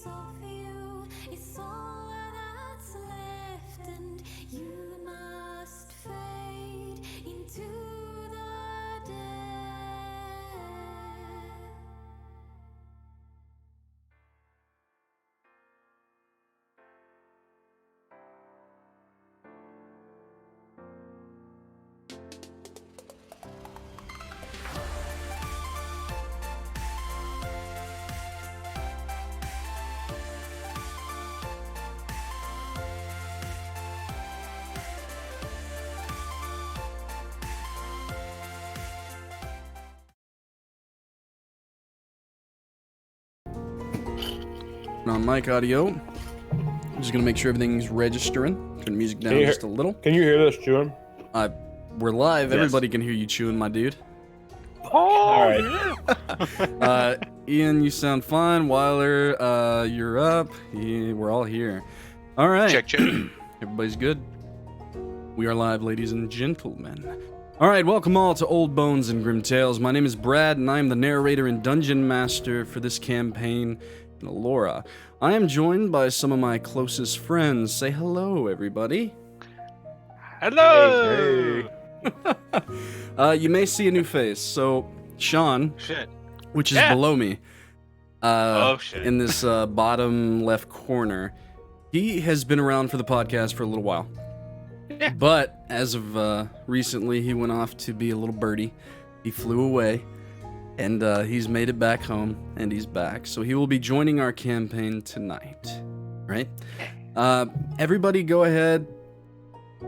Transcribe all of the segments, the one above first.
On mic audio. I'm just gonna make sure everything's registering. Turn the music down just a little. Can you hear this, chewing? We're live. Yes. Everybody can hear you chewing, my dude. Oh, all right. Ian, you sound fine. Wyler, you're up. Yeah, we're all here. All right. Check. Everybody's good. We are live, ladies and gentlemen. All right, welcome all to Old Bones and Grim Tales. My name is Brad, and I am the narrator and dungeon master for this campaign in Alora. I am joined by some of my closest friends. Say hello, everybody. Hello. Hey. You may see a new face. So, Shawn, Shit. which is below me, Shit. in this bottom left corner, he has been around for the podcast for a little while. Yeah. But as of recently, he went off to be a little birdie. He flew away, and he's made it back home, and he's back. So he will be joining our campaign tonight, right? Everybody go ahead,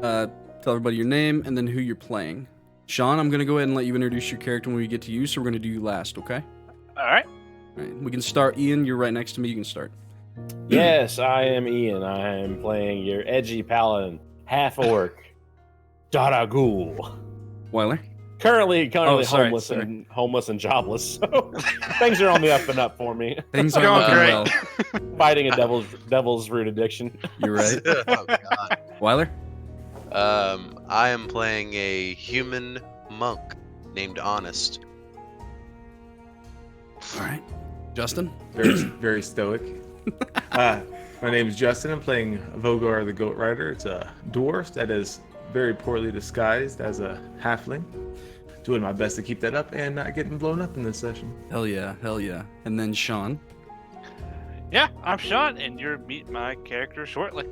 tell everybody your name, and then who you're playing. Shawn, I'm going to go ahead and let you introduce your character when we get to you, so we're going to do you last, okay? All right. All right, we can start. Ian, you're right next to me. You can start. Yes, I am Ian. I am playing your edgy paladin, half-orc, Daraguul. Wyler? Currently sorry. homeless and jobless. So things are on the up and up for me. Things are Going looking great. well. Fighting a devil's root addiction. You're right. Oh god. Wyler? I am playing a human monk named Honest. All right. Justin? Very stoic. My name is Justin. I'm playing Vogar the Goat Rider. It's a dwarf that is very poorly disguised as a halfling. Doing my best to keep that up and not getting blown up in this session. Hell yeah, hell yeah. And then Shawn. Yeah, I'm Shawn, and you'll meet my character shortly.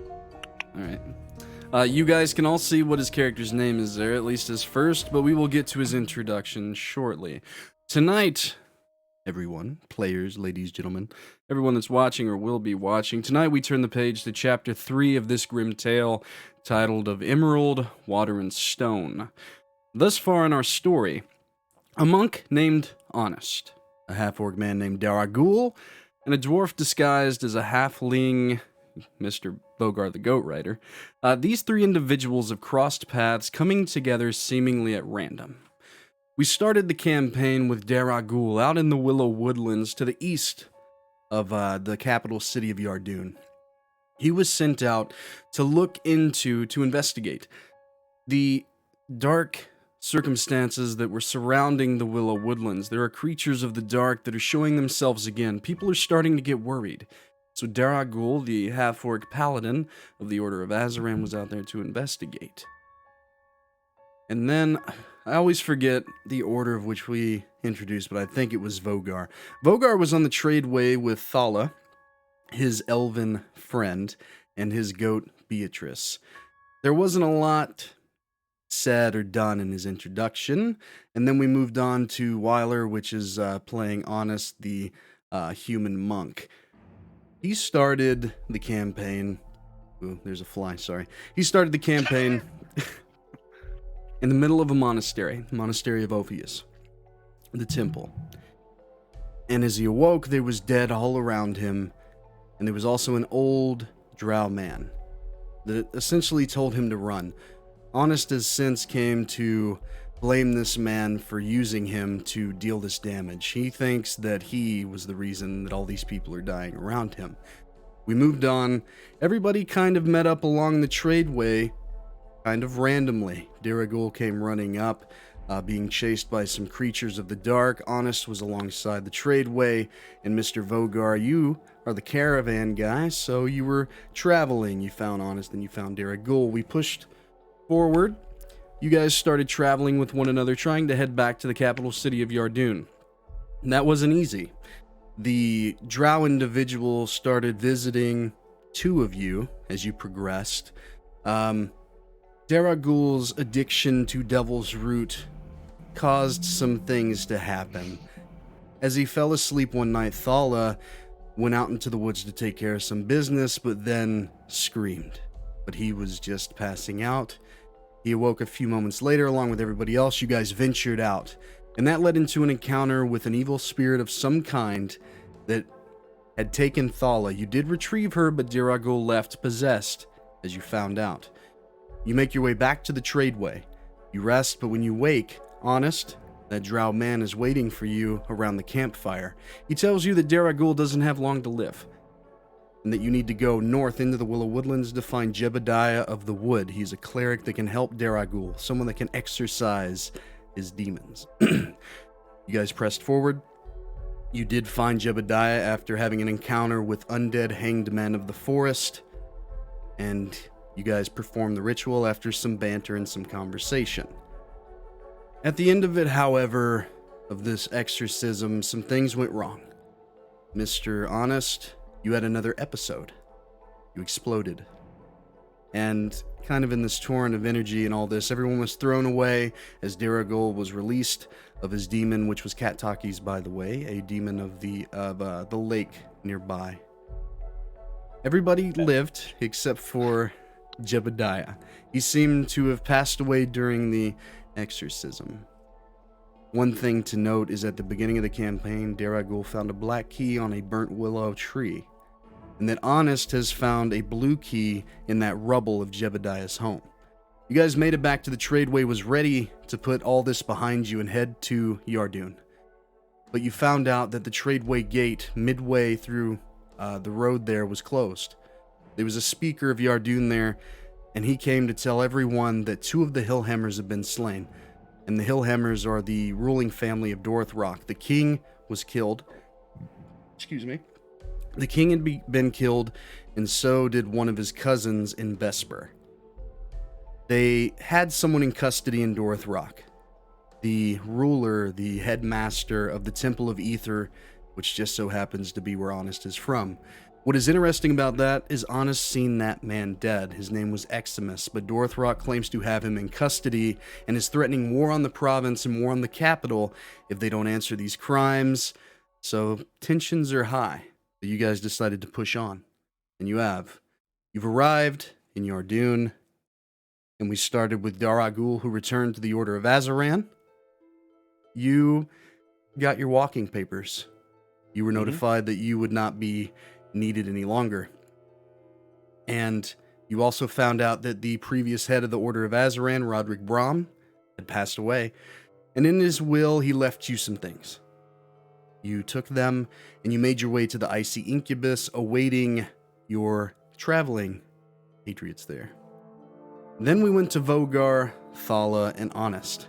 All right. You guys can all see what his character's name is there, at least his first, but we will get to his introduction shortly. Tonight, everyone, players, ladies, gentlemen, everyone that's watching or will be watching, tonight we turn the page to Chapter 3 of this grim tale, titled Of Emerald, Water, and Stone. Thus far in our story, a monk named Honest, a half-orc man named Daraguul, and a dwarf disguised as a halfling, Mr. Vogar the Goat Rider. These three individuals have crossed paths, coming together seemingly at random. We started the campaign with Daraguul out in the Willow Woodlands to the east of the capital city of Yardoon. He was sent out to investigate the dark circumstances that were surrounding the Willow Woodlands. There are creatures of the dark that are showing themselves again. People are starting to get worried. So Daraguul, the half-orc paladin of the Order of Azaran, was out there to investigate. And then, I always forget the order of which we introduced, but I think it was Vogar. Vogar was on the tradeway with Thala, his elven friend, and his goat Beatrice. There wasn't a lot said or done in his introduction, and then we moved on to Wyler, which is playing Honest, the human monk. He started the campaign... Ooh, there's a fly, sorry. He started the campaign in the middle of a monastery, the Monastery of Orpheus, the temple. And as he awoke, there was dead all around him, and there was also an old drow man that essentially told him to run. Honest has since came to blame this man for using him to deal this damage. He thinks that he was the reason that all these people are dying around him. We moved on. Everybody kind of met up along the tradeway, kind of randomly. Daraguul came running up, being chased by some creatures of the dark. Honest was alongside the tradeway, and Mr. Vogar, you are the caravan guy, so you were traveling. You found Honest and you found Daraguul. We pushed forward. You guys started traveling with one another, trying to head back to the capital city of Yardoon. And that wasn't easy. The drow individual started visiting two of you as you progressed. Daraguul's addiction to Devil's Root caused some things to happen. As he fell asleep one night, Thala went out into the woods to take care of some business, but then screamed. But he was just passing out. He awoke a few moments later, along with everybody else. You guys ventured out, and that led into an encounter with an evil spirit of some kind that had taken Thala. You did retrieve her, but Daraguul left possessed, as you found out. You make your way back to the tradeway. You rest, but when you wake, Honest, that drow man is waiting for you around the campfire. He tells you that Daraguul doesn't have long to live, and that you need to go north into the Willow Woodlands to find Jebediah of the Wood. He's a cleric that can help Daraguul, someone that can exorcise his demons. You guys pressed forward. You did find Jebediah after having an encounter with undead hanged men of the forest, and you guys performed the ritual after some banter and some conversation. At the end of it, however, of this exorcism, some things went wrong. Mr. Honest, you had another episode. You exploded. And kind of in this torrent of energy and all this, everyone was thrown away as Daraguul was released of his demon, which was Kattaki's, by the way, a demon of the lake nearby. Everybody lived except for Jebediah. He seemed to have passed away during the exorcism. One thing to note is at the beginning of the campaign, Daraguul found a black key on a burnt willow tree, and that Honest has found a blue key in that rubble of Jebediah's home. You guys made it back to the tradeway, was ready to put all this behind you and head to Yardoon. But you found out that the tradeway gate midway through the road there was closed. There was a speaker of Yardoon there, and he came to tell everyone that 2 of the Hillhammers had been slain. And the Hillhammers are the ruling family of Dorthrock. The king was killed. Excuse me. The king had been killed, and so did one of his cousins in Vesper. They had someone in custody in Dorthrock. The ruler, the headmaster of the Temple of Ether, which just so happens to be where Honest is from. What is interesting about that is Honest seen that man dead. His name was Eximus, but Dorthrock claims to have him in custody and is threatening war on the province and war on the capital if they don't answer these crimes. So tensions are high. But you guys decided to push on, and you have. You've arrived in Yardoon, and we started with Daraguul, who returned to the Order of Azaran. You got your walking papers. You were notified that you would not be needed any longer. And you also found out that the previous head of the Order of Azaran, Roderick Brom, had passed away. And in his will, he left you some things. You took them, and you made your way to the Icy Incubus, awaiting your traveling patriots there. Then we went to Vogar, Thala, and Honest.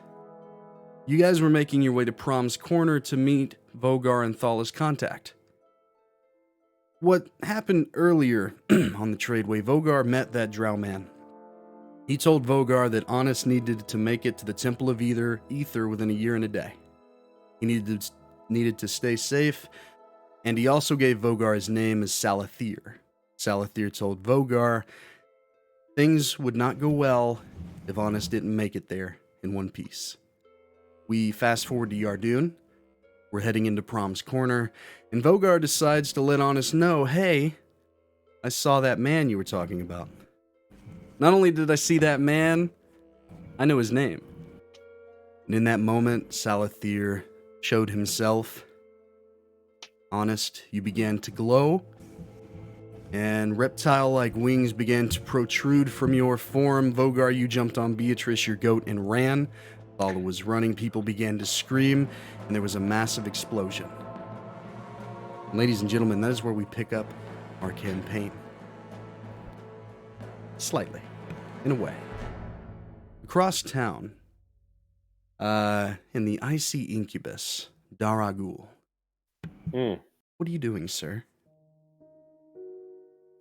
You guys were making your way to Promes Corner to meet Vogar and Thala's contact. What happened earlier on the tradeway, Vogar met that drow man. He told Vogar that Honest needed to make it to the Temple of Ether within a year and a day. He needed to stay safe, and he also gave Vogar his name as Salathir. Salathir told Vogar things would not go well if Honest didn't make it there in one piece. We fast forward to Yardoon. We're heading into Promes Corner, and Vogar decides to let Honest know, hey, I saw that man you were talking about. Not only did I see that man, I know his name. And in that moment, Salathir showed himself. Honest, you began to glow, and reptile-like wings began to protrude from your form. Vogar, you jumped on Beatrice, your goat, and ran. Thala was running, people began to scream, and there was a massive explosion. And ladies and gentlemen, that is where we pick up our campaign. Slightly, in a way. Across town, in the Icy Incubus, Daraguul. What are you doing, sir?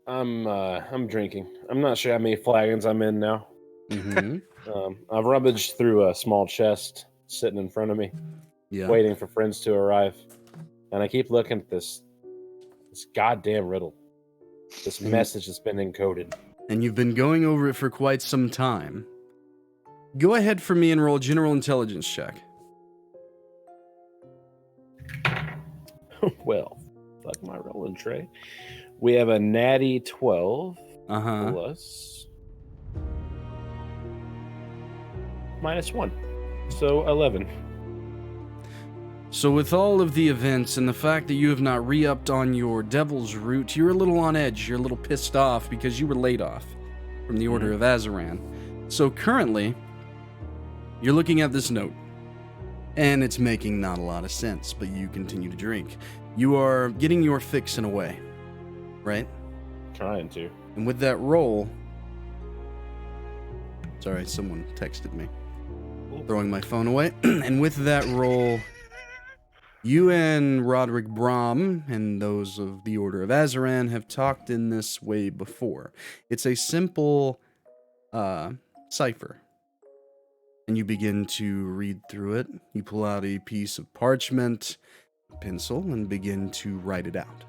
I'm drinking. I'm not sure how many flagons I'm in now. Mm-hmm. I've rummaged through a small chest sitting in front of me, Yeah. waiting for friends to arrive. And I keep looking at this goddamn riddle. This message that's been encoded. And you've been going over it for quite some time. Go ahead for me and roll a general intelligence check. Well, fuck my rolling tray. We have a natty 12 Uh-huh. plus -1. So 11. So with all of the events and the fact that you have not re-upped on your devil's route, you're a little on edge, you're a little pissed off because you were laid off from the Order of Azaran. So currently, you're looking at this note, and it's making not a lot of sense, but you continue to drink. You are getting your fix in a way, right? Trying to. And with that roll... Sorry, someone texted me. Throwing my phone away. And with that roll... You and Roderick Brom and those of the Order of Azaran have talked in this way before. It's a simple cipher. And you begin to read through it. You pull out a piece of parchment, a pencil, and begin to write it out.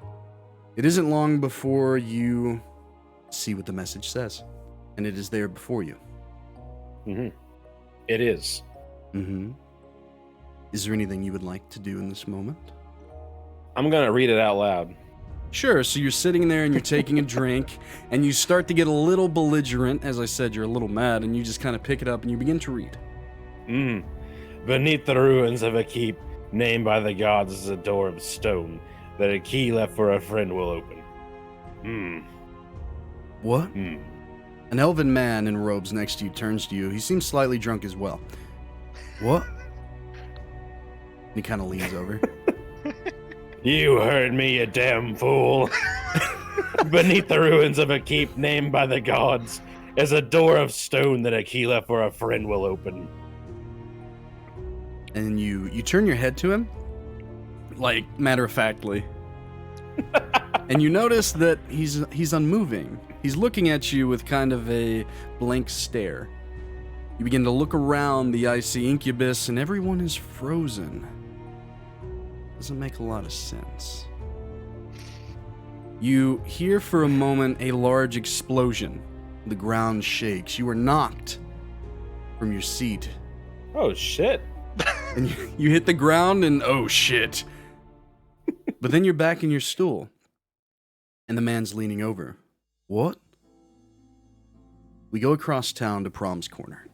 It isn't long before you see what the message says. And it is there before you. Mm-hmm. It is. Mm-hmm. Is there anything you would like to do in this moment? I'm going to read it out loud. Sure, so you're sitting there and you're taking a drink, and you start to get a little belligerent. As I said, you're a little mad, and you just kind of pick it up and you begin to read. Beneath the ruins of a keep, named by the gods as a door of stone, that a key left for a friend will open. What? An elven man in robes next to you turns to you. He seems slightly drunk as well. What? He kind of leans over. You heard me, you damn fool. Beneath the ruins of a keep named by the gods is a door of stone that a key left for a friend will open. And you turn your head to him, like matter-of-factly. And you notice that he's unmoving. He's looking at you with kind of a blank stare. You begin to look around the icy incubus, and everyone is frozen. Doesn't make a lot of sense. You hear for a moment a large explosion. The ground shakes. You are knocked from your seat. Oh, shit. And you hit the ground and oh shit. But then you're back in your stool. And the man's leaning over. What? We go across town to Promes Corner.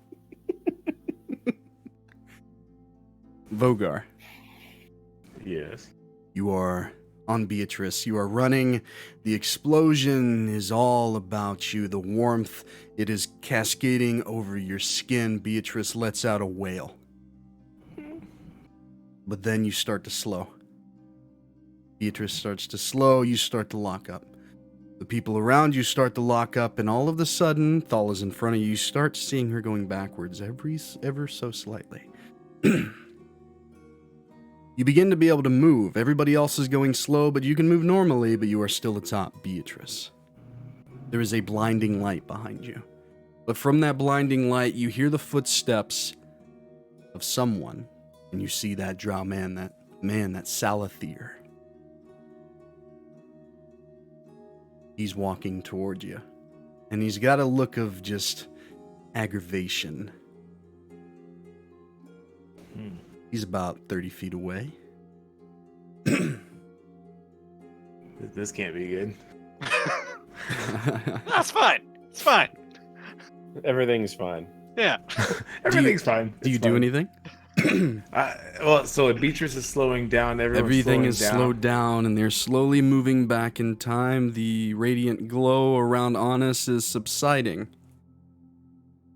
Vogar. Yes. You are on Beatrice. You are running. The explosion is all about you. The warmth, it is cascading over your skin. Beatrice lets out a wail. But then you start to slow. Beatrice starts to slow. You start to lock up. The people around you start to lock up, and all of a sudden, Thala's in front of you. You start seeing her going backwards ever so slightly. You begin to be able to move. Everybody else is going slow, but you can move normally, but you are still atop Beatrice. There is a blinding light behind you. But from that blinding light, you hear the footsteps of someone, and you see that drow man, that Salathier. He's walking toward you, and he's got a look of just aggravation. He's about 30 feet away. This can't be good. That's fine. It's fine. Everything's fine. Yeah. Everything's fine. Do you It's do fine. anything? Well, so Beatrice is slowing down. Everything is slowed down, and they're slowly moving back in time. The radiant glow around Honest is subsiding.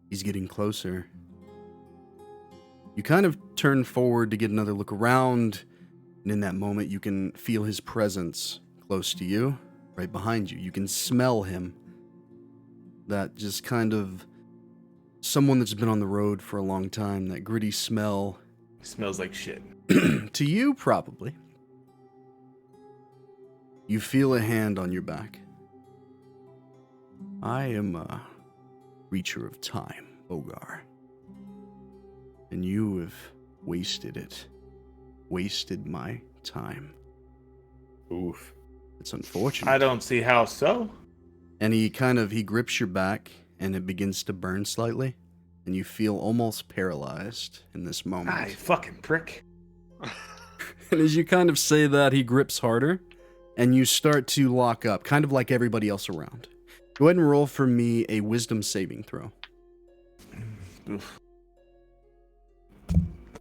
He's getting closer. You kind of turn forward to get another look around, and in that moment you can feel his presence close to you, right behind you. You can smell him. That just kind of someone that's been on the road for a long time, that gritty smell. Smells like shit. To you, probably. You feel a hand on your back. I am a creature of time, Vogar. And you have wasted it. Wasted my time. Oof. It's unfortunate. I don't see how so. And he grips your back, and it begins to burn slightly, and you feel almost paralyzed in this moment. Ah, you fucking prick. And as you kind of say that, he grips harder, and you start to lock up, kind of like everybody else around. Go ahead and roll for me a wisdom saving throw. Oof.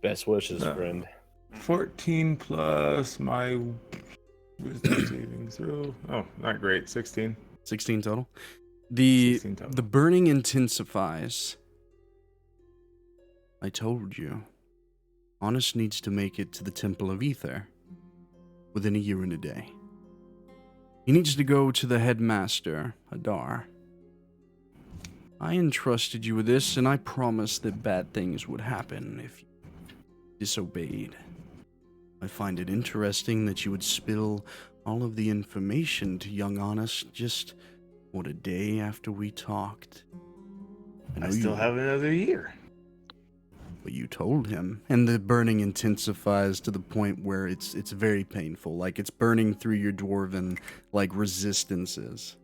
Best wishes, No. friend. 14 plus my wisdom saving throw. Oh, not great. 16. 16 total. The 16 total. the burning intensifies. I told you. Honest needs to make it to the Temple of Ether within a year and a day. He needs to go to the headmaster, Adar. I entrusted you with this, and I promised that bad things would happen if you disobeyed. I find it interesting that you would spill all of the information to young Honest just, a day after we talked. I still have another year. But you told him, and the burning intensifies to the point where it's very painful, like it's burning through your dwarven, like, resistances.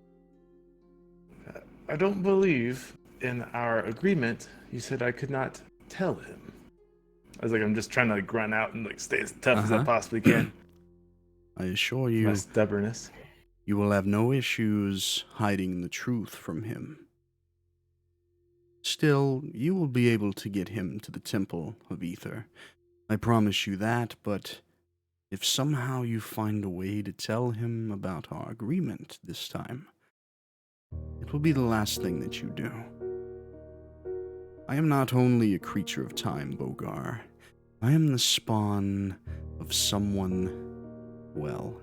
I don't believe in our agreement. You said I could not tell him. I was like, I'm just trying to grunt out and like stay as tough as I possibly can. I assure you, My stubbornness. you will have no issues hiding the truth from him. Still, you will be able to get him to the Temple of Ether. I promise you that, but if somehow you find a way to tell him about our agreement this time, it will be the last thing that you do. I am not only a creature of time, Vogar. I am the spawn of someone, well,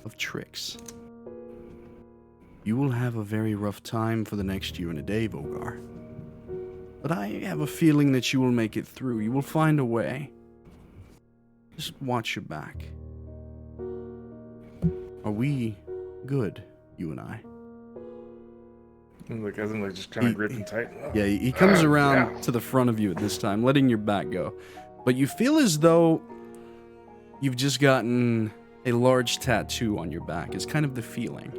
of tricks. You will have a very rough time for the next year and a day, Vogar. But I have a feeling that you will make it through. You will find a way. Just watch your back. Are we good, you and I? I'm like, as I'm like just trying to grip him tight. Yeah, he comes around yeah. to the front of you at this time, letting your back go. But you feel as though you've just gotten a large tattoo on your back, is kind of the feeling.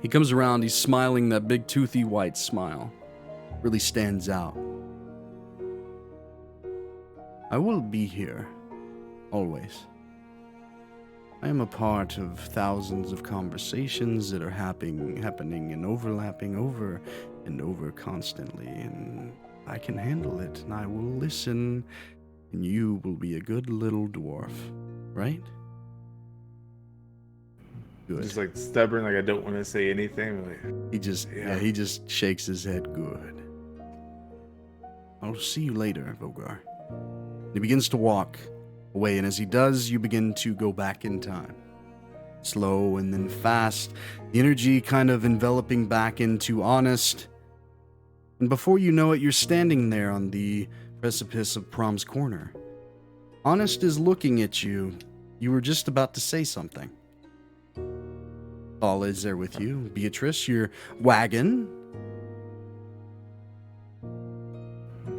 He comes around, he's smiling, that big toothy white smile. Really stands out. I will be here, always. I am a part of thousands of conversations that are happening and overlapping over and over constantly, and I can handle it, and I will listen, and you will be a good little dwarf, right? Good. Just like stubborn, like I don't want to say anything. Like, He just shakes his head. Good. I'll see you later, Vogar. He begins to walk away, and as he does, you begin to go back in time. Slow and then fast, the energy kind of enveloping back into Honest. And before you know it, you're standing there on the precipice of Promes Corner. Honest is looking at you. You were just about to say something. Kaal is there with you. Beatrice, your wagon.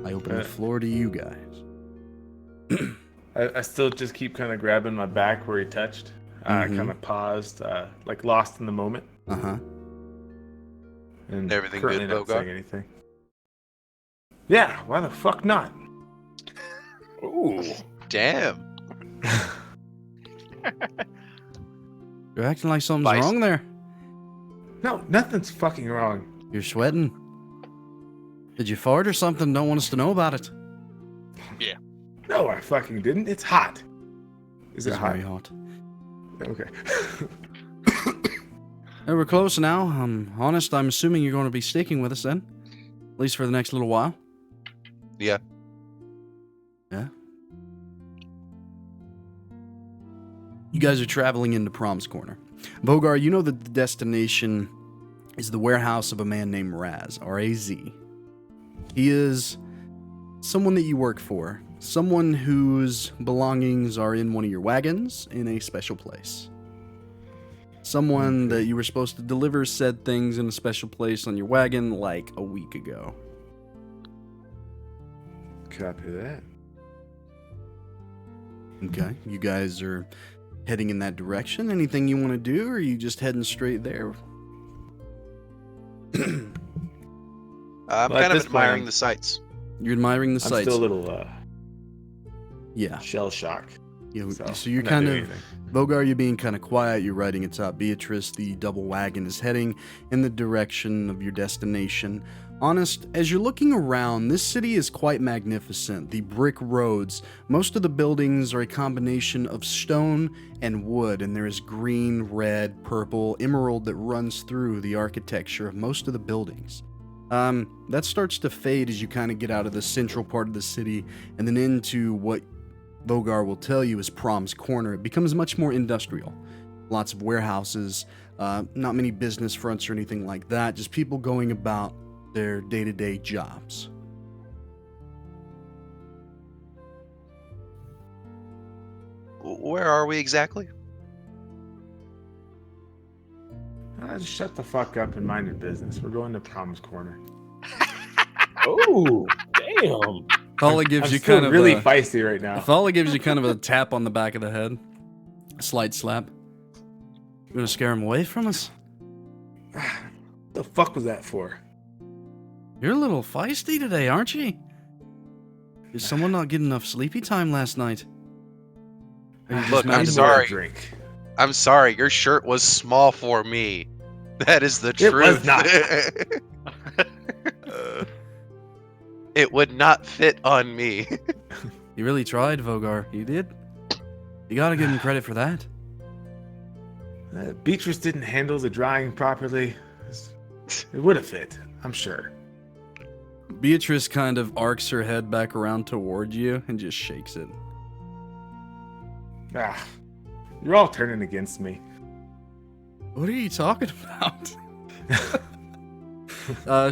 I open the floor to you guys. I still just keep kind of grabbing my back where he touched. I kind of paused, like lost in the moment. Uh-huh. And Everything currently good, not Vogar? saying anything. Yeah, why the fuck not? Ooh. Damn. You're acting like something's Vice. wrong there. No, nothing's fucking wrong. You're sweating. Did you fart or something? Don't want us to know about it. No, I fucking didn't. It's hot. Is it It's hot? very hot. Okay. Hey, we're close now. Honest, I'm assuming you're going to be sticking with us then. At least for the next little while. Yeah. Yeah? You guys are traveling into Promes Corner. Vogar, you know that the destination is the warehouse of a man named Raz, R-A-Z. He is someone that you work for. Someone whose belongings are in one of your wagons in a special place. Someone that you were supposed to deliver said things in a special place on your wagon like a week ago. Copy that. Okay, you guys are heading in that direction. Anything you want to do, or are you just heading straight there? I'm Well, at kind of this point, admiring I'm- the sights. You're admiring the I'm sights. still a little Yeah. shell shock. So you're I'm not kind doing of, anything. Vogar, you're being kind of quiet. You're riding atop Beatrice. The double wagon is heading in the direction of your destination. Honest, as you're looking around, this city is quite magnificent. The brick roads, most of the buildings are a combination of stone and wood, and there is green, red, purple, emerald that runs through the architecture of most of the buildings. That starts to fade as you kind of get out of the central part of the city and then into what Vogar will tell you is Promes Corner. It becomes much more industrial. Lots of warehouses, not many business fronts or anything like that, just people going about their day-to-day jobs. Where are we exactly? Just shut the fuck up and mind your business. We're going to Promes Corner. Oh, damn. Thala gives I'm you still kind of really a, feisty right now. Thala gives you kind of a tap on the back of the head, a slight slap. You gonna scare him away from us? The fuck was that for? You're a little feisty today, aren't you? Did someone not get enough sleepy time last night? Or you just Look, mad I'm at me? sorry. Drink. I'm sorry, your shirt was small for me. That is the It truth. was not. It would not fit on me. You really tried, Vogar. You did. You gotta give him credit for that. Beatrice didn't handle the drying properly. It would have fit, I'm sure. Beatrice kind of arcs her head back around toward you and just shakes it. Ah, you're all turning against me. What are you talking about?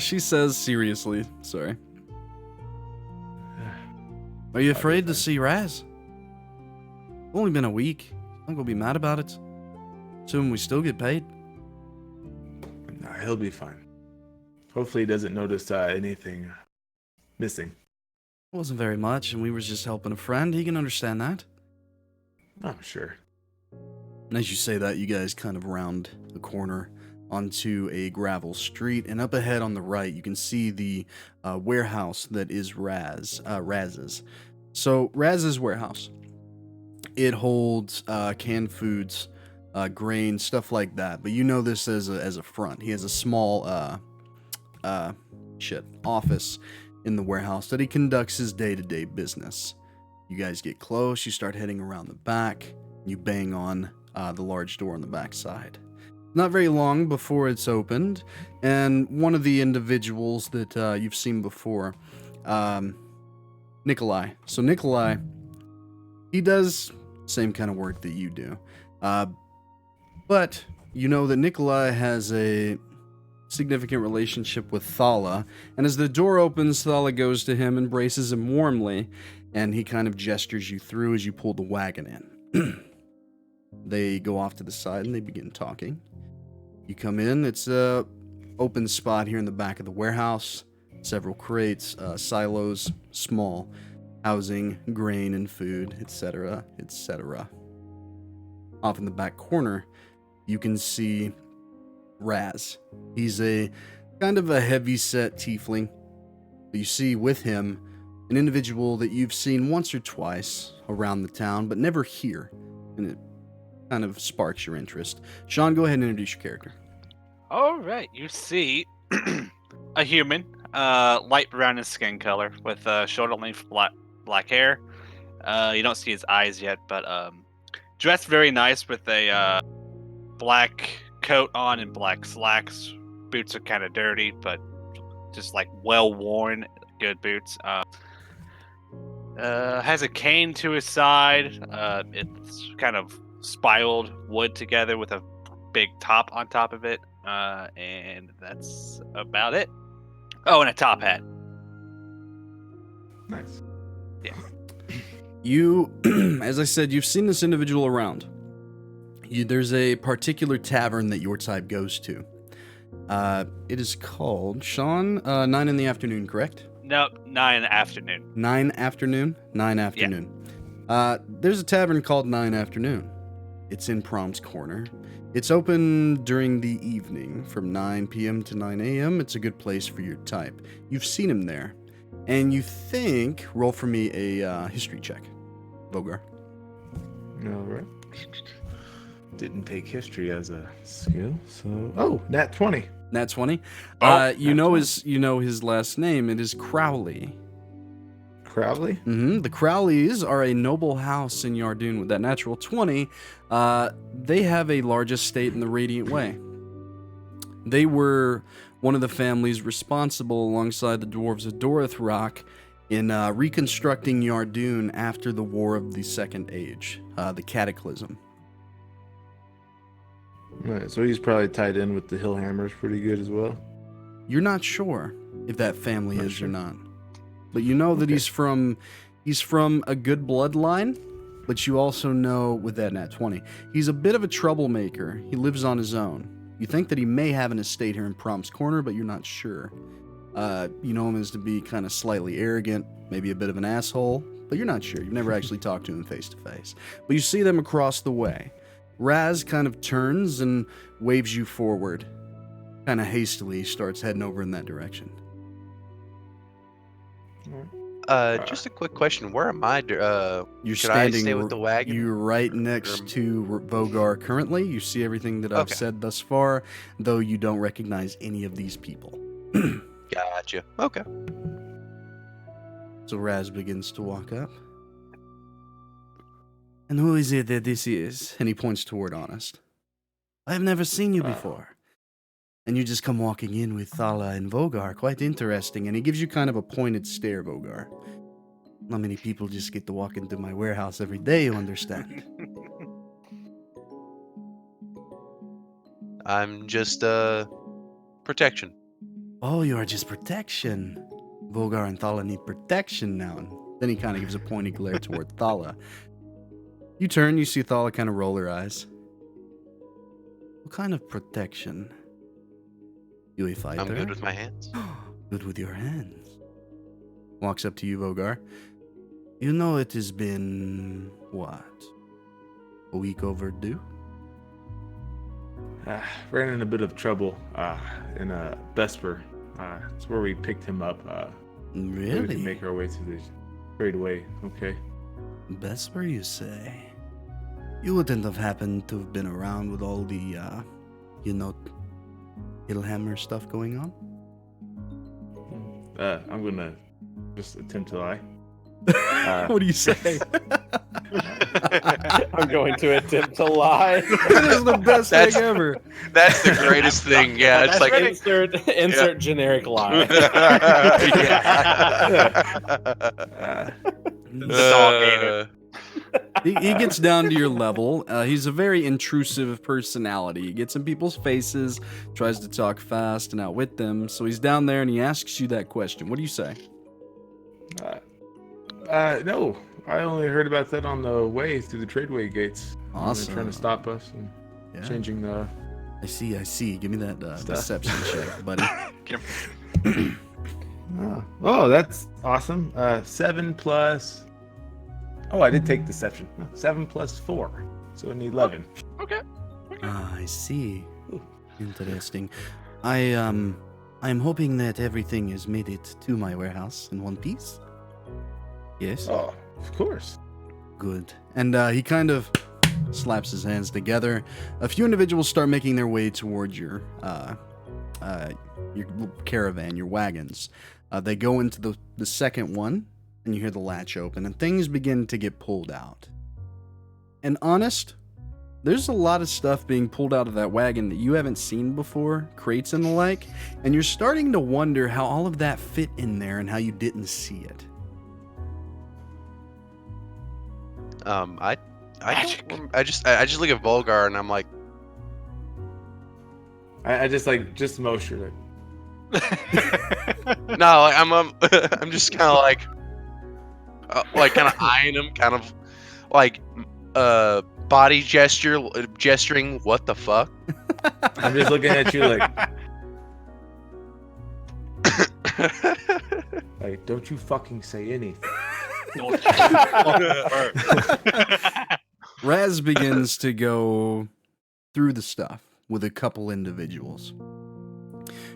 She says seriously, sorry. Are you afraid to see Raz? Only been a week. I'm gonna be mad about it. Assume we still get paid. Nah, he'll be fine. Hopefully he doesn't notice anything missing. Wasn't very much, and we were just helping a friend. He can understand that. I'm sure. And as you say that, you guys kind of round the corner onto a gravel street, and up ahead on the right, you can see the warehouse that is Raz's. So Raz's warehouse, it holds canned foods, grain, stuff like that. But you know this as a front. He has a small office in the warehouse that he conducts his day-to-day business. You guys get close. You start heading around the back. You bang on the large door on the back side. Not very long before it's opened, and one of the individuals that you've seen before, Nikolai. So Nikolai, he does same kind of work that you do, but you know that Nikolai has a significant relationship with Thala, and as the door opens, Thala goes to him, embraces him warmly, and he kind of gestures you through as you pull the wagon in. They go off to the side and they begin talking. You come in, it's a open spot here in the back of the warehouse. Several crates, silos, small, housing, grain and food, etc., etc. Off in the back corner, you can see Raz. He's a kind of a heavy-set tiefling. You see with him an individual that you've seen once or twice around the town, but never here, and it kind of sparks your interest. Shawn, go ahead and introduce your character. All right, you see a human, light brown in skin color, with shoulder-length black hair. You don't see his eyes yet, but dressed very nice with a black coat on and black slacks. Boots are kind of dirty, but just like well-worn, good boots. Has a cane to his side. It's kind of spiraled wood together with a big top on top of it. And that's about it. Oh, and a top hat. Nice. You, as I said, you've seen this individual around. There's a particular tavern that your type goes to. It is called Shawn. 9 in the afternoon, correct? Nope, 9 in the afternoon. 9 afternoon. 9 afternoon. There's a tavern called 9 Afternoon. It's in Promes Corner. It's open during the evening from 9 p.m. to 9 a.m. It's a good place for your type. You've seen him there. And you think, roll for me a history check, Vogar. All right. Didn't take history as a skill, so nat 20. Nat 20. Oh, you nat know 20. his last name. It is Krowleigh. Crowley? Mm-hmm. The Crowleys are a noble house in Yardoon with that natural 20. They have a large estate in the Radiant Way. They were one of the families responsible alongside the dwarves of Dorothrok in reconstructing Yardoon after the War of the Second Age, the Cataclysm. Right, so he's probably tied in with the Hillhammers pretty good as well. You're not sure if that family Not is sure. or not. But you know that Okay. he's from a good bloodline, but you also know with that nat 20, he's a bit of a troublemaker. He lives on his own. You think that he may have an estate here in Promes Corner, but you're not sure. You know him as to be kind of slightly arrogant, maybe a bit of an asshole, but you're not sure. You've never actually talked to him face to face. But you see them across the way. Raz kind of turns and waves you forward. Kind of hastily starts heading over in that direction. Just a quick question. Where am I? You're Should I standing stay with the wagon? You're right next to Vogar currently. You see everything that I've Okay. said thus far, though you don't recognize any of these people. Gotcha. Okay. So Raz begins to walk up. And who is it that this is? And he points toward Honest. I have never seen you before. And you just come walking in with Thala and Vogar. Quite interesting. And he gives you kind of a pointed stare, Vogar. Not many people just get to walk into my warehouse every day, you understand. I'm just protection. Oh, you are just protection. Vogar and Thala need protection now. And then he kind of gives a pointy glare toward Thala. You turn, you see Thala kind of roll her eyes. What kind of protection? You a fighter? I'm good with my hands. Good with your hands. Walks up to you, Vogar. You know it has been, what? A week overdue? Ran in a bit of trouble in Vesper. It's where we picked him up. We Really? can make our way to the straight away. Okay. Vesper, you say? You wouldn't have happened to have been around with all the, Hillhammer stuff going on? I'm gonna just attempt to lie. What do you say? I'm going to attempt to lie. That is the best thing ever. That's the greatest thing. Yeah, it's like insert generic lie. He gets down to your level. He's a very intrusive personality. He gets in people's faces, tries to talk fast and outwit them. So he's down there and he asks you that question. What do you say? No, I only heard about that on the way through the tradeway gates. Awesome. They're trying to stop us and changing the. I see. Give me that deception check, buddy. Oh, that's awesome. 7 plus. Oh, I did take deception. 7 plus 4, so an 11. Okay. I see. Interesting. I am hoping that everything has made it to my warehouse in one piece. Yes. Oh, of course. Good. And he kind of slaps his hands together. A few individuals start making their way towards your caravan, your wagons. They go into the second one, and you hear the latch open, and things begin to get pulled out. And honest, there's a lot of stuff being pulled out of that wagon that you haven't seen before, crates and the like, and you're starting to wonder how all of that fit in there and how you didn't see it. I just look at Vogar and I'm like, I just motion it. no, I'm just kind of like kind of eyeing him, kind of like body gesturing. What the fuck? I'm just looking at you like, don't you fucking say anything. Raz begins to go through the stuff with a couple individuals.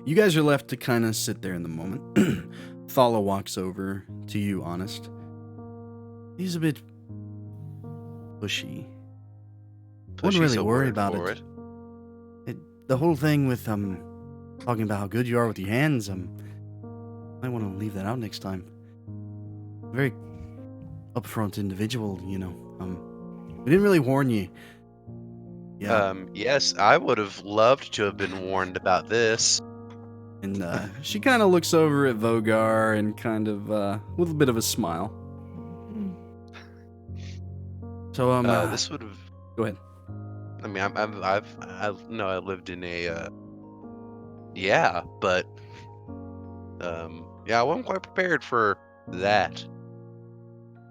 You guys are left to kind of sit there in the moment. Thala walks over to you, Honest. He's a bit pushy. Wouldn't really worry about it. The whole thing with talking about how good you are with your hands, might want to leave that out next time. Very upfront individual, you know. We didn't really warn you. Yeah. Yes, I would have loved to have been warned about this. And she kind of looks over at Vogar and kind of with a bit of a smile. So This would have. Go ahead. I mean, I lived in a. Yeah, but. Yeah, I wasn't quite prepared for that.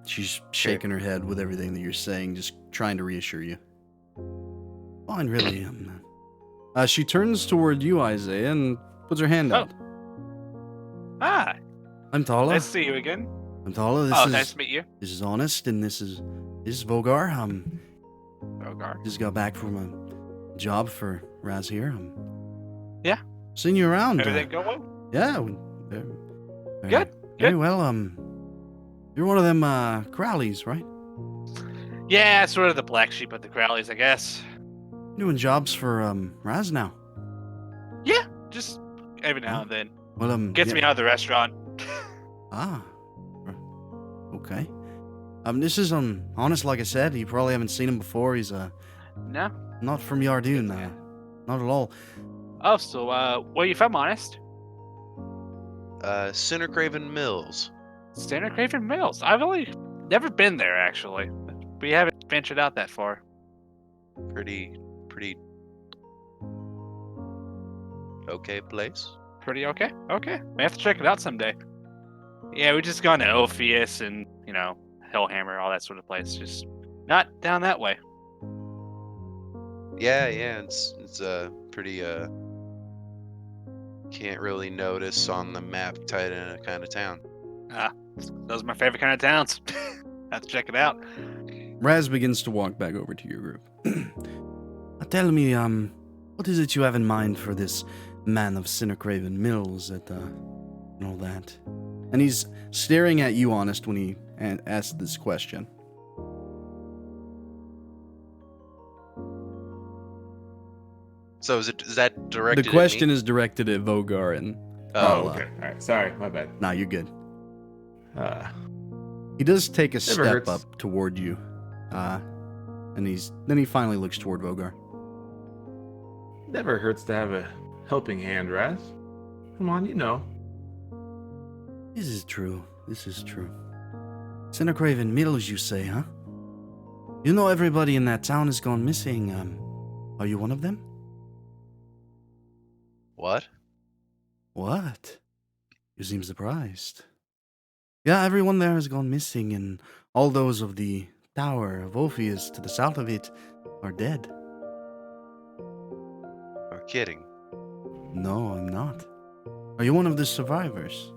She's shaking her head with everything that you're saying, just trying to reassure you. Fine, really. She turns toward you, Isaiah, and puts her hand out. Ah, I'm Thala. nice to see you again. I'm Thala. Nice to meet you. This is Honest, and this is Vogar. Vogar. Just got back from a job for Raz here. Yeah. Seen you around. Everything go well? Yeah. Good. Very well. You're one of them Crowleighs, right? Yeah, sort of the black sheep of the Crowleighs, I guess. Doing jobs for Raz now. Yeah, just every now and then. Well, Gets me out of the restaurant. Ah. Okay. This is Honest, like I said. You probably haven't seen him before. He's No. not from Yardoon, not at all. Oh, so where you from, Honest? Sinner Craven Mills. Standard Craven Mills. I've only never been there, actually. We haven't ventured out that far. Pretty okay place. Pretty okay. Okay. We have to check it out someday. Yeah, we just gone to Ophius and, Hellhammer, all that sort of place. Just not down that way. Yeah, it's pretty can't really notice on the map tight in a kind of town. Those are my favorite kind of towns. Have to check it out. Raz begins to walk back over to your group. Tell me, what is it you have in mind for this man of Sinner Craven Mills and all that? And he's staring at you, Honest, when he asks this question. So is that directed? The question at me? is directed at Vogar and. Oh, okay. All right. Sorry, my bad. Nah, you're good. Uh, He does take a step hurts. up toward you, and he finally looks toward Vogar. Never hurts to have a helping hand, Raz. Come on, you know. This is true. Sinner Craven Mills, you say, huh? You know everybody in that town has gone missing. Are you one of them? What? What? You seem surprised. Yeah, everyone there has gone missing, and all those of the Tower of Ophius to the south of it are dead. You're kidding. No, I'm not. Are you one of the survivors?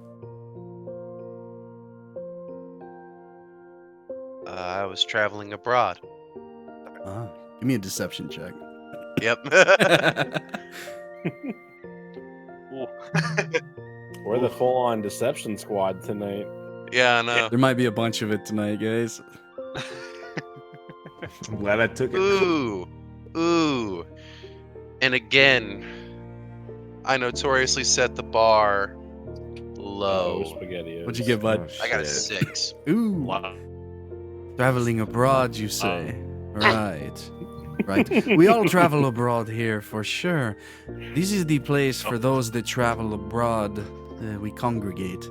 I was traveling abroad. Ah, give me a deception check. Yep. We're the full-on deception squad tonight. Yeah, I know. There might be a bunch of it tonight, guys. I'm glad I took it. Ooh. And again, I notoriously set the bar low. Spaghetti. What'd you get, bud? I got a shit. 6. Ooh, Wow. traveling abroad, you say? Right. We all travel abroad here, for sure. This is the place for those that travel abroad. We congregate.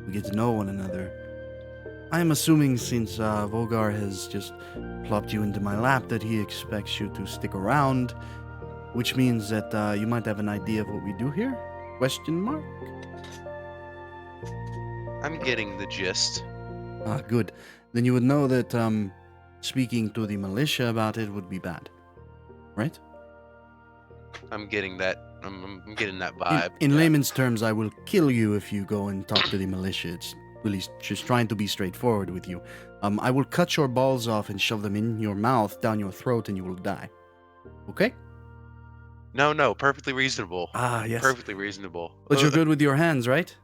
We get to know one another. I am assuming since Vogar has just plopped you into my lap that he expects you to stick around, which means that you might have an idea of what we do here? Question mark? I'm getting the gist. Ah, good. Then you would know that speaking to the militia about it would be bad. Right? I'm getting that. I'm getting that vibe. In yeah. layman's terms, I will kill you if you go and talk to the militia. It's really just trying to be straightforward with you. I will cut your balls off and shove them in your mouth, down your throat, and you will die. Okay? No, perfectly reasonable. Ah, yes. Perfectly reasonable. But you're good with your hands, right?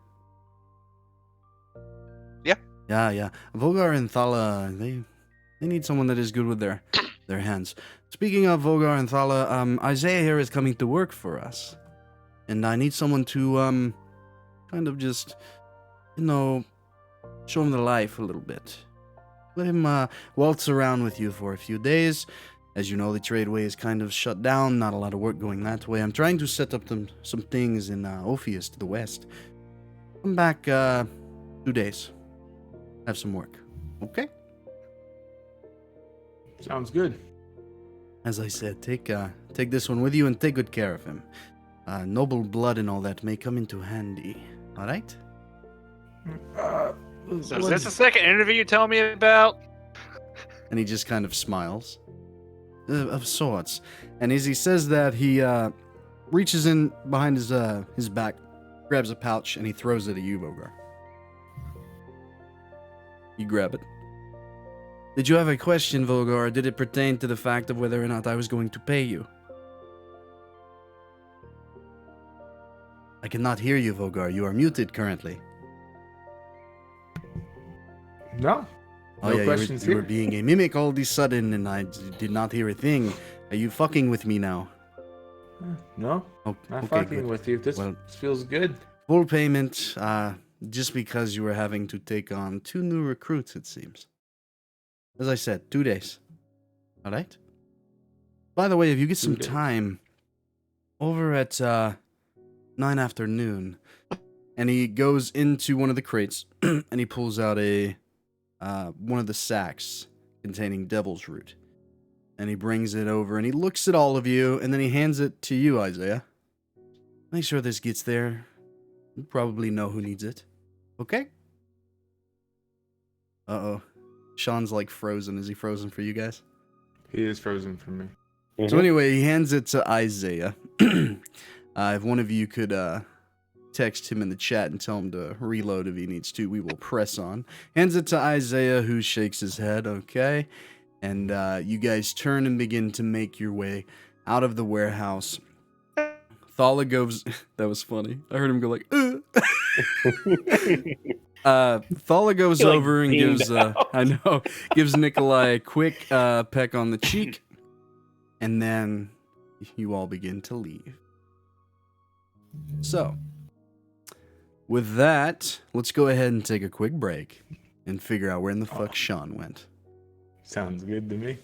Yeah. Yeah. Vogar and Thala, they need someone that is good with their hands. Speaking of Vogar and Thala, Isaiah here is coming to work for us. And I need someone to, kind of just, show him the life a little bit. Let him, waltz around with you for a few days. As you know, the tradeway is kind of shut down, not a lot of work going that way. I'm trying to set up some things in, Ophius to the west. Come back, 2 days. Have some work. Okay? Sounds good. As I said, take this one with you and take good care of him. Noble blood and all that may come into handy. All right? So is this the second interview you're telling me about? And he just kind of smiles. Of sorts. And as he says that, he reaches in behind his back, grabs a pouch, and he throws it at you, Vogar. You grab it. Did you have a question, Vogar, or did it pertain to the fact of whether or not I was going to pay you? I cannot hear you, Vogar. You are muted currently. No. Oh No yeah, questions you were here. being a mimic all of a sudden, and I did not hear a thing. Are you fucking with me now? No. Oh, Not okay, fucking good. with you. This Well- feels good. Full payment, just because you were having to take on 2 new recruits, it seems. As I said, 2 days. All right? By the way, if you get 2 some days. time, over at 9 afternoon, and he goes into one of the crates, and he pulls out one of the sacks containing devil's root. And he brings it over, and he looks at all of you, and then he hands it to you, Isaiah. Make sure this gets there. You probably know who needs it. Okay? Uh-oh. Shawn's like frozen. Is he frozen for you guys? He is frozen for me. So anyway, he hands it to Isaiah. If one of you could text him in the chat and tell him to reload if he needs to, we will press on. Hands it to Isaiah, who shakes his head, okay? And you guys turn and begin to make your way out of the warehouse. Thala goes... That was funny. I heard him go like, Thala goes He, like, over and beamed gives... out. I know. Gives Nikolai a quick peck on the cheek. And then you all begin to leave. So, with that, let's go ahead and take a quick break and figure out where in the fuck Shawn went. Sounds good to me.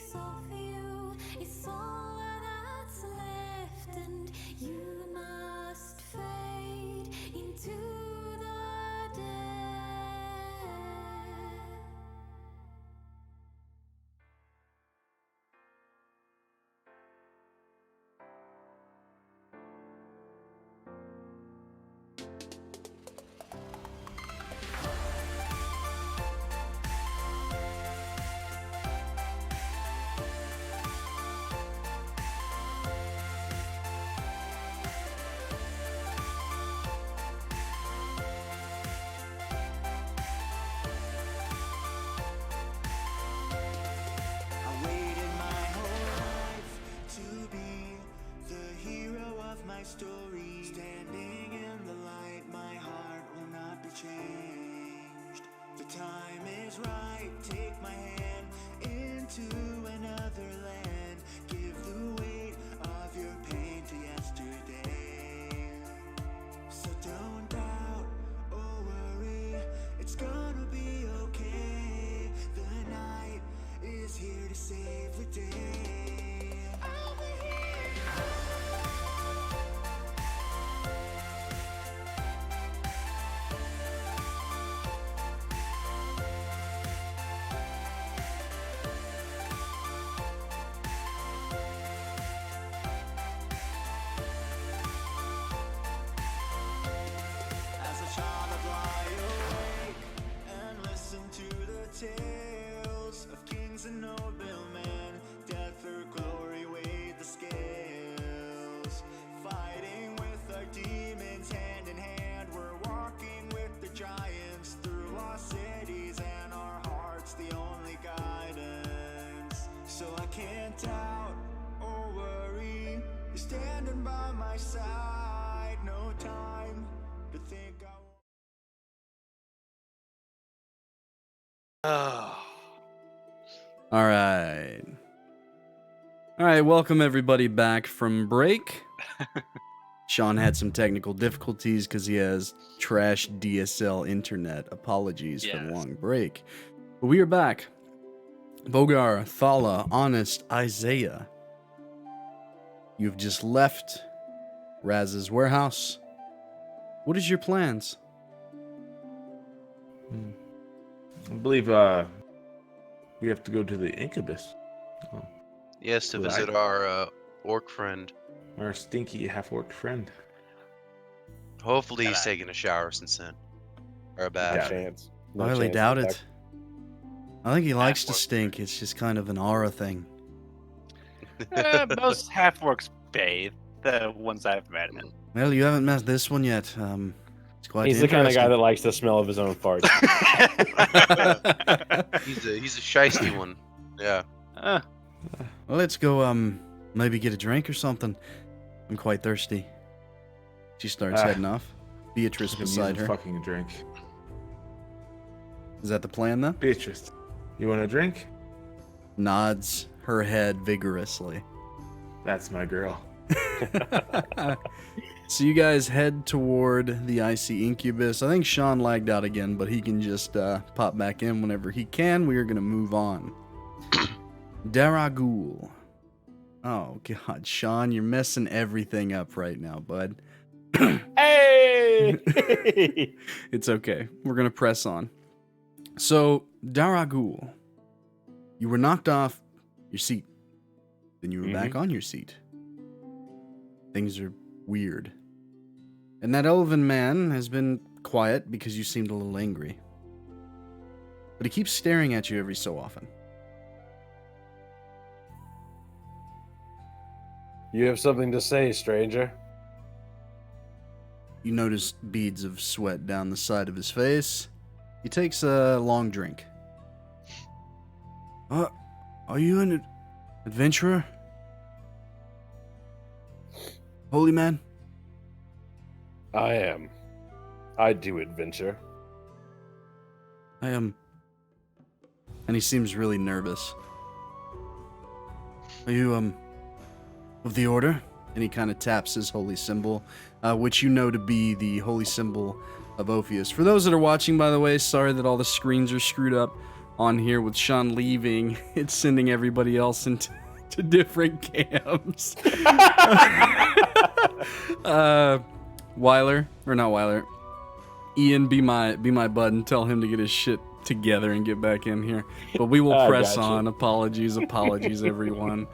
piece of you is all that's left, and you must fade into the dead. I waited my whole life to be the hero of my story. Standing in the light, my heart will not be changed. The time is right, take my hand into another land. Give the weight of your pain to yesterday. So don't doubt or worry, it's gonna be okay. The night is here to save the day. I'll be here. As a child I lie awake and listen to the tales of kings and noblemen. Death or glory weighed the scales. Fighting with our demons hand in hand. We're walking with the giants through lost cities, and our hearts the only guidance. So I can't doubt or worry. You're standing by my side. No time to think I won't. All right. All right, welcome everybody back from break. Shawn had some technical difficulties because he has trash DSL internet. Apologies for the Yes. long break. But we are back. Vogar, Thala, Honest, Isaiah. You've just left Raz's warehouse. What is your plans? I believe we have to go to the Incubus. Oh, Yes, to Right. visit our orc friend. our stinky half-orc friend. Hopefully he's Hello. taking a shower since then. Or a No bath. Yeah. chance. I highly chance doubt that it. I think he likes to Half-orc. stink. It's just kind of an aura thing. Most half orcs bathe. The ones I've met. Well, you haven't met this one yet. It's quite He's the kind of guy interesting. that likes the smell of his own farts. He's a shiesty one. Yeah. Uh, Well, let's go, maybe get a drink or something. I'm quite thirsty. She starts Ah. heading off. Beatrice Just beside need a her. fucking drink. Is that the plan, then? Beatrice, you want a drink? Nods her head vigorously. That's my girl. So you guys head toward the icy incubus. I think Shawn lagged out again, but he can just pop back in whenever he can. We are going to move on. Daraguul. Oh, God. Shawn, you're messing everything up right now, bud. Hey! It's okay. We're going to press on. So, Daraguul, you were knocked off your seat. Then you were back on your seat. Things are weird. And that elven man has been quiet because you seemed a little angry. But he keeps staring at you every so often. You have something to say, stranger? You notice beads of sweat down the side of his face. He takes a long drink. Are you an adventurer? Holy man? I am. I do adventure. I am. And he seems really nervous. Are you, of the order? And he kind of taps his holy symbol, which you know to be the holy symbol of Ophius. For those that are watching, by the way, sorry that all the screens are screwed up. on here with Shawn leaving. It's sending everybody else into to different camps. Wyler, or not Wyler, Ian, be my bud and tell him to get his shit together and get back in here. But we will press gotcha. on. Apologies, everyone.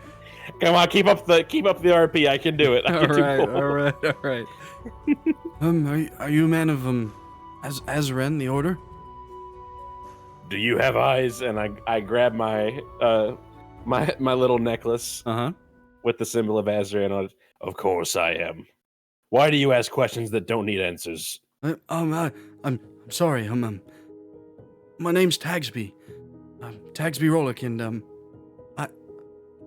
Come on, keep up the RP. I can do it. I can All right. Are you a man of Azren, the Order? Do you have eyes? And I grab my my little necklace with the symbol of Azrael on it. Of course I am. Why do you ask questions that don't need answers? I'm sorry. My name's Tagsby. Tagsby Rolick, and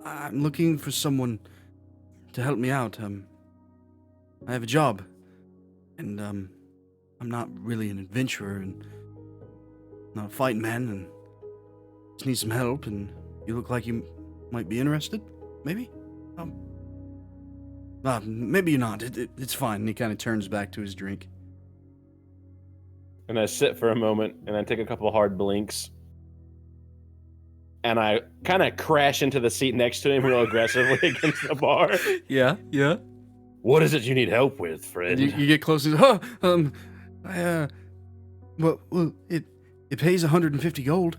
I'm looking for someone to help me out. I have a job, and I'm not really an adventurer, and not a fighting man, and just need some help. And you look like you might be interested. Maybe. Maybe you're not. It's fine. And he kind of turns back to his drink. And I sit for a moment, and I take a couple hard blinks. And I kind of crash into the seat next to him real aggressively against the bar. Yeah. What is it you need help with, friend? You get close to well, it pays 150 gold.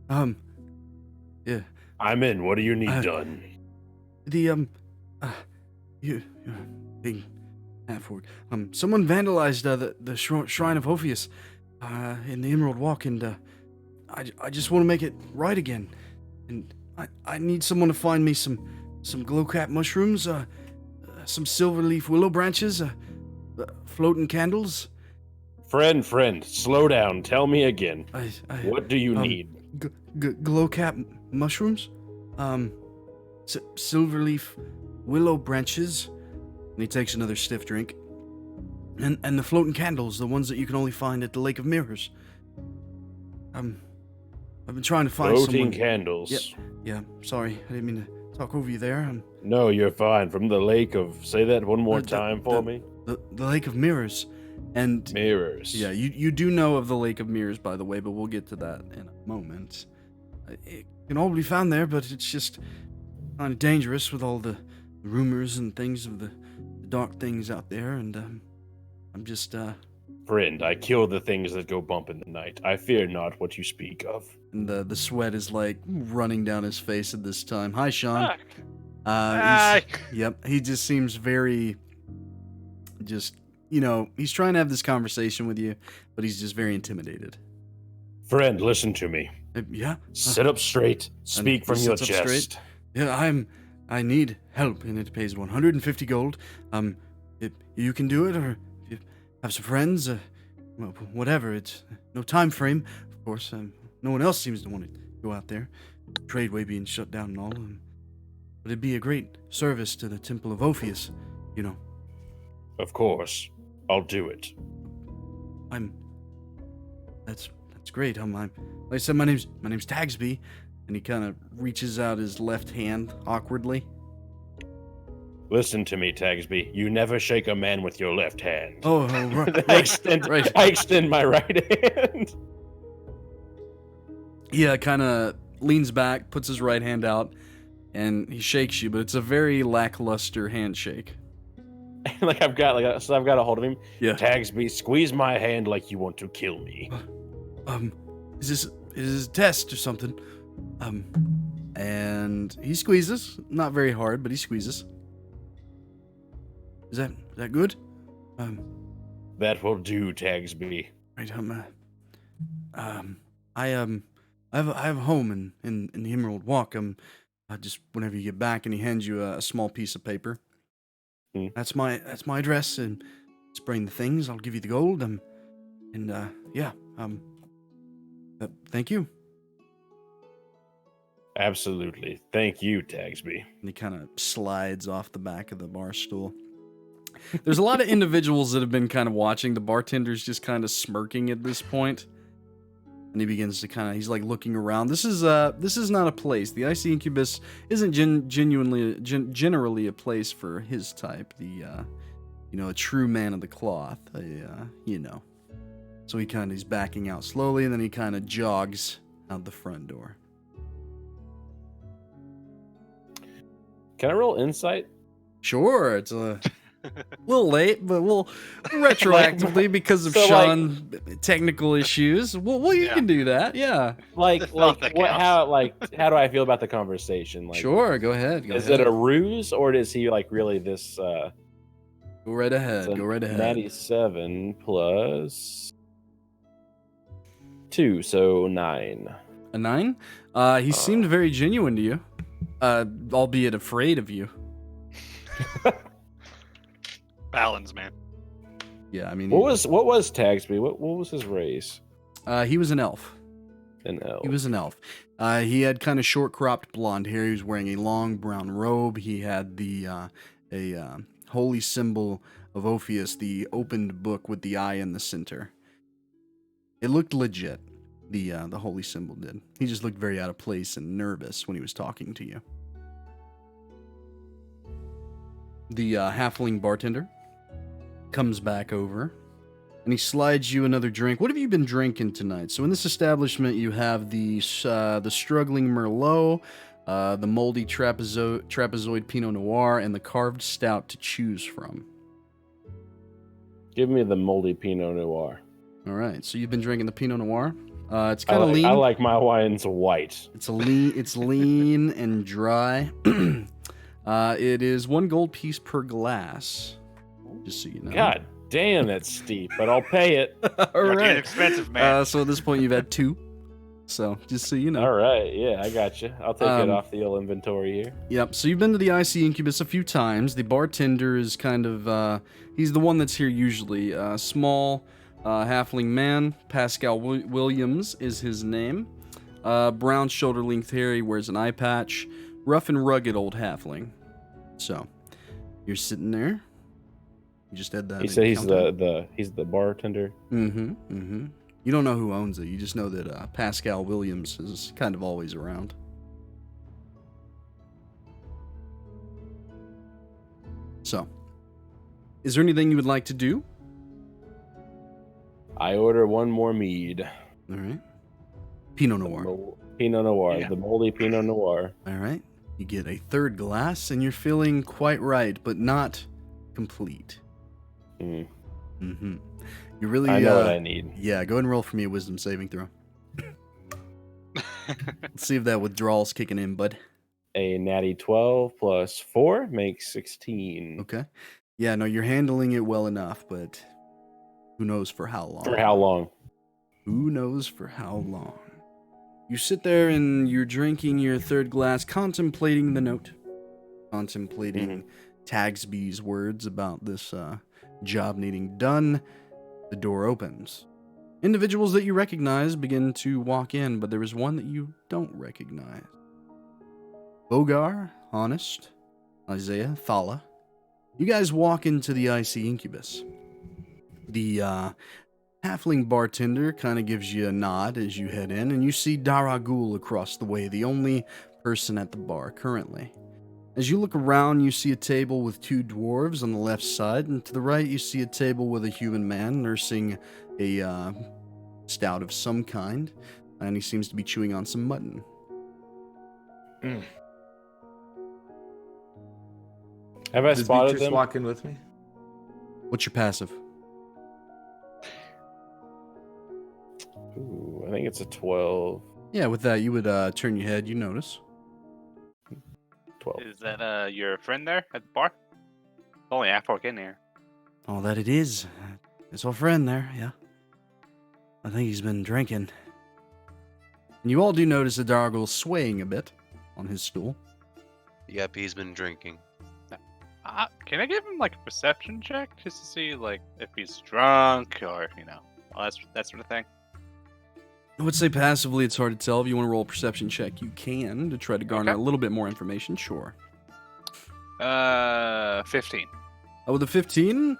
Yeah. I'm in. What do you need done? You're being Hatford. Someone vandalized the Shrine of Ophius in the Emerald Walk, and I just want to make it right again. And I need someone to find me some glowcap mushrooms, some silverleaf willow branches, floating candles. Friend, slow down. Tell me again. What do you need? Glowcap mushrooms, silverleaf willow branches, and he takes another stiff drink, and the floating candles, the ones that you can only find at the Lake of Mirrors. I've been trying to find floating someone. candles. Yeah. Sorry, I didn't mean to talk over you there. No, you're fine. From the lake of. Say that one more time for me. The Lake of Mirrors, and Mirrors. Yeah, you do know of the Lake of Mirrors, by the way, but we'll get to that in a moment. It can all be found there, but it's just kind of dangerous with all the rumors and things of the dark things out there, and I'm just Friend, I kill the things that go bump in the night. I fear not what you speak of. And the sweat is like running down his face at this time. Hi, Shawn. Fuck. Yep, he just seems very, he's trying to have this conversation with you, but he's just very intimidated. Friend, listen to me. Yeah. Sit up straight. Speak from your chest. Straight. Yeah, I need help, and it pays 150 gold. If you can do it, or if you have some friends, whatever. It's no time frame, of course. No one else seems to want to go out there. Tradeway being shut down and all. But it'd be a great service to the Temple of Ophius, Of course, I'll do it. That's great. Like I said, my name's Tagsby, and he kind of reaches out his left hand awkwardly. Listen to me, Tagsby. You never shake a man with your left hand. Oh, right. I extend my right hand. Yeah, kind of leans back, puts his right hand out, and he shakes you, but it's a very lackluster handshake. I've got a hold of him. Yeah. Tagsby, squeeze my hand like you want to kill me. Is this a test or something? And he squeezes, not very hard, but he squeezes. Is that good? That will do, Tagsby. Right, I have a home in the Emerald Walk. Just whenever you get back, and he hands you a small piece of paper. That's my address, and just bring the things. I'll give you the gold. Thank you. Absolutely. Thank you, Tagsby. And he kind of slides off the back of the bar stool. There's a lot of individuals that have been kind of watching. The bartender's just kind of smirking at this point. And he begins to he's like looking around. This is not a place. The Icy Incubus isn't generally a place for his type. A true man of the cloth. So he's backing out slowly, and then he kind of jogs out the front door. Can I roll insight? Sure, it's a little late, but we'll retroactively because of so, Shawn technical issues. Well, you can do that. Yeah. Like Not that what? counts. How do I feel about the conversation? Like, Sure, go ahead. is it a ruse or is he like really this? Go right ahead. So Go right ahead. 97 plus 2, so 9. A 9? He seemed very genuine to you, albeit afraid of you. Balance, man. Yeah, I mean, What was Tagsby? What was his race? he was an elf. An elf. He was an elf. He had kind of short cropped blonde hair. He was wearing a long brown robe. He had the holy symbol of Orpheus, the opened book with the eye in the center. It looked legit. The holy symbol did. He just looked very out of place and nervous when he was talking to you. The halfling bartender comes back over, and he slides you another drink. What have you been drinking tonight? So in this establishment, you have the struggling Merlot, the moldy trapezoid Pinot Noir, and the carved stout to choose from. Give me the moldy Pinot Noir. All right, so you've been drinking the Pinot Noir. It's kind of lean. I like my wines white. It's lean and dry. It is 1 gold piece per glass. Just so you know. God damn, that's steep, but I'll pay it. All Fucking right. expensive, man. So at this point, you've had 2. So just so you know. All right, yeah, I got you. I'll take it off the old inventory here. Yep. So you've been to the IC Incubus a few times. The bartender is kind of he's the one that's here usually. Small halfling man. Pascal Williams is his name. Brown shoulder-length hair. He wears an eye patch. Rough and rugged old halfling. So you're sitting there. You just had that. He said he's the bartender. Mm-hmm. You don't know who owns it. You just know that Pascal Williams is kind of always around. So, is there anything you would like to do? I order 1 more mead. All right. Pinot Noir. Pinot Noir, Yeah. the moldy Pinot Noir. All right. You get a 3rd glass, and you're feeling quite right, but not complete. Mm. Mm-hmm. You really. I know what I need. Yeah, go ahead and roll for me a wisdom saving throw. Let's see if that withdrawal's kicking in, bud. A natty 12 plus 4 makes 16. Okay. Yeah, no, you're handling it well enough, but who knows for how long? For how long? Who knows for how long? You sit there and you're drinking your 3rd glass, contemplating the note. Contemplating Tagsby's words about this job needing done. The door opens. Individuals that you recognize begin to walk in, but there is one that you don't recognize. Vogar, Honest, Isaiah, Thala. You guys walk into the IC Incubus. The halfling bartender kind of gives you a nod as you head in, and you see Daraguul across the way, the only person at the bar currently. As you look around, you see a table with 2 dwarves on the left side, and to the right you see a table with a human man nursing a stout of some kind, and he seems to be chewing on some mutton. Have I Does spotted Beatrice them? walk in with me? What's your passive? Ooh, I think it's a 12. Yeah, with that you would turn your head, you notice. 12. Is that your friend there at the bar? Only half walk in here. Oh, that it is. It's our friend there, yeah. I think he's been drinking. And you all do notice that Daraguul's swaying a bit on his stool. Yep, he's been drinking. Can I give him like a perception check just to see like if he's drunk or all that sort of thing? I would say passively it's hard to tell. If you want to roll a perception check, you can to try to garner Okay. a little bit more information, sure. 15. With a 15,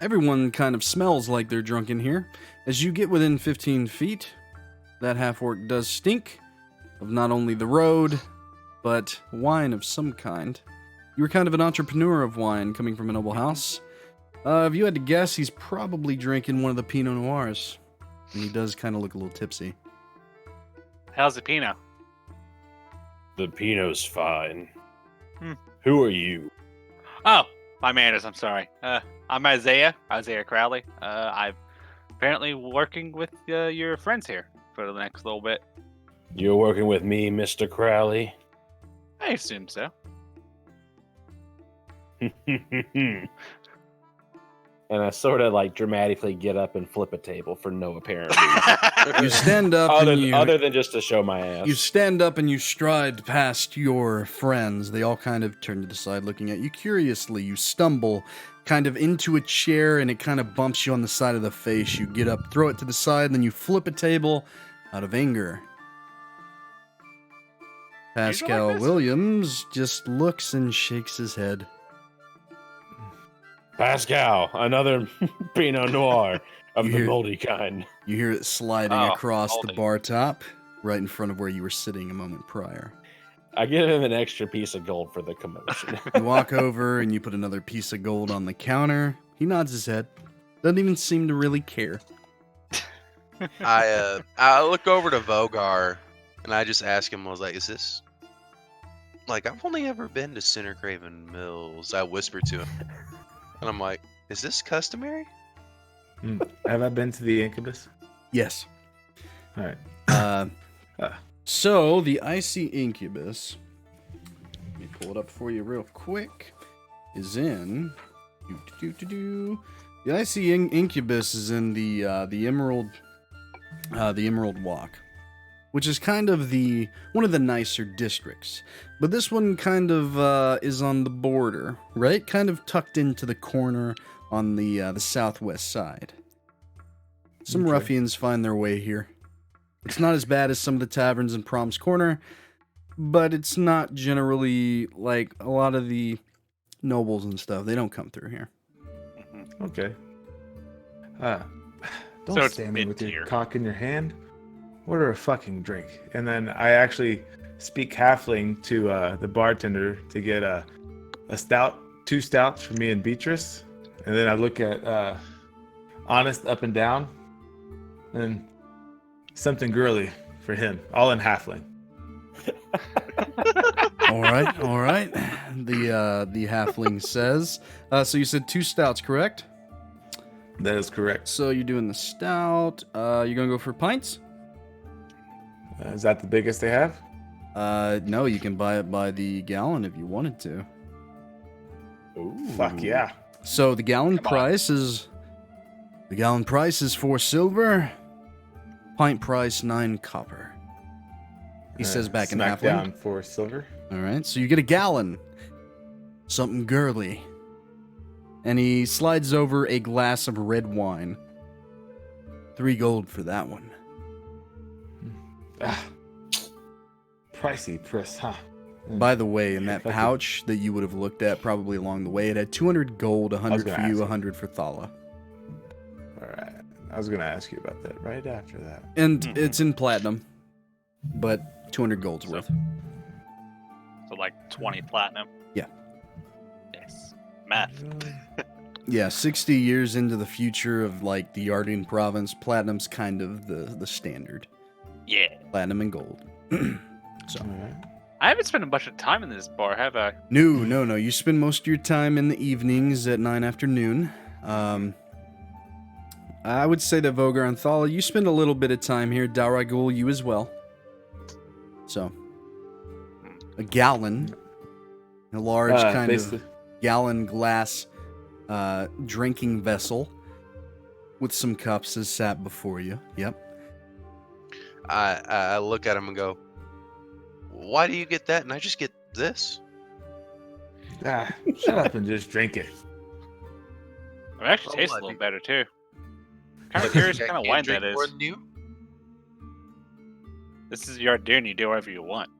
everyone kind of smells like they're drunk in here. As you get within 15 feet, that half-orc does stink of not only the road, but wine of some kind. You were kind of an entrepreneur of wine coming from a noble house. If you had to guess, he's probably drinking one of the Pinot Noirs. And he does kind of look a little tipsy. How's the Pinot? The Pinot's fine. Hmm. Who are you? Oh, my manners. I'm sorry. I'm Isaiah Krowleigh. I'm apparently working with your friends here for the next little bit. You're working with me, Mr. Crowley? I assume so. And I sort of like dramatically get up and flip a table for no apparent reason. You stand up other than just to show my ass. You stand up and you stride past your friends. They all kind of turn to the side looking at you curiously. You stumble kind of into a chair and it kind of bumps you on the side of the face. You get up, throw it to the side, and then you flip a table out of anger. Pascal like this? Williams just looks and shakes his head. Pascal, another Pinot Noir of You the hear- moldy kind. You hear it sliding Oh, across the holy. bar top, right in front of where you were sitting a moment prior. I give him an extra piece of gold for the commotion. You walk over and you put another piece of gold on the counter. He nods his head. Doesn't even seem to really care. I look over to Vogar and I just ask him, I was like, is this like, I've only ever been to Center Craven Mills. I whisper to him. And I'm like, is this customary? Have I been to the Incubus? Yes. All right. So, the Icy Incubus, let me pull it up for you real quick, is in... The Icy Incubus is in the Emerald Walk, which is kind of one of the nicer districts. But this one kind of is on the border, right? Kind of tucked into the corner on the southwest side. Some Okay. ruffians find their way here. It's not as bad as some of the taverns in Promes Corner, but it's not generally like a lot of the nobles and stuff. They don't come through here. Okay. Don't So it's stand there with mid-tier. your cock in your hand. Order a fucking drink. And then I actually speak halfling to the bartender to get a stout, 2 stouts for me and Beatrice. And then I look at Honest up and down. And something girly for him. All in halfling. All right. The halfling says. So you said 2 stouts, correct? That is correct. So you're doing the stout. You're gonna go for pints? Is that the biggest they have? No, you can buy it by the gallon if you wanted to. Ooh. Fuck yeah. So the gallon Come on. price is 4 silver. Pint price 9 copper. He says back in Smack halfling. down 4 silver. All right, so you get a gallon. Something girly. And he slides over a glass of red wine. 3 gold for that one. Ah. Pricey, Chris, huh? By the way, in that Fucking- pouch that you would have looked at probably along the way, it had 200 gold, 100 gonna for ask you, you. 100 for Thala. All right. I was going to ask you about that right after that. And Mhm. it's in platinum, but 200 gold's worth. So like 20 platinum. Yeah. Yes. Math. Yeah, 60 years into the future of like the Yardoon province, platinum's kind of the standard. Yeah. Platinum and gold. So, All right. I haven't spent a bunch of time in this bar, have I? no. You spend most of your time in the evenings at 9 afternoon. I would say that Vogar and Thala, you spend a little bit of time here. Daraguul, you as well. So, a gallon, a large kind basically, of gallon glass drinking vessel with some cups is sat before you. Yep. I look at him and go, why do you get that and I just get this? shut up and just drink it. It actually Oh, tastes I a little think- better too. Kind Like, of curious I what kind of can't wine drink that more is. than you? This is Yardoon. You do whatever you want.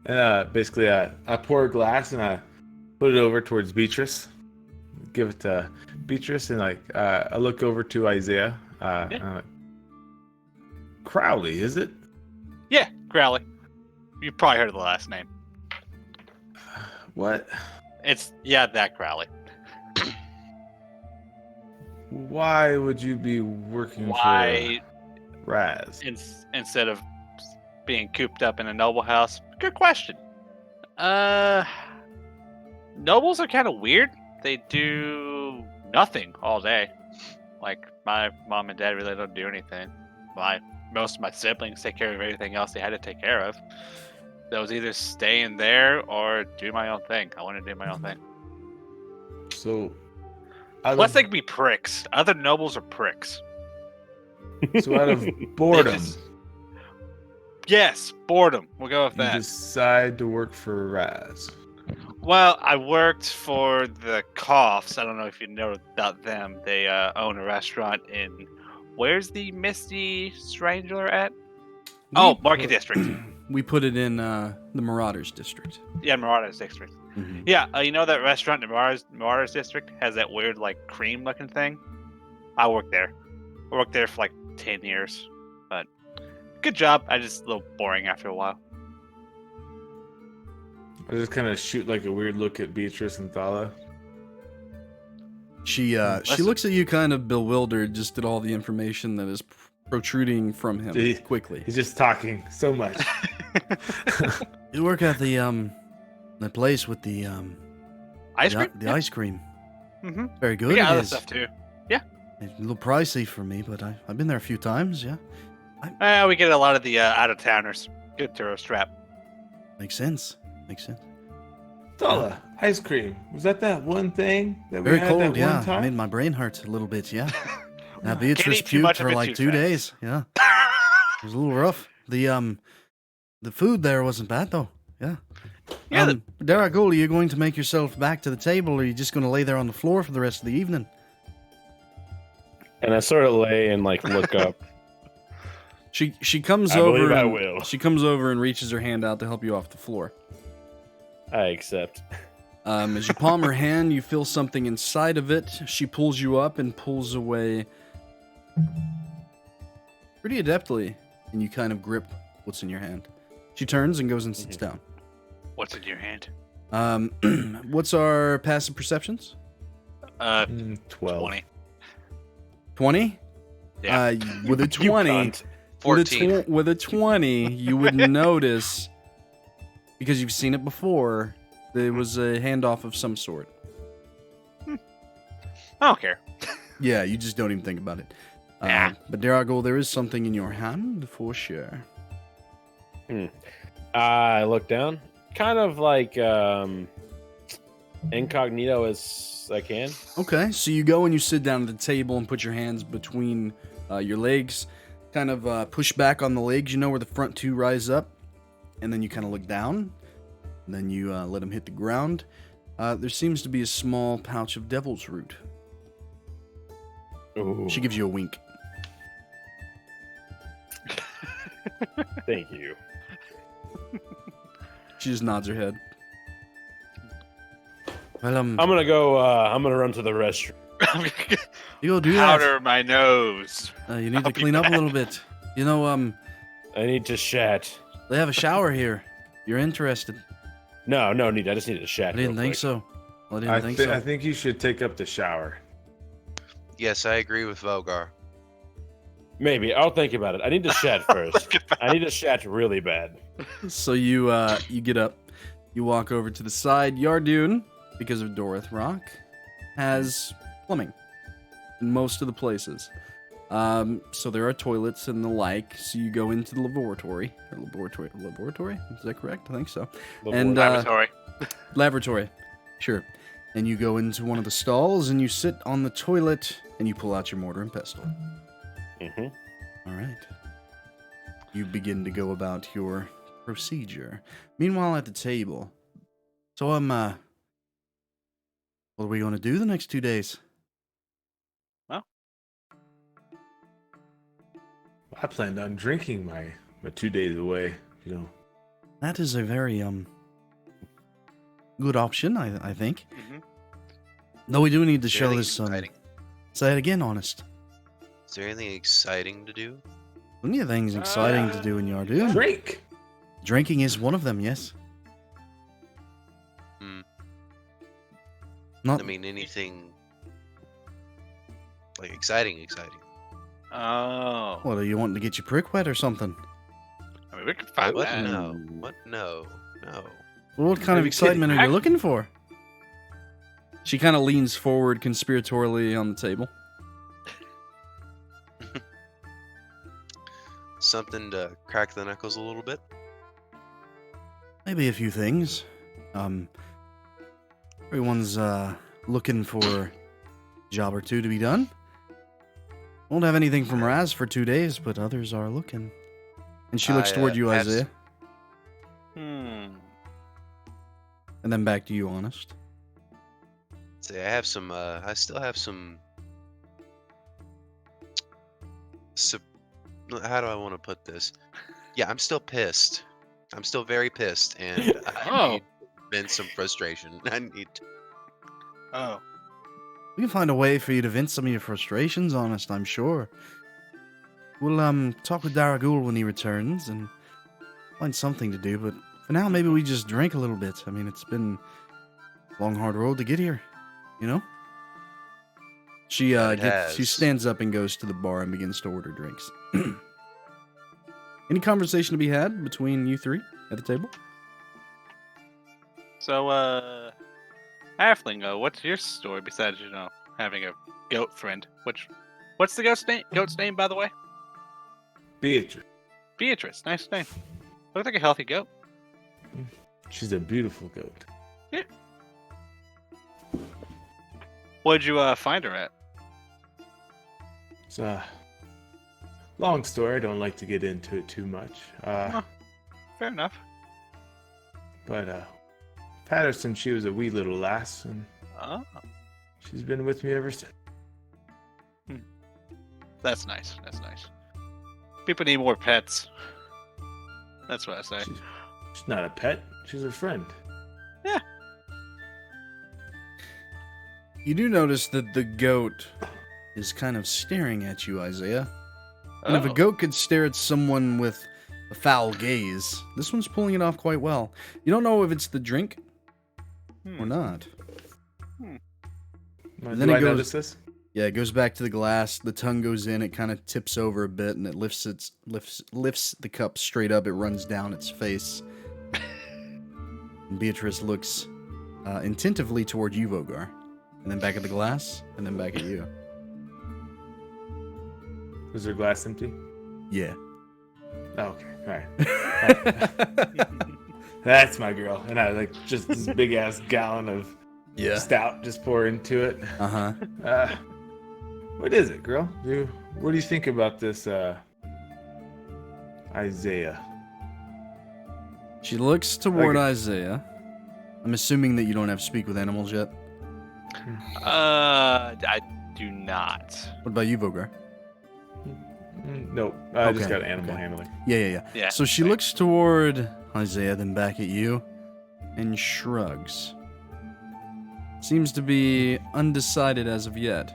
And basically, I pour a glass and I put it over towards Beatrice. Give it to Beatrice, and like I look over to Isaiah. And I'm like, Crowley, is it? Yeah, Crowley. You probably heard of the last name. What? It's that Crowley. Why would you be working Why? Raz? instead of being cooped up in a noble house? Good question. Nobles are kind of weird. They do nothing all day. Like my mom and dad really don't do anything. Most of my siblings take care of everything else they had to take care of. So I was either staying there or do my own thing. I want to do my own thing. So, Plus, they can be pricks. Other nobles are pricks. out of boredom, just- Yes, boredom. We'll go with you that. decide to work for Raz. Well, I worked for the Coughs. I don't know if you know about them. They own a restaurant in. Where's the Misty Strangler at? Oh, Market District. We put it in the Marauders District. Yeah, Marauders District. Mhm. Yeah, you know that restaurant in Marauders District has that weird, like, cream-looking thing? I worked there. I worked there for, like, 10 years. But good job. I just a little boring after a while. I just kind of shoot like a weird look at Beatrice and Thala. She Listen. looks at you kind of bewildered just at all the information that is protruding from him He- quickly. He's just talking so much. You work at the place with the Ice cream? the ice cream. Mm-hmm. Very good. We got it other is. stuff, too. It's a little pricey for me, but I've been there a few times. Yeah, We get a lot of the out-of-towners. Good tourist trap. makes sense. Makes sense. Thala, ice cream. Was that one thing that we Very had cold. that Yeah, one time? made my brain hurt a little bit. Yeah. Now Can't Beatrice eat too much puked of for it like too 2 fast. days. Yeah, it was a little rough. The food there wasn't bad though. Yeah. Yeah, Daraguul, are you going to make yourself back to the table, or are you just going to lay there on the floor for the rest of the evening? And I sort of lay and like look up. She comes I over. believe I and- will. She comes over and reaches her hand out to help you off the floor. I accept. As you palm her hand, you feel something inside of it. She pulls you up and pulls away pretty adeptly, and you kind of grip what's in your hand. She turns and goes and sits down. What's in your hand? What's our passive perceptions? 12. 20. 20? Yeah. With a You 20, cunt. 14. with a 20, you would notice, because you've seen it before, there was a handoff of some sort. I don't care. Yeah, you just don't even think about it. Nah. But Daraguul, there is something in your hand for sure. I look down, kind of like incognito as I can. Okay, so you go and you sit down at the table and put your hands between your legs, kind of push back on the legs, you know, where the front two rise up, and then you kind of look down, and then you let them hit the ground. There seems to be a small pouch of devil's root. Ooh, She gives you a wink. thank you. She just nods her head. Well, I'm gonna go. I'm gonna run to the restroom. you go do that. Powder my nose. You need I'll to be clean up a back. little bit. You know, I need to shat. they have a shower here. You're interested? No need. I just need to shat. I didn't real think quick. so. I didn't think so. I think you should take up the shower. Yes, I agree with Vogar. Maybe I'll think about it. I need to shat first. I need to shat really bad. So you get up, you walk over to the side. Yardoon, because of Dorith Rock, has plumbing in most of the places. So there are toilets and the like. So you go into the laboratory. Laboratory? Is that correct? I think so. And Laboratory. laboratory, sure. And you go into one of the stalls and you sit on the toilet and you pull out your mortar and pestle. Mm-hmm. All right. You begin to go about your procedure. Meanwhile, at the table. So, what are we going to do the next 2 days? I planned on drinking my 2 days away, you know. That is a very, good option, I think. Mhm. Though we do need to Is there show anything this, exciting? say it again, honest. Is there anything exciting to do? Plenty of things exciting to do in Yardoon. Drink! Drinking is one of them, yes. Hmm. Not I mean, anything like exciting. Oh. What, are you wanting to get your prick wet or something? I mean, we can find What? that. No. What? No. No. Well, what kind of you excitement kidding? are you looking for? She kind of leans forward conspiratorially on the table. Something to crack the knuckles a little bit. Maybe a few things. Everyone's looking for a job or two to be done. Won't have anything from Raz for 2 days, but others are looking. And she looks toward you, have Isaiah, Hmm. and then back to you, Honest. Say, I have some. I still have some. How do I want to put this? Yeah, I'm still pissed. I'm still very pissed, and I need to vent some frustration. I need. Oh. We can find a way for you to vent some of your frustrations, Honest, I'm sure. We'll talk with Daraguul when he returns and find something to do, but for now maybe we just drink a little bit. I mean, it's been a long, hard road to get here, you know? She she stands up and goes to the bar and begins to order drinks. Any conversation to be had between you three at the table? So, Halfling, what's your story besides, having a goat friend? What's the goat's name? Goat's name, by the way? Beatrice. Beatrice. Nice name. Looks like a healthy goat. She's a beautiful goat. Yeah. Where'd you find her at? It's a long story. I don't like to get into it too much. Fair enough. But Patterson, she was a wee little lass, and Oh, she's been with me ever since. that's nice. That's nice. People need more pets. That's what I say. She's not a pet. She's a friend. You do notice that the goat is kind of staring at you, Isaiah. And if a Oh. goat could stare at someone with a foul gaze, this one's pulling it off quite well. You don't know if it's the drink or not. Do Then I it goes- notice this? Yeah, it goes back to the glass. The tongue goes in. It kind of tips over a bit, and it lifts the cup straight up. It runs down its face. And Beatrice looks attentively toward you, Vogar, and then back at the glass, and then back at you. Was her glass empty? Yeah. Oh, okay. All right. That's my girl. And I like just this big ass gallon of stout just pour into it. Uh-huh. What is it, girl? What do you think about this Isaiah? She looks toward Isaiah. I'm assuming that you don't have speak with animals yet. I do not. What about you, Vogar? Nope. I just Okay, got animal okay. handling. Yeah. So she looks toward Isaiah, then back at you, and shrugs. Seems to be undecided as of yet.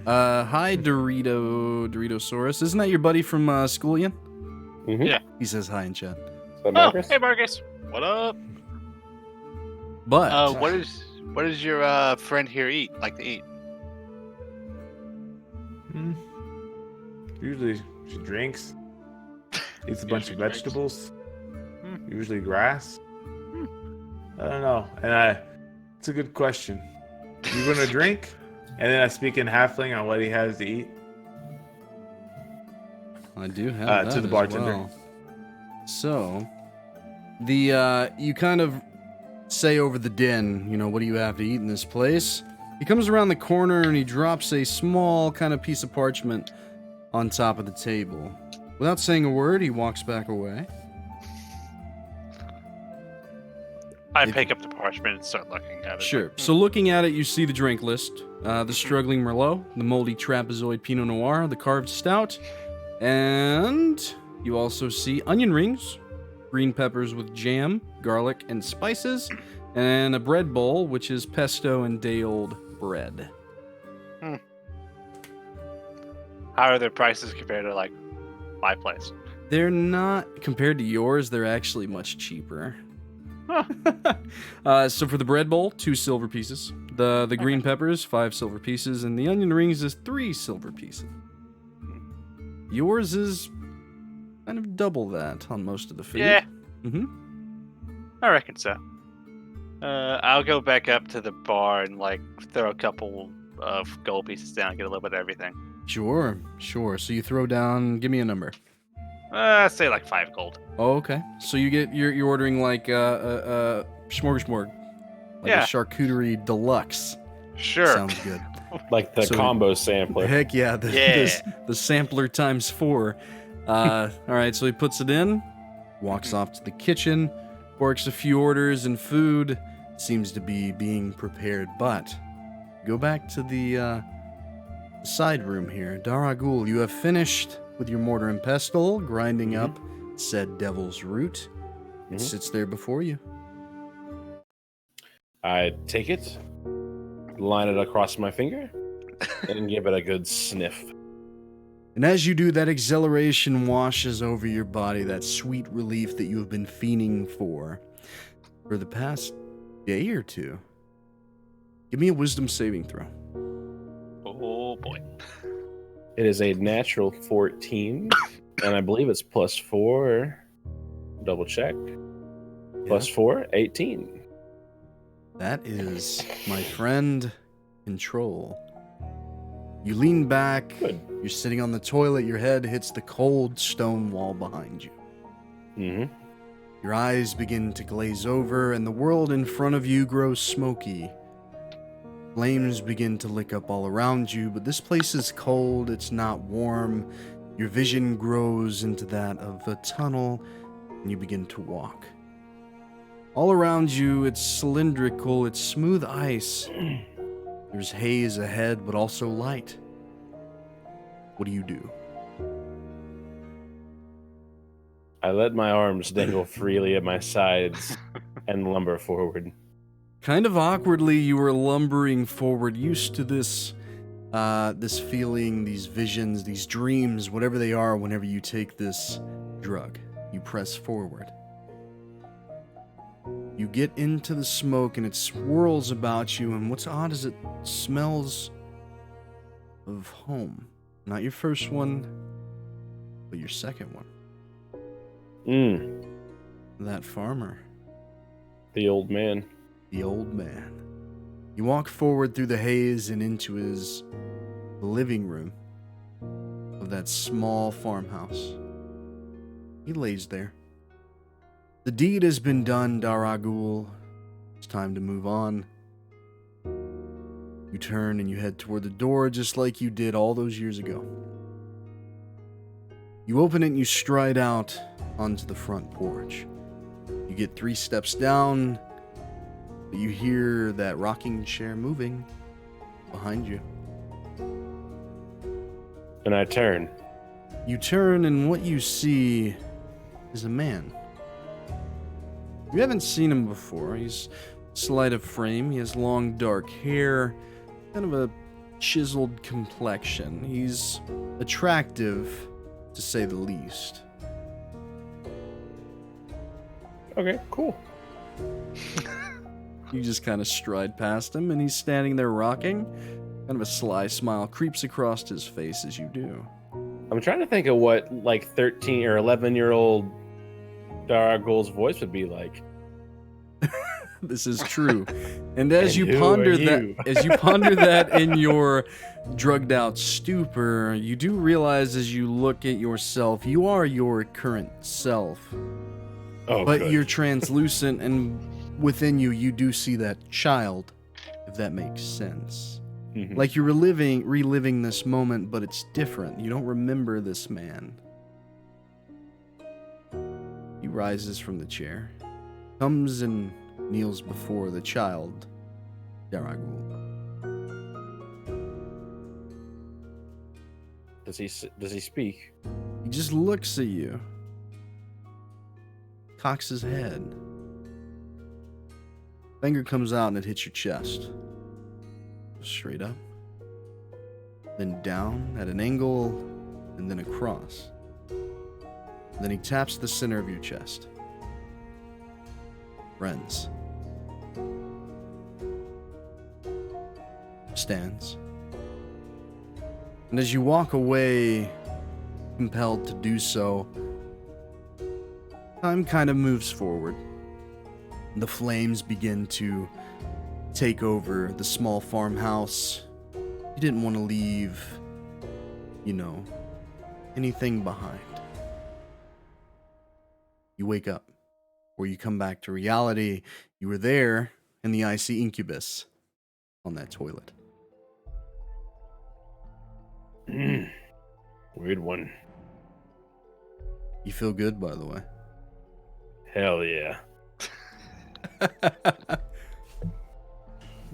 Hi, Doritosaurus. Isn't that your buddy from school, Ian? Mhm. Yeah. He says hi in chat. Is that Oh, Marcus? hey Marcus. What up? But What does your friend here like to eat? Usually she drinks, eats a bunch of Usually drinks. vegetables, Hmm. usually grass. I don't know. And it's a good question. You gonna drink? And then I speak in halfling on what he has to eat. I do have that to the as bartender. well. So, you kind of say over the din, what do you have to eat in this place? He comes around the corner and he drops a small kind of piece of parchment on top of the table. Without saying a word, he walks back away. I pick up the parchment and start looking at it. Sure. So looking at it, you see the drink list. The Struggling Merlot, the Moldy Trapezoid Pinot Noir, the Carved Stout, and you also see onion rings, green peppers with jam, garlic, and spices, and a bread bowl, which is pesto and day-old bread. How are their prices compared to my place? They're not, compared to yours, they're actually much cheaper. So for the bread bowl, 2 silver pieces. The green peppers, 5 silver pieces, and the onion rings is 3 silver pieces. Yours is kind of double that on most of the food. Yeah, Mm-hmm. I reckon so. I'll go back up to the bar and like throw a couple of gold pieces down, get a little bit of everything. Sure. So you throw down. Give me a number. Say like 5 gold. Oh, okay. So you're ordering like smorgasbord, like Yeah. a charcuterie deluxe. Sure. Sounds good. Like the So- combo sampler. Heck yeah, Yeah. the sampler times 4. All right, so he puts it in, walks off to the kitchen, works a few orders, and food seems to be being prepared. But go back to the side room here. Daraguul, you have finished with your mortar and pestle, grinding up said devil's root. It Mhm. sits there before you. I take it, line it across my finger, and give it a good sniff. And as you do, that exhilaration washes over your body, that sweet relief that you have been fiending for the past day or two. Give me a wisdom saving throw. Oh boy. It is a natural 14, and I believe it's +4. Double check. +4, 18. That is, my friend, control. You lean back, Good. you're sitting on the toilet, your head hits the cold stone wall behind you. Mm-hmm. Your eyes begin to glaze over, and the world in front of you grows smoky. Flames begin to lick up all around you, but this place is cold, it's not warm. Your vision grows into that of a tunnel, and you begin to walk. All around you, it's cylindrical, it's smooth ice. There's haze ahead, but also light. What do you do? I let my arms dangle freely at my sides and lumber forward. Kind of awkwardly, you were lumbering forward, used to this feeling, these visions, these dreams, whatever they are, whenever you take this drug. You press forward. You get into the smoke and it swirls about you, and what's odd is it smells of home. Not your first one, but your second one. That farmer. The old man. The old man. You walk forward through the haze and into his living room of that small farmhouse. He lays there. The deed has been done, Daraguul. It's time to move on. You turn and you head toward the door just like you did all those years ago. You open it and you stride out onto the front porch. You get 3 steps down, but you hear that rocking chair moving behind you. And I turn. You turn, and what you see is a man. You haven't seen him before. He's slight of frame. He has long dark hair, kind of a chiseled complexion. He's attractive, to say the least. Okay, cool. You just kind of stride past him, and he's standing there rocking. Kind of a sly smile creeps across his face as you do. I'm trying to think of what like 13 or 11-year-old Daraguul's voice would be like. This is true. And as And you who ponder are that, you? as you ponder that in your drugged out stupor, you do realize as you look at yourself, you are your current self. Oh, But good. you're translucent, and within you, you do see that child, if that makes sense. Mhm. Like you're reliving this moment, but it's different. You don't remember this man. He rises from the chair, comes and kneels before the child, Daraguul. Does he speak? He just looks at you, cocks his head. Finger comes out and it hits your chest. Straight up, then down at an angle, and then across. Then he taps the center of your chest. friends. Stands. And as you walk away, compelled to do so, time kind of moves forward. The flames begin to take over the small farmhouse. You didn't want to leave, anything behind. You wake up, or you come back to reality. You were there in the icy incubus on that toilet. Weird one. You feel good, by the way. Hell yeah.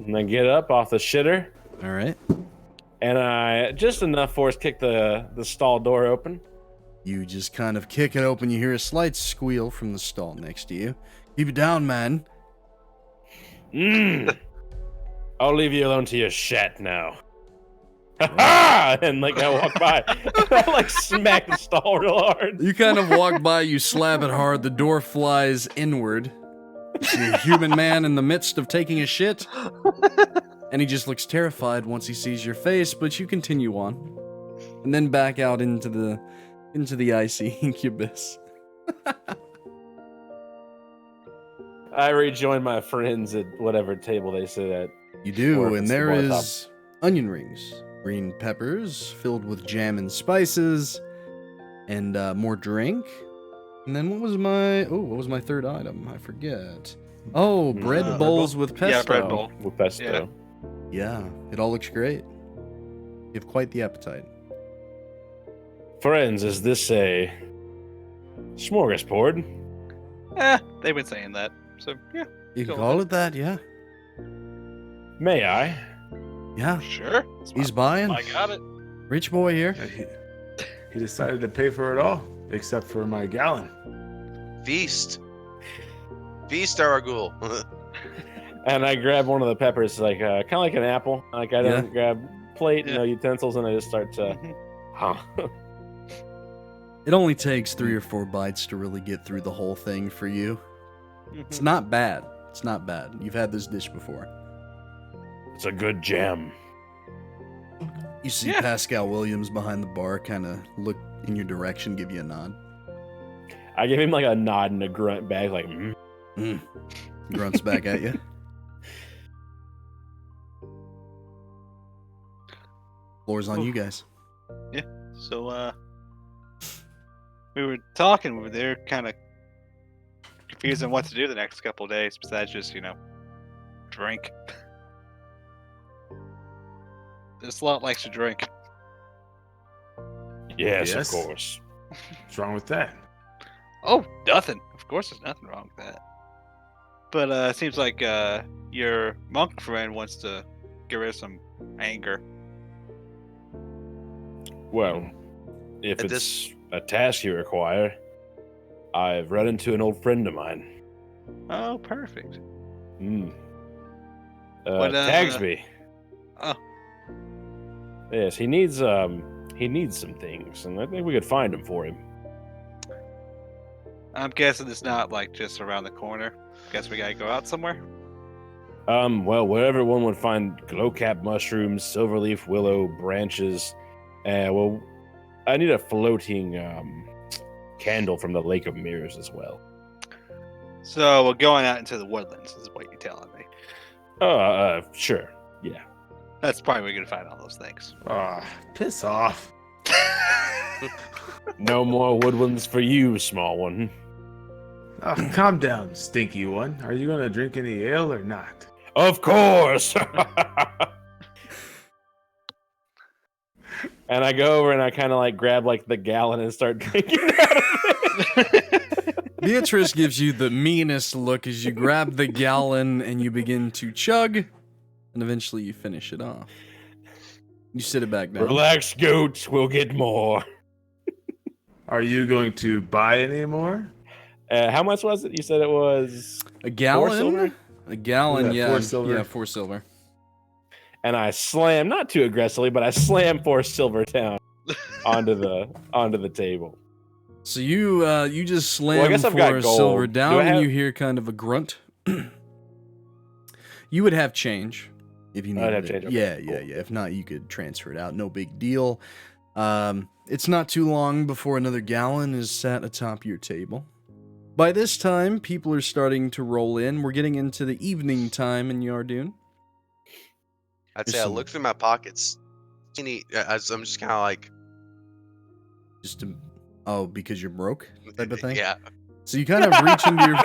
And I get up off the shitter. All right. And I just enough force kick the stall door open. You just kind of kick it open. You hear a slight squeal from the stall next to you. Keep it down, man. I'll leave you alone to your shat now. Ha! And I walk by, and I smack the stall real hard. You kind of walk by, you slap it hard, the door flies inward. You see a human man in the midst of taking a shit. And he just looks terrified once he sees your face, but you continue on. And then back out into the icy incubus. I rejoin my friends at whatever table they sit at. You do, Or if and it's there the bar is onion rings, green peppers filled with jam and spices, and more drink. And then what was my third item? I forget. Oh, bread bowls with pesto. Yeah, bread bowl. With pesto. Yeah, it all looks great. You have quite the appetite. Friends, is this a smorgasbord? They've been saying that. So, yeah. You can Go call with it that, yeah. May I? Yeah, Sure. he's buying. I got it. Rich boy here. He decided to pay for it all, except for my gallon. Feast, Daraguul. And I grab one of the peppers, kind of like an apple. I don't grab plate, no utensils, and I just start to. It only takes 3 or 4 bites to really get through the whole thing for you. It's not bad. It's not bad. You've had this dish before. It's a good jam. You see Pascal Williams behind the bar kind of look in your direction, give you a nod. I give him a nod and a grunt back, Grunts back at you. Floor's on you guys. Yeah. So, we were talking. We were there kind of confused on what to do the next couple of days besides just, drink. This lot likes to drink. Yes, Yes. of course. What's wrong with that? Oh, nothing. Of course, there's nothing wrong with that. But it seems like your monk friend wants to get rid of some anger. Well, if At it's a task you require, I've run into an old friend of mine. Oh, perfect. Tagsby. Oh. Yes, he needs some things, and I think we could find them for him. I'm guessing it's not just around the corner. Guess we gotta go out somewhere. Well, wherever one would find glowcap mushrooms, silverleaf willow branches. Well, I need a floating candle from the Lake of Mirrors as well. So we're going out into the woodlands, is what you're telling me. Sure. Yeah. That's probably where you're gonna find all those things. Piss off. No more woodlands for you, small one. Oh, calm down, stinky one. Are you gonna drink any ale or not? Of course. And I go over and I kind of grab the gallon and start drinking out of it. Beatrice gives you the meanest look as you grab the gallon and you begin to chug, and eventually you finish it off. You sit it back down. Relax, goat. We'll get more. Are you going to buy any more? How much was it? You said it was A gallon? 4 silver? A gallon, Yeah, yeah. 4 silver. Yeah, 4 silver. And I slam, not too aggressively, but I slam 4 silver down onto the table. So you just slam Well, I guess I've got 4 gold. silver Do down, I have- and you hear kind of a grunt You would have change if you needed I'd have it. change, okay, Yeah, cool. yeah. If not, you could transfer it out. No big deal. It's not too long before another gallon is sat atop your table. By this time, people are starting to roll in. We're getting into the evening time in Yardoon. I'd There's say I some- look through my pockets. I'm just kind of like, Just to, oh, because you're broke type of thing? yeah. So you kind of reach into your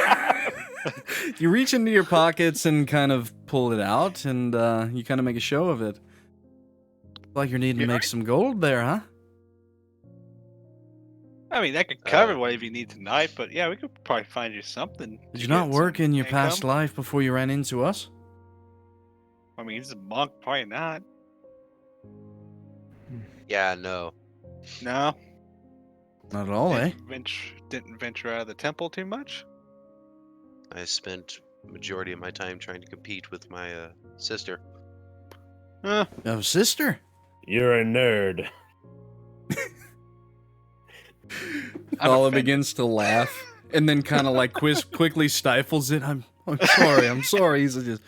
you reach into your pockets and kind of pull it out, and you kind of make a show of it. Like you're needing to make some gold there, huh? I mean, that could cover whatever you need tonight, but yeah, we could probably find you something. Did to you not get work some in your past income. life before you ran into us? I mean, he's a monk, probably not. Yeah, no. No, Not at all, eh? didn't venture out of the temple too much. I spent majority of my time trying to compete with my sister. Oh, sister. You're a nerd. Thala begins to laugh and then kind of like quickly stifles it. I'm sorry. He's just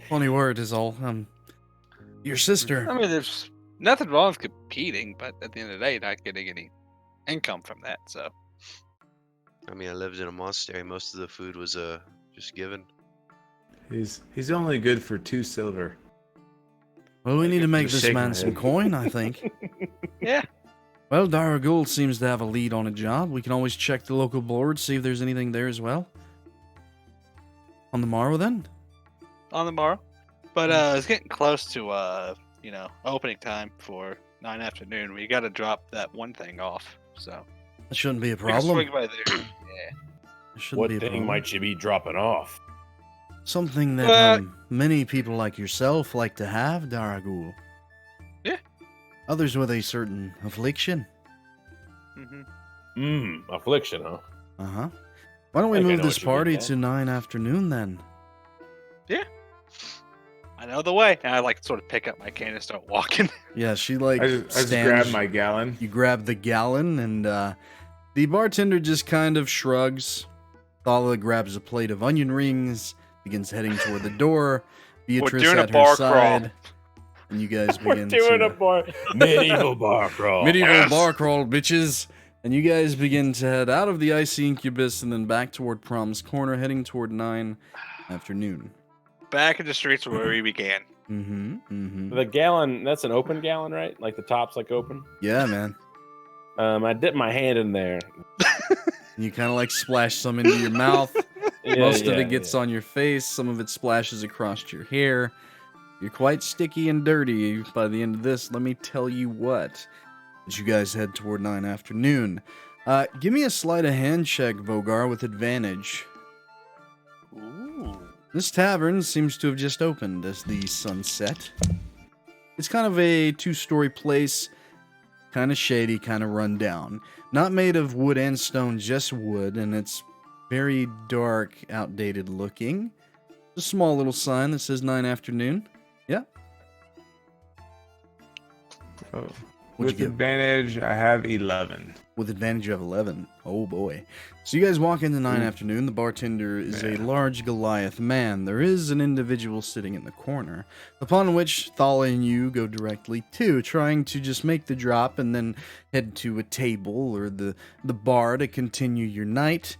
funny word is all. Your sister. I mean, there's nothing wrong with competing, but at the end of the day, you're not getting any income from that. So I mean, I lived in a monastery. Most of the food was just given. He's only good for 2 silver. Well, we need to make Just this shake man my some head. coin, I think. yeah, Well, Daraguul seems to have a lead on a job. We can always check the local board, see if there's anything there as well. On the morrow, then? on the morrow. But it's getting close to opening time for 9 afternoon. We got to drop that one thing off. So That shouldn't be a we can problem. swing by there. Yeah. It shouldn't What be a thing problem. might you be dropping off? Something that many people like yourself like to have, Daraguul. Yeah. Others with a certain affliction. Affliction, huh? Uh-huh. Why don't we Think I move know this what you mean, party Dad. to 9 afternoon, then? I know the way. And I like sort of pick up my cane and start walking. Yeah, she like I just stands. grabbed my gallon. You grab the gallon, and the bartender just kind of shrugs. Thala grabs a plate of onion rings, begins heading toward the door. Beatrice doing a at her bar side. crawl. And you guys We're begin doing to a bar medieval bar crawl. medieval bar crawl, bitches. And you guys begin to head out of the icy incubus and then back toward Promes Corner, heading toward 9 afternoon. Back in the streets where we began. Mm-hmm. The gallon, that's an open gallon, right? Like the top's like open. Yeah, man. I dip my hand in there. You kind of like splash some into your mouth. Yeah, Most of yeah, it gets yeah. on your face. Some of it splashes across your hair. You're quite sticky and dirty by the end of this. Let me tell you what. As you guys head toward 9 afternoon. Give me a sleight of hand check, Vogar, with advantage. Ooh. This tavern seems to have just opened as the sun set. It's kind of a 2-story place. Kind of shady, kind of run down. Not made of wood and stone, just wood, and it's very dark, outdated looking. A small little sign that says 9 afternoon. Yeah. Oh. What'd With you get? advantage, I have 11. With advantage, you have 11. Oh boy. So you guys walk into 9 afternoon. The bartender is a large Goliath man. There is an individual sitting in the corner, upon which Thala and you go directly to, trying to just make the drop and then head to a table or the bar to continue your night.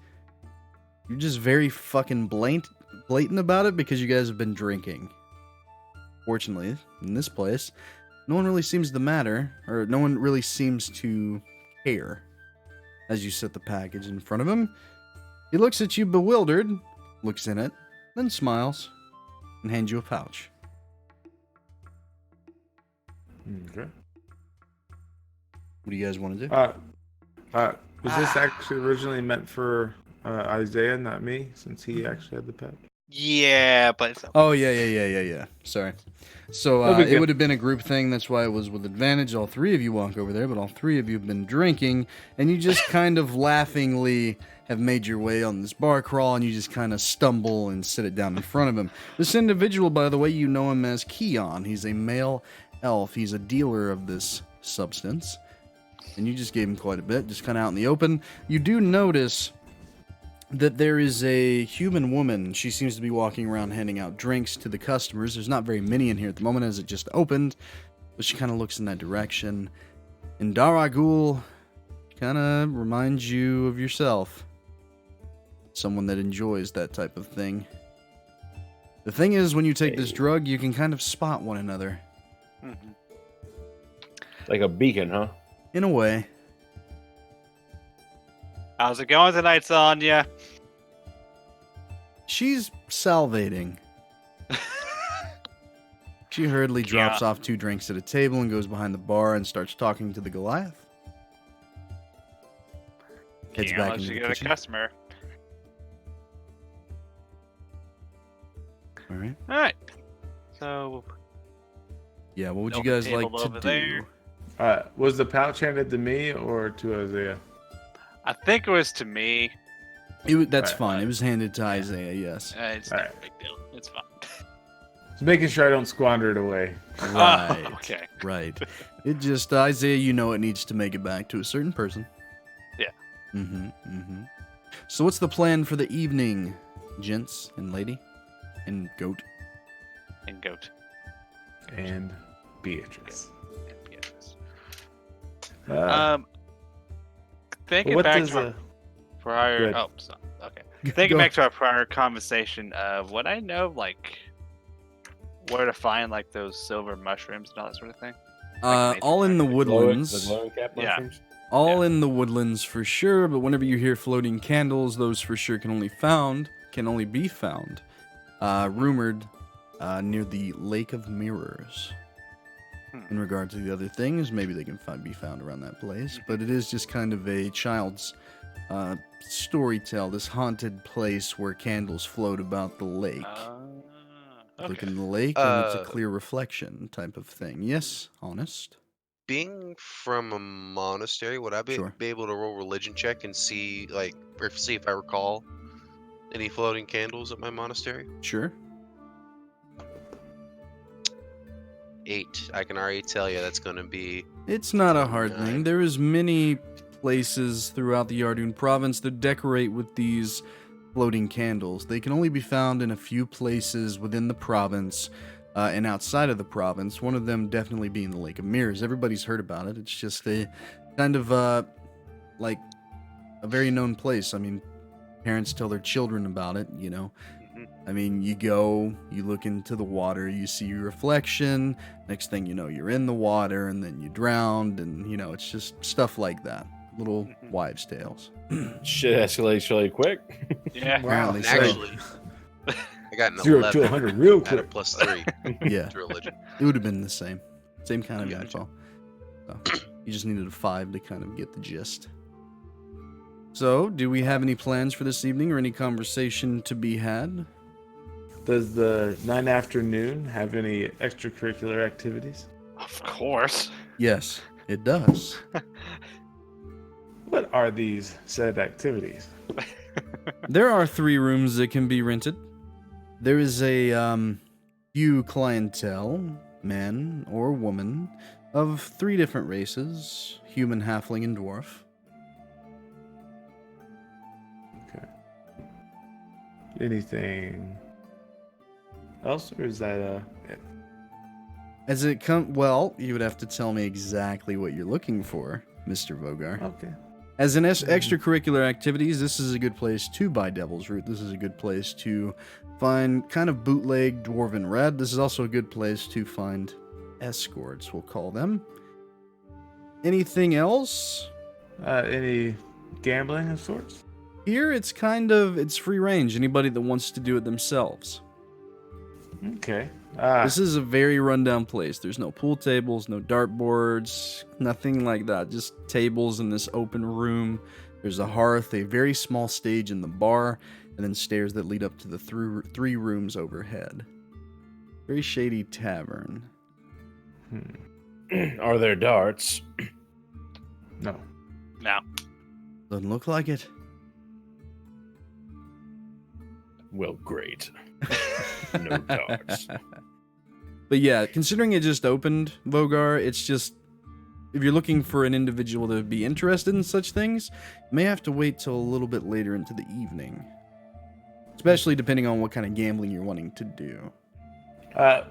You're just very fucking blatant about it because you guys have been drinking. Fortunately, in this place, no one really seems to matter, or no one really seems to care. As you set the package in front of him, he looks at you bewildered, looks in it, then smiles, and hands you a pouch. Okay. What do you guys want to do? Was this actually originally meant for Isaiah, not me, since he actually had the pet? Yeah, but it's Oh, yeah. Sorry. So, That'd be it good. would have been a group thing. That's why it was with advantage. All 3 of you walk over there, but all 3 of you have been drinking, and you just kind of laughingly have made your way on this bar crawl, and you just kind of stumble and sit it down in front of him. This individual, by the way, you know him as Keon. He's a male elf. He's a dealer of this substance. And you just gave him quite a bit, just kind of out in the open. You do notice that there is a human woman. She seems to be walking around handing out drinks to the customers. There's not very many in here at the moment as it just opened, but she kind of looks in that direction. And Daraguul kind of reminds you of yourself. Someone that enjoys that type of thing. The thing is, when you take this drug, you can kind of spot one another. Mm-hmm. Like a beacon, huh? In a way. How's it going tonight, Sonya? She's salivating. She hurriedly drops off 2 drinks at a table and goes behind the bar and starts talking to the Goliath. Heads Can't back let into you the get kitchen. a customer. All right. All right. So Yeah, what would you Open guys like table to over do? there. Was the pouch handed to me or to Isaiah? I think it was to me. That's Right. fine. It was handed to Isaiah, yes. It's All not right. a big deal. It's fine. Just making sure I don't squander it away. Right. Okay. Right. It just, Isaiah, you know it needs to make it back to a certain person. Yeah. Mm-hmm. Mm-hmm. So what's the plan for the evening, gents and lady? And goat? And goat. And Beatrice. And Beatrice. Uh, Thinking what back does to our prior. good. Oh, so, okay. Thinking back to our prior conversation, would I know like where to find like those silver mushrooms and all that sort of thing? All in the The woodlands. glowing cap Yeah. mushrooms? All in the woodlands for sure, but whenever you hear floating candles, those for sure can only be found, rumored, near the Lake of Mirrors. In regard to the other things, maybe they can be found around that place, but it is just kind of a child's story tale, this haunted place where candles float about the lake. Look Okay. in the lake and it's a clear reflection type of thing. Yes, honest. Being from a monastery, would I be Sure. able to roll religion check and see see if I recall any floating candles at my monastery? Sure. 8. I can already tell you that's going to be. It's not a hard Nine. thing. There is many places throughout the Yardoon province that decorate with these floating candles. They can only be found in a few places within the province and outside of the province. One of them definitely being the Lake of Mirrors. Everybody's heard about it. It's just a kind of like a very known place. I mean, parents tell their children about it, you know. I mean, you go, you look into the water, you see your reflection. Next thing you know, you're in the water, and then you drowned, and, you know, it's just stuff like that. Little wives' tales. Shit escalates really quick. Yeah. Apparently so. Actually, I got an 0 11 to 100 real at a quick. +3 Yeah, to religion. it would have been the same. Same kind of Gotcha. info. So, you just needed a 5 to kind of get the gist. So, do we have any plans for this evening or any conversation to be had? Does the 9 afternoon have any extracurricular activities? Of course. Yes, it does. What are these said activities? There are 3 rooms that can be rented. There is a few clientele, man or woman, of 3 different races, human, halfling, and dwarf. Okay. Anything else, or is that it? As it you would have to tell me exactly what you're looking for, Mr. Vogar. Okay. As in extracurricular activities, this is a good place to buy Devil's Root. This is a good place to find kind of bootleg Dwarven Red. This is also a good place to find escorts, we'll call them. Anything else? Any gambling of sorts? Here, it's free range. Anybody that wants to do it themselves. Okay. This is a very rundown place. There's no pool tables, no dartboards, nothing like that. Just tables in this open room. There's a hearth, a very small stage in the bar, and then stairs that lead up to the 3 rooms overhead. Very shady tavern. Are there darts? No. No. Doesn't look like it. Well, great. No darts. But yeah, considering it just opened, Vogar, it's if you're looking for an individual to be interested in such things, you may have to wait till a little bit later into the evening. Especially depending on what kind of gambling you're wanting to do.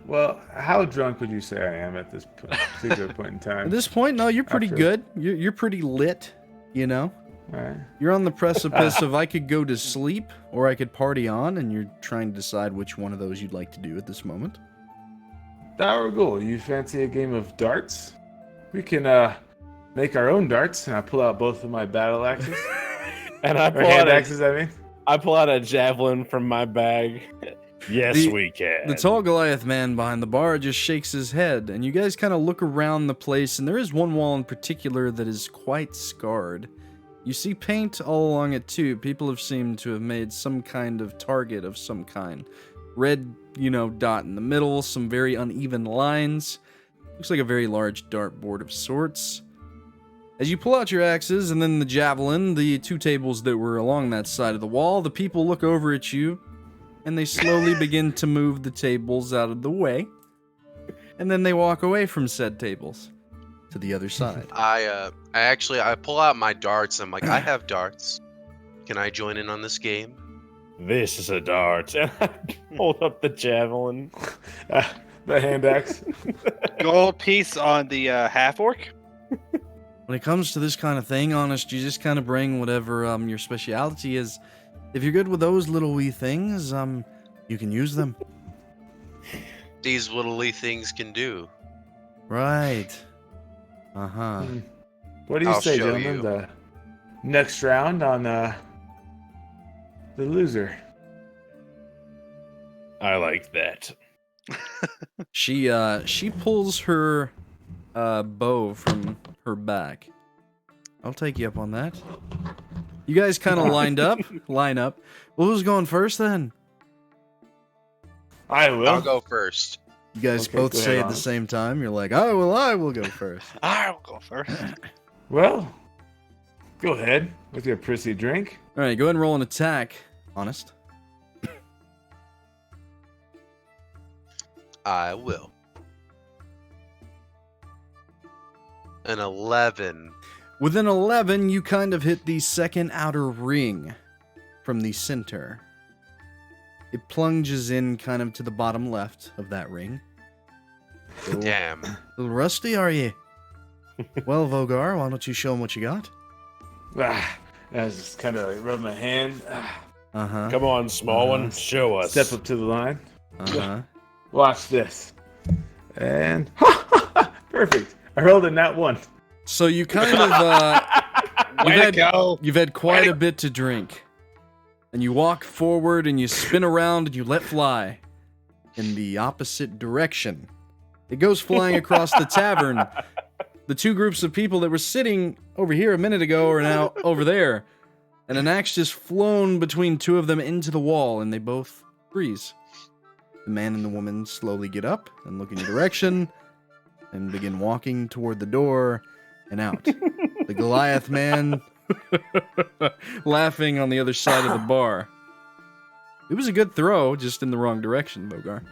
Well, how drunk would you say I am at this particular point in time? At this point, no, you're pretty After- good. You're pretty lit, you know? All right. You're on the precipice of I could go to sleep or I could party on, and you're trying to decide which one of those you'd like to do at this moment. Daraguul, you fancy a game of darts? We can make our own darts, and I pull out both of my battle axes. And I Or pull hand out axes, I mean. I pull out a javelin from my bag. Yes, The- we can. The tall Goliath man behind the bar just shakes his head, and you guys kind of look around the place, and there is one wall in particular that is quite scarred. You see paint all along it too. People have seemed to have made some kind of target of some kind. Red, dot in the middle, some very uneven lines. Looks like a very large dartboard of sorts. As you pull out your axes and then the javelin, the two tables that were along that side of the wall, the people look over at you, and they slowly begin to move the tables out of the way. And then they walk away from said tables to the other side. I pull out my darts. I'm like, I have darts. Can I join in on this game? This is a dart. And I hold up the javelin. The hand axe. Gold piece on the half orc. When it comes to this kind of thing, honest, you just kind of bring whatever your speciality is. If you're good with those little wee things, you can use them. These little things can do. Right. Uh-huh. What do you I'll say, show gentlemen? you. The next round on the loser. I like that. She pulls her bow from her back. I'll take you up on that. You guys kind of line up. Well, who's going first then? I will. I'll go first. You guys Okay, both go say ahead, at the Honest. same time. You're like, oh, well, I will go first. I'll go first. Well, go ahead with your prissy drink. All right, go ahead and roll an attack. Honest. I will. An 11. With an 11, you kind of hit the second outer ring from the center. It plunges in kind of to the bottom left of that ring. Damn. A little rusty, are you? Well, Vogar, why don't you show him what you got? I just kind of like rub my hand. Uh-huh. Come on, small one. Show us. Step up to the line. Uh-huh. Watch this. And perfect. I rolled a nat 1. So you kind of, Way to go. you've had quite a bit to drink. And you walk forward and you spin around and you let fly in the opposite direction. It goes flying across the tavern. The two groups of people that were sitting over here a minute ago are now over there. And an axe just flown between two of them into the wall, and they both freeze. The man and the woman slowly get up and look in your direction and begin walking toward the door and out. The Goliath man laughing on the other side of the bar. It was a good throw, just in the wrong direction, Vogar.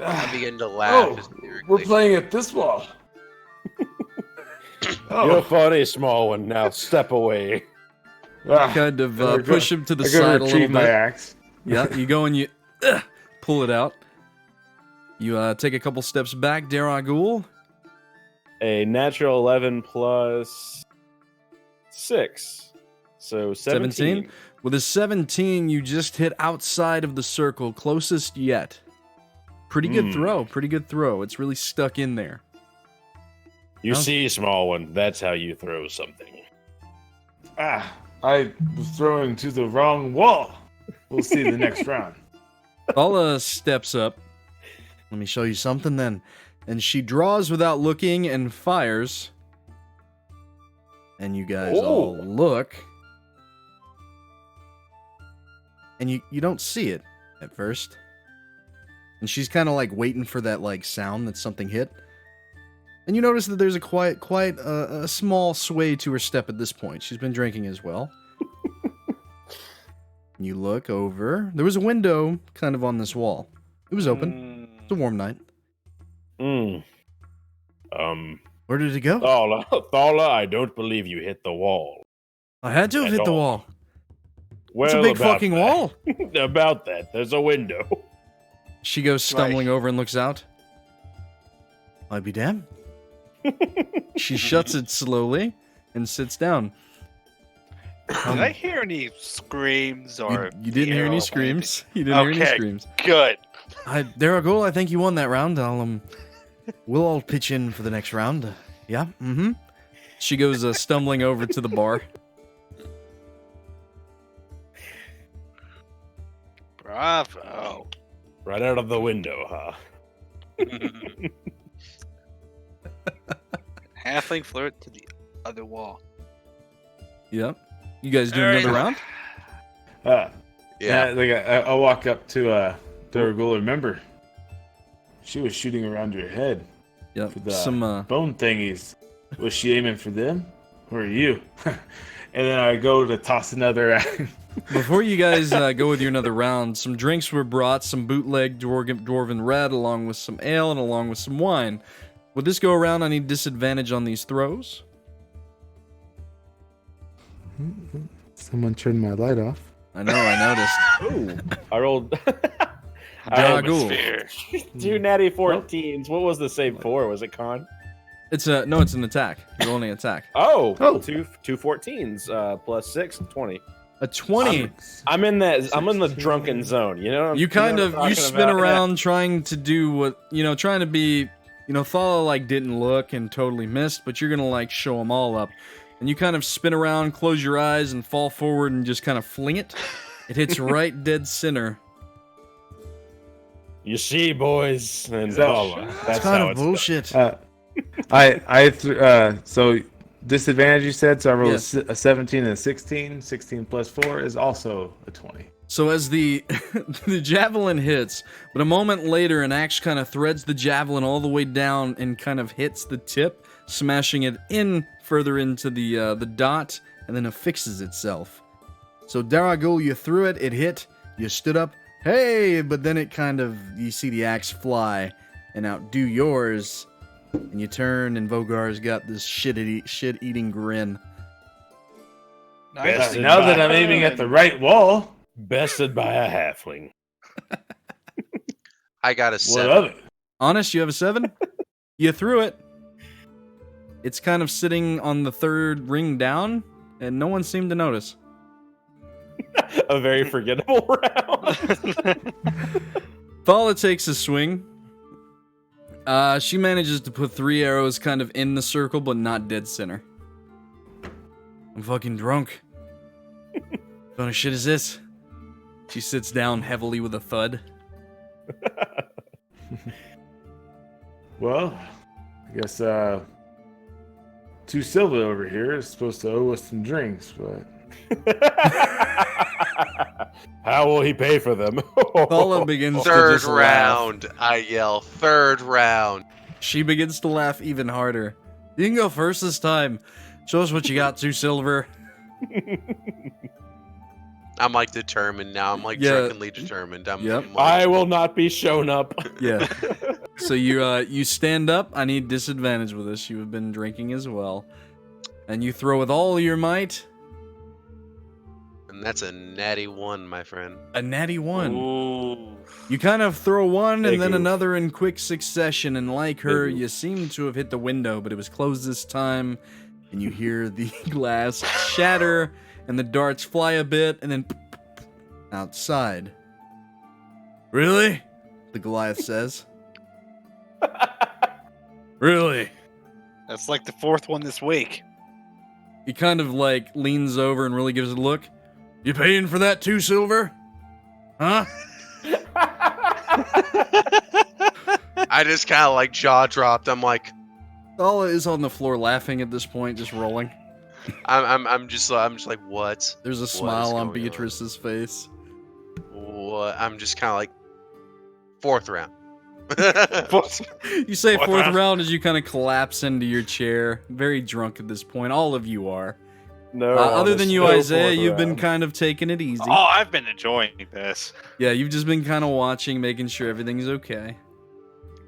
I begin to laugh. Oh, hysterically. we're playing at this wall. You're funny, small one. Now step away. Kind of There we go. push him to the I go side a retrieve little my bit. axe. Yeah, you go and you pull it out. You take a couple steps back, Daraguul. A natural 11 plus 6. So 17. With a 17, you just hit outside of the circle, closest yet. Pretty good throw. It's really stuck in there. You How's- see, small one. That's how you throw something. I was throwing to the wrong wall. We'll see the next round. Thala steps up. Let me show you something then. And she draws without looking and fires. And you guys all look. And you don't see it at first. And she's kind of like waiting for that like sound that something hit. And you notice that there's a quite a small sway to her step at this point. She's been drinking as well. You look over. There was a window kind of on this wall. It was open. It's a warm night. Where did it go? Thala, I don't believe you hit the wall. I had to have hit the wall. Well, It's a big about fucking that. wall. About that, there's a window. She goes stumbling over and looks out. I'd be damned. She shuts it slowly and sits down. Did I hear any screams or? You didn't hear any screams. You didn't hear any screams. Good. Daraguul, I think you won that round. We'll all pitch in for the next round. Yeah. Mm-hmm. She goes stumbling over to the bar. Bravo. Right out of the window, huh? Halfling flirt to the other wall. Yep. You guys doing another round? Yeah. Like I walk up to Daraguul. Remember, she was shooting around your head. Yep. For the Some bone thingies. Was she aiming for them or you? And then I go to toss another. Before you guys go with your another round, some drinks were brought, some bootleg dwarven red, along with some ale and along with some wine. Would this go around? I need disadvantage on these throws. Someone turned my light off. I know, I noticed. Ooh, I rolled. Daraguul. 2 natty 14s. What was the save for? Was it con? It's an attack. You're rolling an attack. Oh. 2 14s plus 6, 20. A 20. I'm in the drunken zone. You know. You spin around trying to do what trying to be. Thala didn't look and totally missed, but you're gonna show them all up, and you kind of spin around, close your eyes, and fall forward and just kind of fling it. It hits right dead center. You see, boys, and Thala. That's kind of bullshit. So disadvantage you said, so I rolled a 17 and a 16. 16 plus 4 is also a 20. So as the the javelin hits, but a moment later an axe kind of threads the javelin all the way down and kind of hits the tip, smashing it in further into the dot, and then affixes itself. So Daraguul, you threw it, it hit, you stood up, hey, but then it you see the axe fly and outdo yours, and you turn and Vogar's got this shit-eating grin. Nice. Now that I'm aiming at the right wall. Bested by a halfling. I got a 7. What of it? Honest, you have a 7? You threw it. It's kind of sitting on the third ring down, and no one seemed to notice. A very forgettable round. Thala takes a swing. She manages to put 3 arrows kind of in the circle, but not dead center. I'm fucking drunk. What kind of shit is this? She sits down heavily with a thud. Well, I guess 2 silver over here is supposed to owe us some drinks, but how will he pay for them? Thala begins Third to just round, laugh. I yell. Third round. She begins to laugh even harder. You can go first this time. Show us what you got, 2 silver. I'm determined now. I'm drunkenly determined. I'm like, I will not be shown up. Yeah. So you stand up. I need disadvantage with this. You have been drinking as well. And you throw with all your might. and that's a natty 1, my friend. A natty 1. Ooh. You kind of throw one Big and then oof. another in quick succession, and like her, Big oof. you seem to have hit the window, but it was closed this time, and you hear the glass shatter, and the darts fly a bit, and then outside. Really? The Goliath says. Really? That's like the 4th one this week. He kind of leans over and really gives it a look. You paying for that too, Silver? Huh? I just kind of jaw dropped. I'm like, Thala is on the floor laughing at this point, just rolling. I'm just like, what? There's a What is smile on going Beatrice's face. What? I'm just kind of like, 4th round. You say What? 4th round as you kind of collapse into your chair. Very drunk at this point. All of you are. No. Other than you, no Isaiah, fourth you've been round. kind of taking it easy. Oh, I've been enjoying this. Yeah, you've just been kind of watching, making sure everything's okay.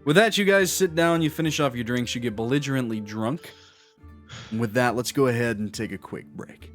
With that, you guys sit down, you finish off your drinks, you get belligerently drunk. And with that, let's go ahead and take a quick break.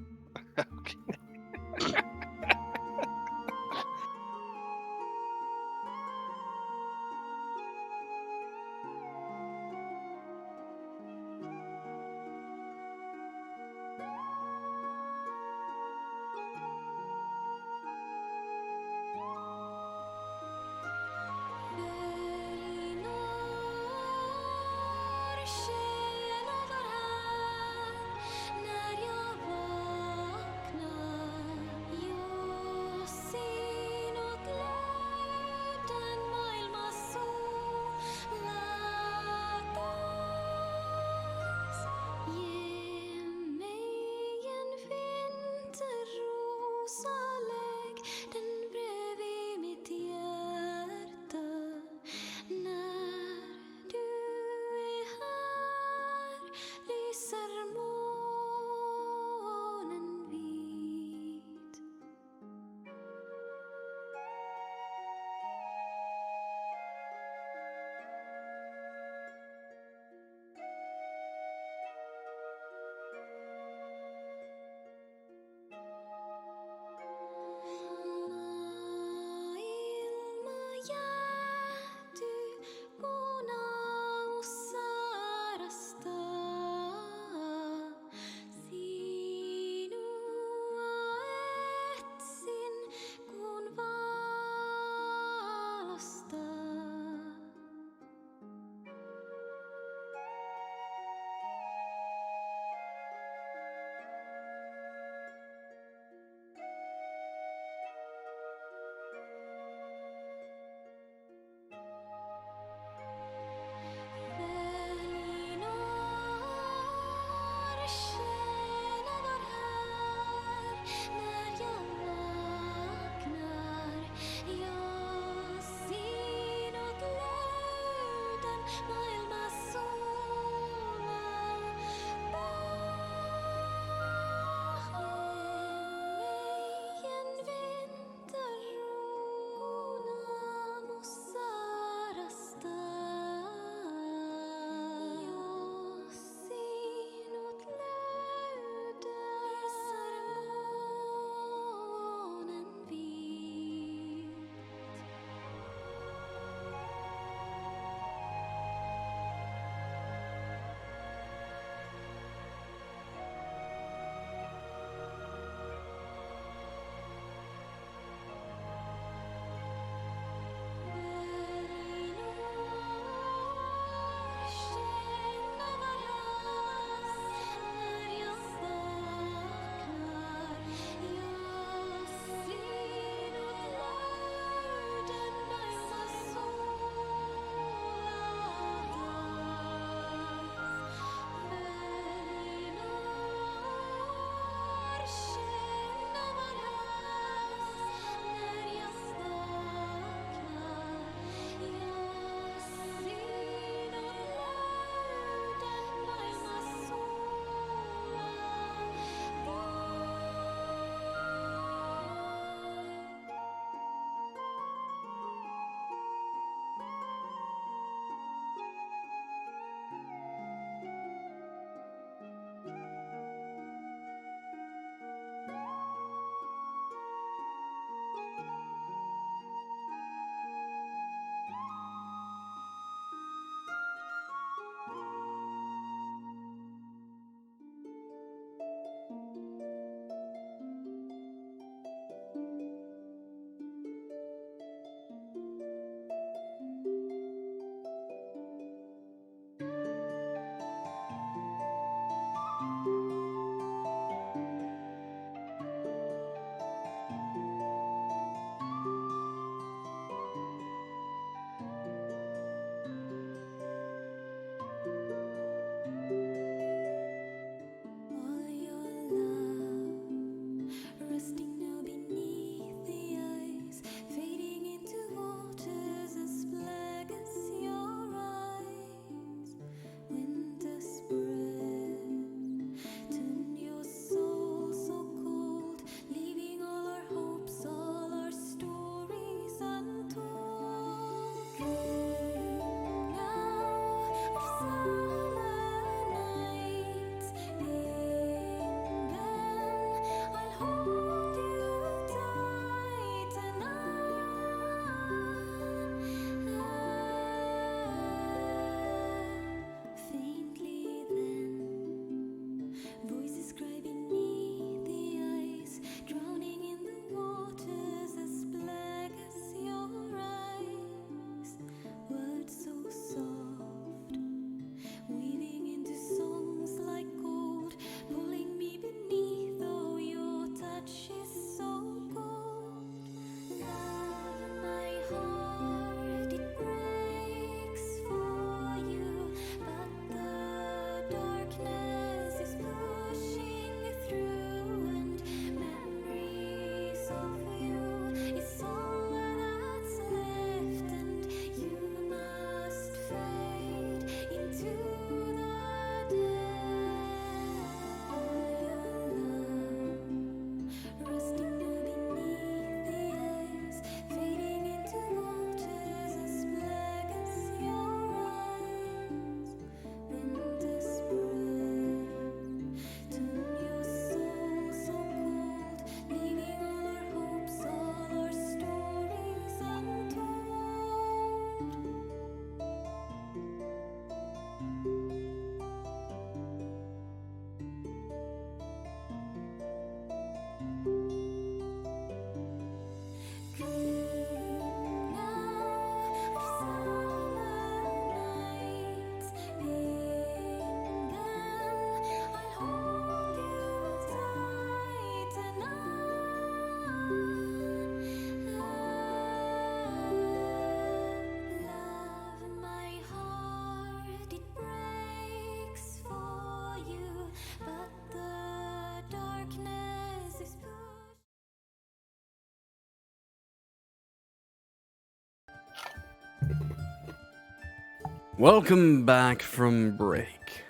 Welcome back from break.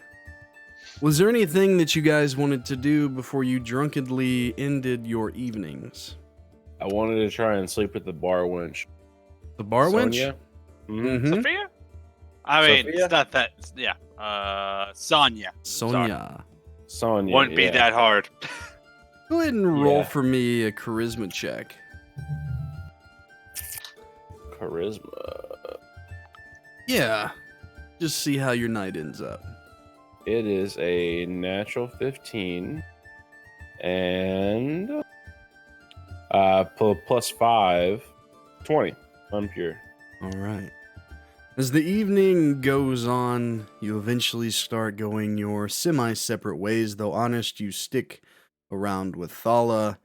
Was there anything that you guys wanted to do before you drunkenly ended your evenings? I wanted to try and sleep with the bar wench. The bar wench? Sonia? Mm-hmm. Sophia? I mean, Sophia? it's not that. Yeah. Sonya. Sonia. Sonia. Wouldn't be yeah. that hard. Go ahead and roll Yeah. for me a charisma check. Charisma. Yeah. Just see how your night ends up. It is a natural 15. And plus 5, 20. I'm pure. All right. As the evening goes on, you eventually start going your semi-separate ways, though honest, you stick around with Thala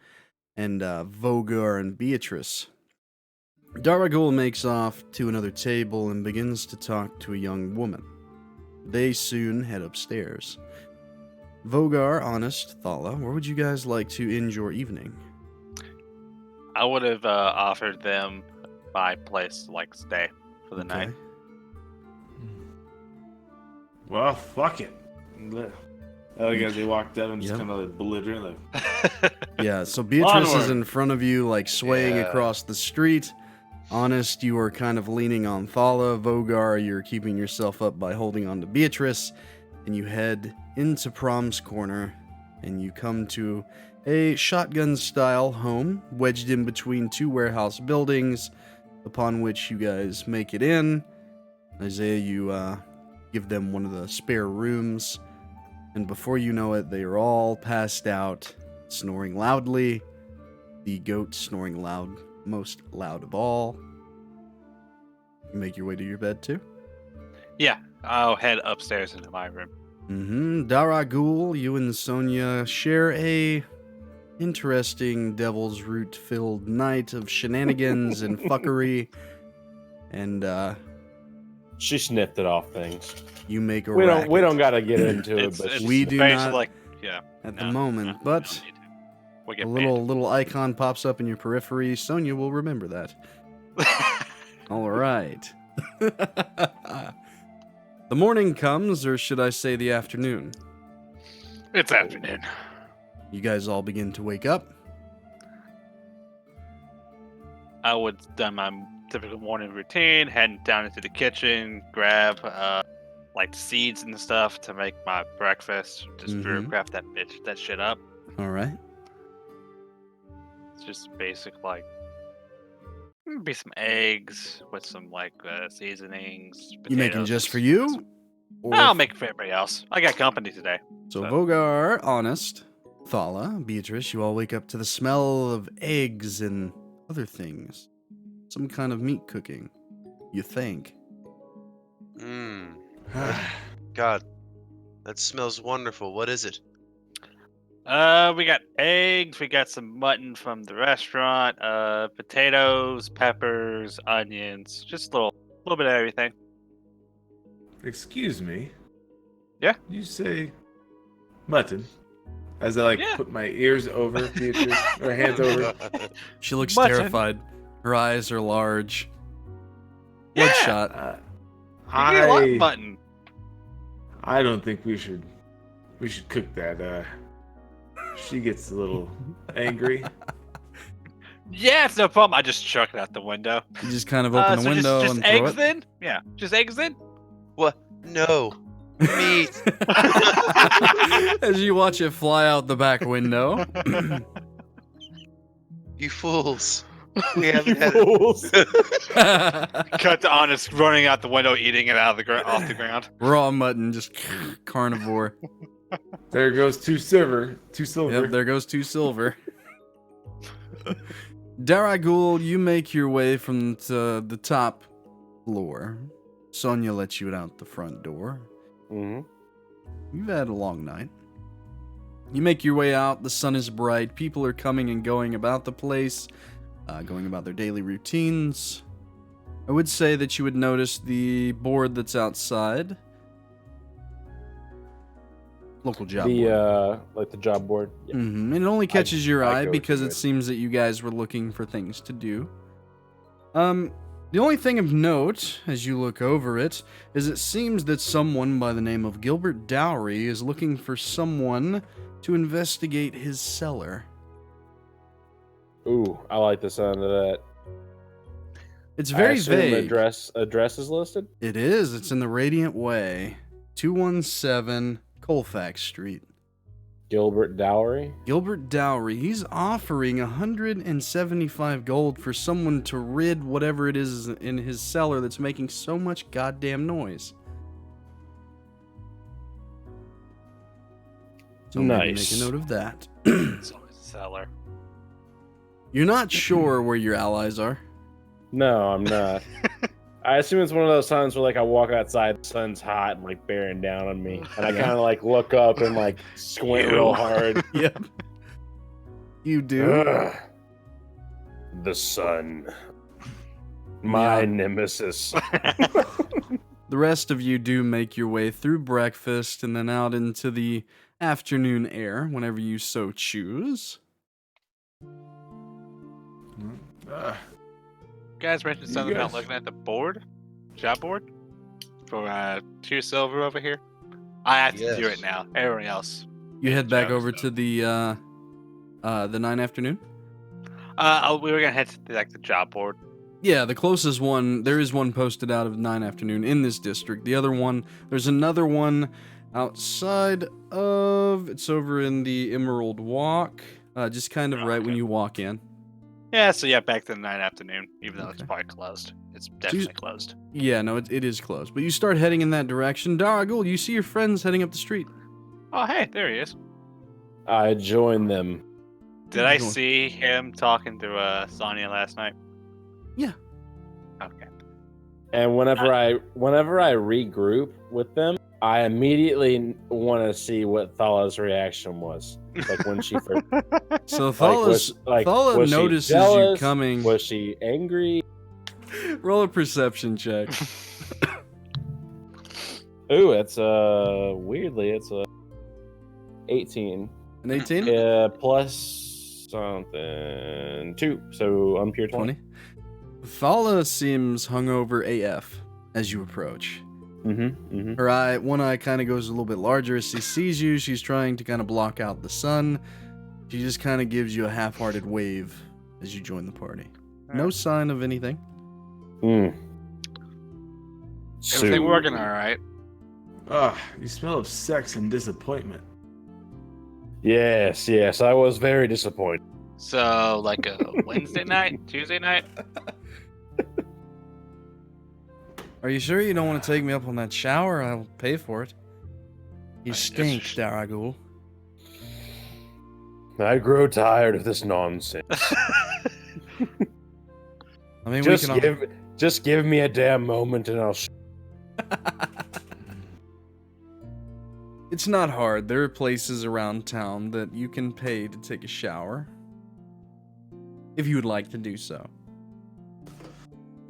and Vogar and Beatrice. Daraguul makes off to another table and begins to talk to a young woman. They soon head upstairs. Vogar, honest, Thala, where would you guys like to end your evening? I would have offered them my place to like stay for the night. Well, fuck it. I think as they walked up and just Yep. kind of like belligerent, like, Yeah, so Beatrice is Onward. in front of you, like swaying Yeah. across the street. Honest, you are kind of leaning on Thala. Vogar, you're keeping yourself up by holding on to Beatrice. And you head into Promes Corner, and you come to a shotgun-style home wedged in between two warehouse buildings, upon which you guys make it in. Isaiah, you give them one of the spare rooms, and before you know it, they are all passed out, snoring loudly. The goat snoring loud, most loud of all. You make your way to your bed too. Yeah, I'll head upstairs into my room. Daraguul, you and Sonia share a interesting devil's root filled night of shenanigans and fuckery, and She sniffed it off things. you make a We racket don't gotta get into it, It's, but it's We do basically not like, yeah. at no, the moment, no, we but don't need to. We a get little icon pops up in your periphery. Sonia will remember that. banned. All right. The morning comes, or should I say the afternoon? It's afternoon. You guys all begin to wake up. I would done my typical morning routine, heading down into the kitchen, grab like seeds and stuff to make my breakfast. Just Mhm. craft that shit up. All right. It's just basic like maybe some eggs with some like seasonings. You making potatoes, just for you? Or I'll make it for everybody else. I got company today. So so- Vogar, Honest, Thala, Beatrice, you all wake up to the smell of eggs and other things. Some kind of meat cooking, you think. Mmm. God, that smells wonderful. What is it? We got eggs. We got some mutton from the restaurant. Potatoes, peppers, onions. Just a little bit of everything. excuse me. Yeah? You say mutton. As I like Yeah. put my ears over Beatrice, or hands over. She looks Mutton. terrified. Her eyes are large. Yeah. Bloodshot. You get a lot of mutton. I don't think we should cook that. She gets a little angry. Yeah, it's no problem. I just chuck it out the window. You just kind of open the so window just and throw eggs it. then? Yeah, just eggs then? What? No. Meat. As you watch it fly out the back window. You fools. We haven't had it. Fools. Cut to Honest running out the window, eating it out of off the ground. Raw mutton, just carnivore. There goes two silver. Yep, there goes 2 silver. Daraguul, you make your way from the top floor. Sonia lets you out the front door. hmm You've had a long night. You make your way out. The sun is bright. People are coming and going about the place, going about their daily routines. I would say that you would notice the board that's outside. Local job board. Like the job board. Yeah. And it only catches your I eye go because to it it. seems that you guys were looking for things to do. The only thing of note, as you look over it, is it seems that someone by the name of Gilbert Dowry is looking for someone to investigate his cellar. Ooh, I like the sound of that. It's I very assume vague. address is listed? It is. It's in the Radiant Way, 217 Colfax Street. Gilbert Dowry? Gilbert Dowry, he's offering 175 gold for someone to rid whatever it is in his cellar that's making so much goddamn noise. So maybe Nice. make a note of that. It's always a seller. You're not sure where your allies are. No, I'm not. I assume it's one of those times where, like, I walk outside, the sun's hot and, like, bearing down on me. And I kind of, like, look up and, like, squint real hard. Yep. You do? Ugh. The sun. My Yeah. nemesis. The rest of you do make your way through breakfast and then out into the afternoon air whenever you so choose. Guys mentioned You something about guys- looking at the board, job board, for 2 silver over here. I have to do Yes. it now. Everyone else. You head back Job over stuff. to the 9 afternoon? We were gonna head to like the job board. Yeah, the closest one, there is one posted out of 9 afternoon in this district. The other one, there's another one outside of, it's over in the Emerald Walk, just kind of right when Okay. you walk in. Yeah, so yeah, back to the 9 afternoon, even though it's Okay. probably closed. It's definitely closed. Yeah, no, it is closed. But you start heading in that direction. Daraguul, you see your friends heading up the street. Oh, hey, there he is. I joined them. Did I Join. see him talking to Sonya last night? Yeah. Okay. And whenever I regroup with them, I immediately want to see what Thala's reaction was. Like when she first So was Thala she notices you jealous? coming. Was she angry? Roll a perception check. Ooh, it's weirdly it's a 18. An 18? Plus something 2. So I'm pure 20. 20? Thala seems hungover AF as you approach. Mm-hmm. Her one eye kind of goes a little bit larger as she sees you. She's trying to kind of block out the sun. She just kind of gives you a half-hearted wave as you join the party. No sign of anything. Everything working all right. You smell of sex and disappointment. Yes, I was very disappointed. So, like a Wednesday night, Tuesday night? Are you sure you don't want to take me up on that shower? I'll pay for it. You I guess stink, sh- Daraguul. I grow tired of this nonsense. I mean, just we can just give me a damn moment and I'll It's not hard. There are places around town that you can pay to take a shower. If you would like to do so.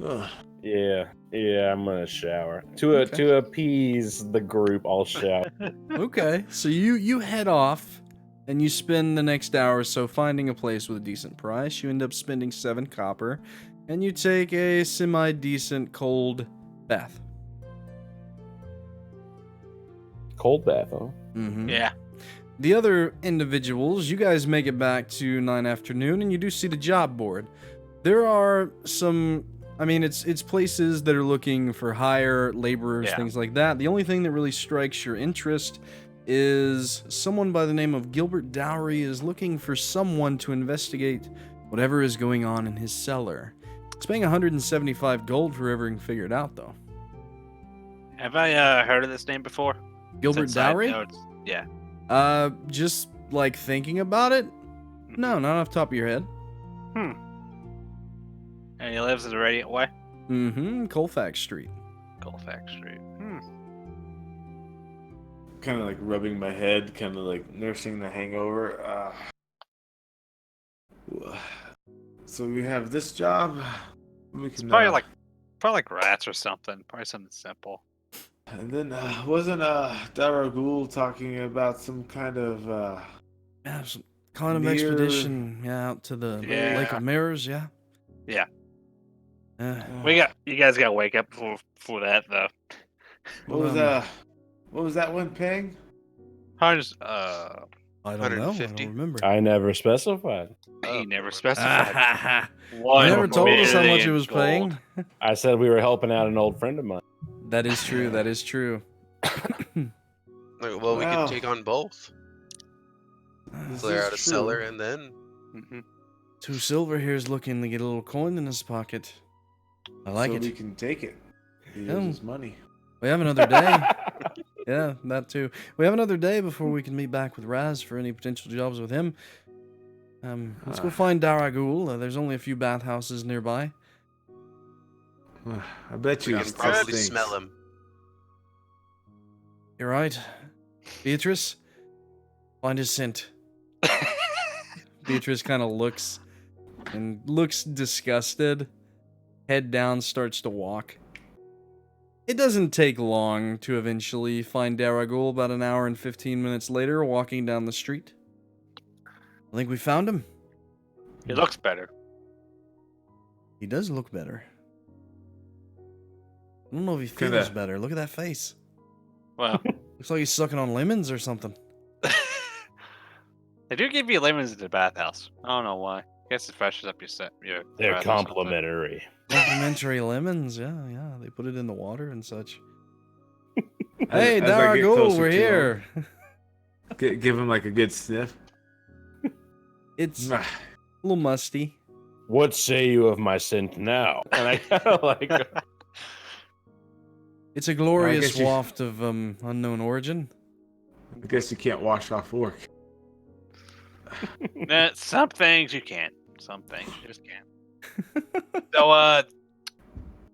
Ugh. Yeah, I'm gonna shower. Okay. To appease the group, I'll shower. Okay, so you head off, and you spend the next hour or so finding a place with a decent price. You end up spending 7 copper, and you take a semi-decent cold bath. Cold bath, huh? Mm-hmm. Yeah. The other individuals, you guys make it back to 9 afternoon, and you do see the job board. There are some, I mean, it's places that are looking for hire, laborers, Yeah. things like that. The only thing that really strikes your interest is someone by the name of Gilbert Dowry is looking for someone to investigate whatever is going on in his cellar. It's paying 175 gold for everything figured out, though. Have I heard of this name before? Gilbert Since I Dowry? know it's- Yeah. Just like thinking about it? No, not off the top of your head. And he lives in the Radiant Way? Mm-hmm. Colfax Street. Colfax Street. Kind of like rubbing my head, kind of like nursing the hangover. So we have this job. We It's can, probably like rats or something. Probably something simple. And then wasn't Daraguul talking about some kind of Yeah, some kind of Mirror. expedition, yeah, out to the Yeah. Lake of Mirrors, yeah. Yeah. You guys gotta wake up for that though. What was that one paying? I don't know. I 150? don't remember. I never specified. He never specified. You never told us how much it was gold. paying. I said we were helping out an old friend of mine. That is true. That is true. Well, we Wow. could take on both. This Clear is out a true. cellar and then. Mhm. 2 silver here's looking to get a little coin in his pocket. I like so it. we can take it. He Yeah. owes us money. We have another day. Yeah, that too. We have another day before we can meet back with Raz for any potential jobs with him. Let's go find Daraguul. There's only a few bathhouses nearby. I bet We you can it probably stinks. smell him. You're right. Beatrice, find his scent. Beatrice kind of looks disgusted. Head down, starts to walk. It doesn't take long to eventually find Daraguul. About an hour and 15 minutes later, walking down the street. I think we found him. He looks better. He does look better. I don't know if he feels Kinda. better. Look at that face. Well, Looks like he's sucking on lemons or something. they do give you lemons at the bathhouse. I don't know why. I guess it freshens up your set. Your They're breath or something. complimentary. Complimentary lemons, yeah. They put it in the water and such. As- Hey, as I get Daraguul, closer we're to here. Give him like a good sniff. It's a little musty. What say you of my scent now? And I kind of like. It's a glorious guess you- waft of unknown origin. I guess you can't wash off work. Some things you can't. Some things you just can't. So,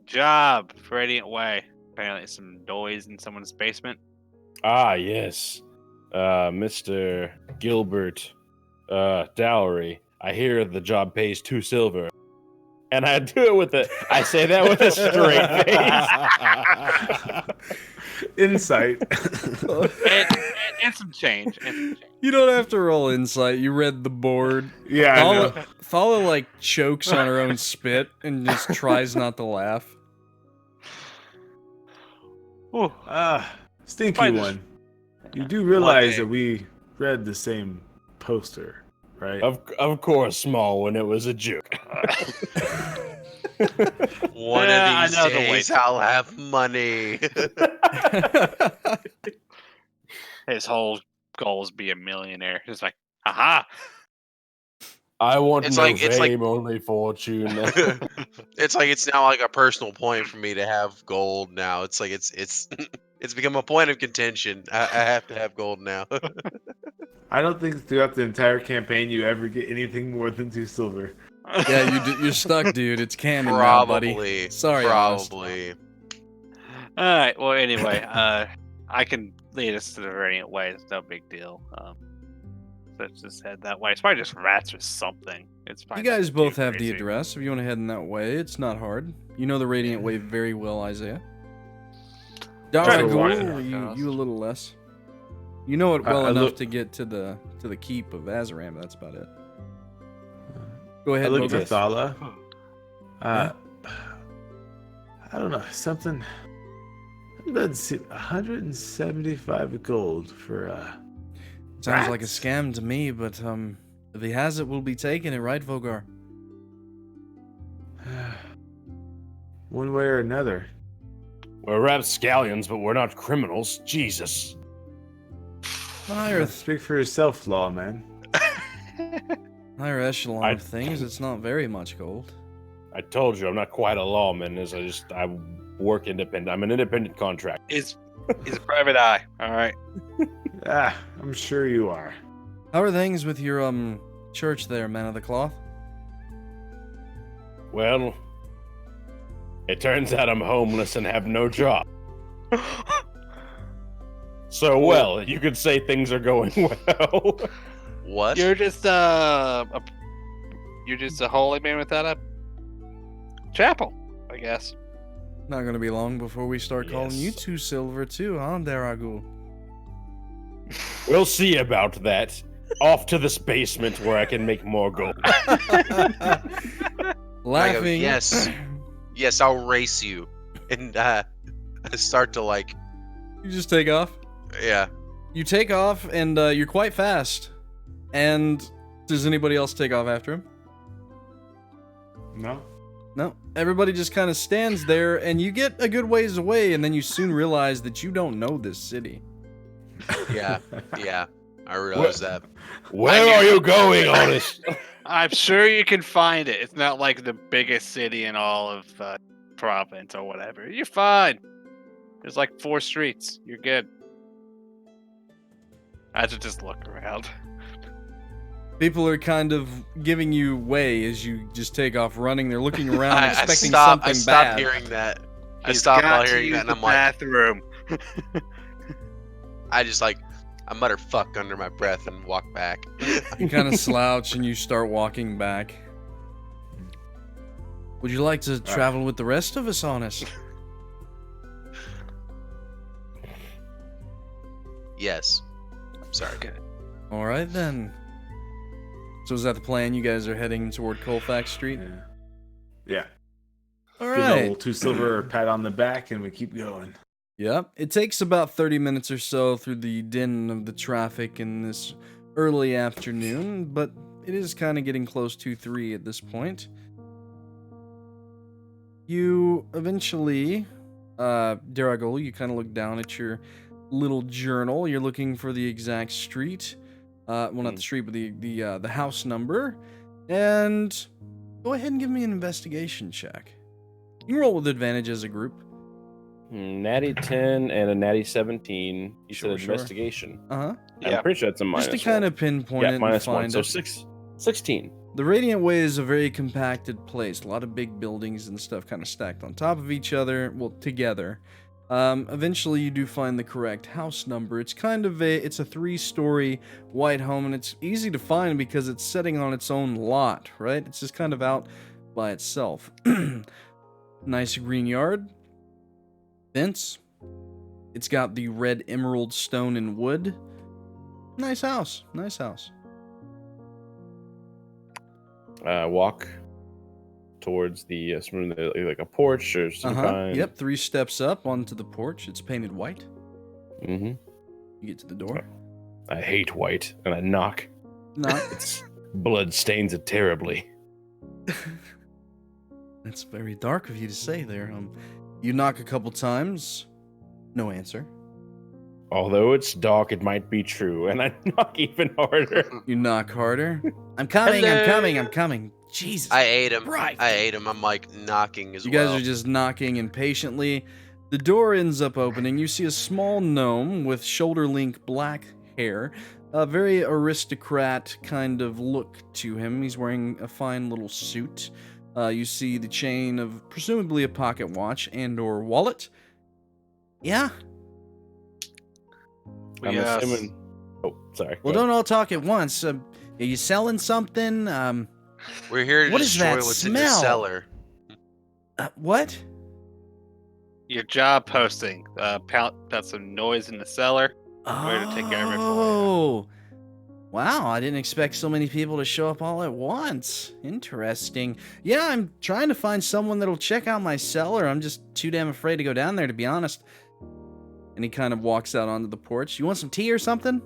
job for Radiant Way. Apparently, some noise in someone's basement. Ah, yes. Mr. Gilbert Dowry. I hear the job pays 2 silver. And I do it with I say that with a straight face. Insight. And some change. You don't have to roll insight. You read the board. Yeah, I know. Thala like chokes on her own spit and just tries not to laugh. Ooh. Stinky Fine. one. You do realize day. that we read the same poster, right? Of course, small when it was a joke. One Yeah, of these I know the days, way. I'll have money. His whole goal is be a millionaire. It's like, aha! I want It's no like- it's like- fame, only fortune. It's now like a personal point for me to have gold now. It's like it's it's become a point of contention. I have to have gold now. I don't think throughout the entire campaign you ever get anything more than 2 silver. Yeah, you're stuck, dude. It's canon now, buddy. Probably. Sorry, Honest. Probably. All right. Well, anyway, I can lead us to the Radiant Way. It's no big deal. Let's just head that way. It's probably just rats or something. It's You fine. guys both have the address. If you want to head in that way, it's not hard. You know the Radiant Way very well, Isaiah. Try to warn Daraguul, you a little less. You know it well I enough look- to get to the keep of Azaram. That's about it. Go I ahead, looked at Vogar. Thala. I don't know, something. Let's see, 175 gold for Sounds like a rats? scam to me, but if he has it, we'll be taking it, right, Vogar? One way or another. We're rapscallions, but we're not criminals. Jesus. Higher Speak for yourself, lawman. echelon of things, it's not very much gold. I told you I'm not quite a lawman. I work independent. I'm an independent contractor. He's a private eye. All right. I'm sure you are. How are things with your church there, man of the cloth? Well, it turns out I'm homeless and have no job. So, well, you could say things are going well. What? You're just a holy man without a chapel, I guess. Not gonna be long before we start calling you Yes. 2 silver too, huh, Daraguul? We'll see about that. Off to this basement where I can make more gold. Laughing, yes. Yes, I'll race you. And I start to like, You just take off. yeah. You take off, and you're quite fast. And does anybody else take off after him? No. No. Everybody just kind of stands there, and you get a good ways away, and then you soon realize that you don't know this city. Yeah, yeah. I realize that. Where are you going, honest? I'm sure you can find it. It's not like the biggest city in all of province or whatever. You're fine. There's like 4 streets. You're good. I have to just look around. People are kind of giving you way as you just take off running. They're looking around, I expecting stopped something bad. hearing that. I He's stopped got while to hearing use that, and the I'm like, bathroom. I just like, I mutter fuck under my breath and walk back. You kind of slouch and you start walking back. Would you like to travel with the rest of us, Honest? Yes. I'm sorry. All right, then. So is that the plan? You guys are heading toward Colfax Street? Yeah. All Give right. old 2 silver pat on the back, and we keep going. Yep. It takes about 30 minutes or so through the din of the traffic in this early afternoon, but it is kind of getting close to 3 at this point. You eventually, Daraguul, you kind of look down at your little journal. You're looking for the exact street. Well, not the street, but the house number. And go ahead and give me an investigation check. You can roll with advantage as a group. Natty 10 and a natty 17. You Sure, said sure. investigation. Uh-huh. I'm pretty sure it's a minus Just to kind of pinpoint it Yeah, and minus 1. find So it. 16. The Radiant Way is a very compacted place. A lot of big buildings and stuff kind of stacked on top of each other, well, together. Eventually you do find the correct house number. It's kind of it's a 3-story white home, and it's easy to find because it's sitting on its own lot, right? It's just kind of out by itself. Nice green yard. Fence. It's got the red emerald stone and wood. Nice house. Nice house. Walk towards the like a porch or some kind. Yep, 3 steps up onto the porch. It's painted white. Mm-hmm. You get to the door. I hate white, and I knock. Knock. Its blood stains it terribly. That's very dark of you to say there. You knock a couple times. No answer. Although it's dark, it might be true, and I knock even harder. You knock harder. I'm coming, Hello. I'm coming. Jesus. I ate him. Right. I ate him. I'm like knocking as You well. guys are just knocking impatiently. The door ends up opening. You see a small gnome with shoulder-length black hair. A very aristocrat kind of look to him. He's wearing a fine little suit. You see the chain of presumably a pocket watch and or wallet. Yeah? I'm Yes. assuming. Oh, sorry. Well, Go don't all talk at once. Are you selling something? We're here to What is destroy that what's in the smell? cellar. What? Your job posting. Got some noise in the cellar. We're to take care of it for you. Oh. Wow, I didn't expect so many people to show up all at once. Interesting. Yeah, I'm trying to find someone that'll check out my cellar. I'm just too damn afraid to go down there, to be honest. And he kind of walks out onto the porch. You want some tea or something?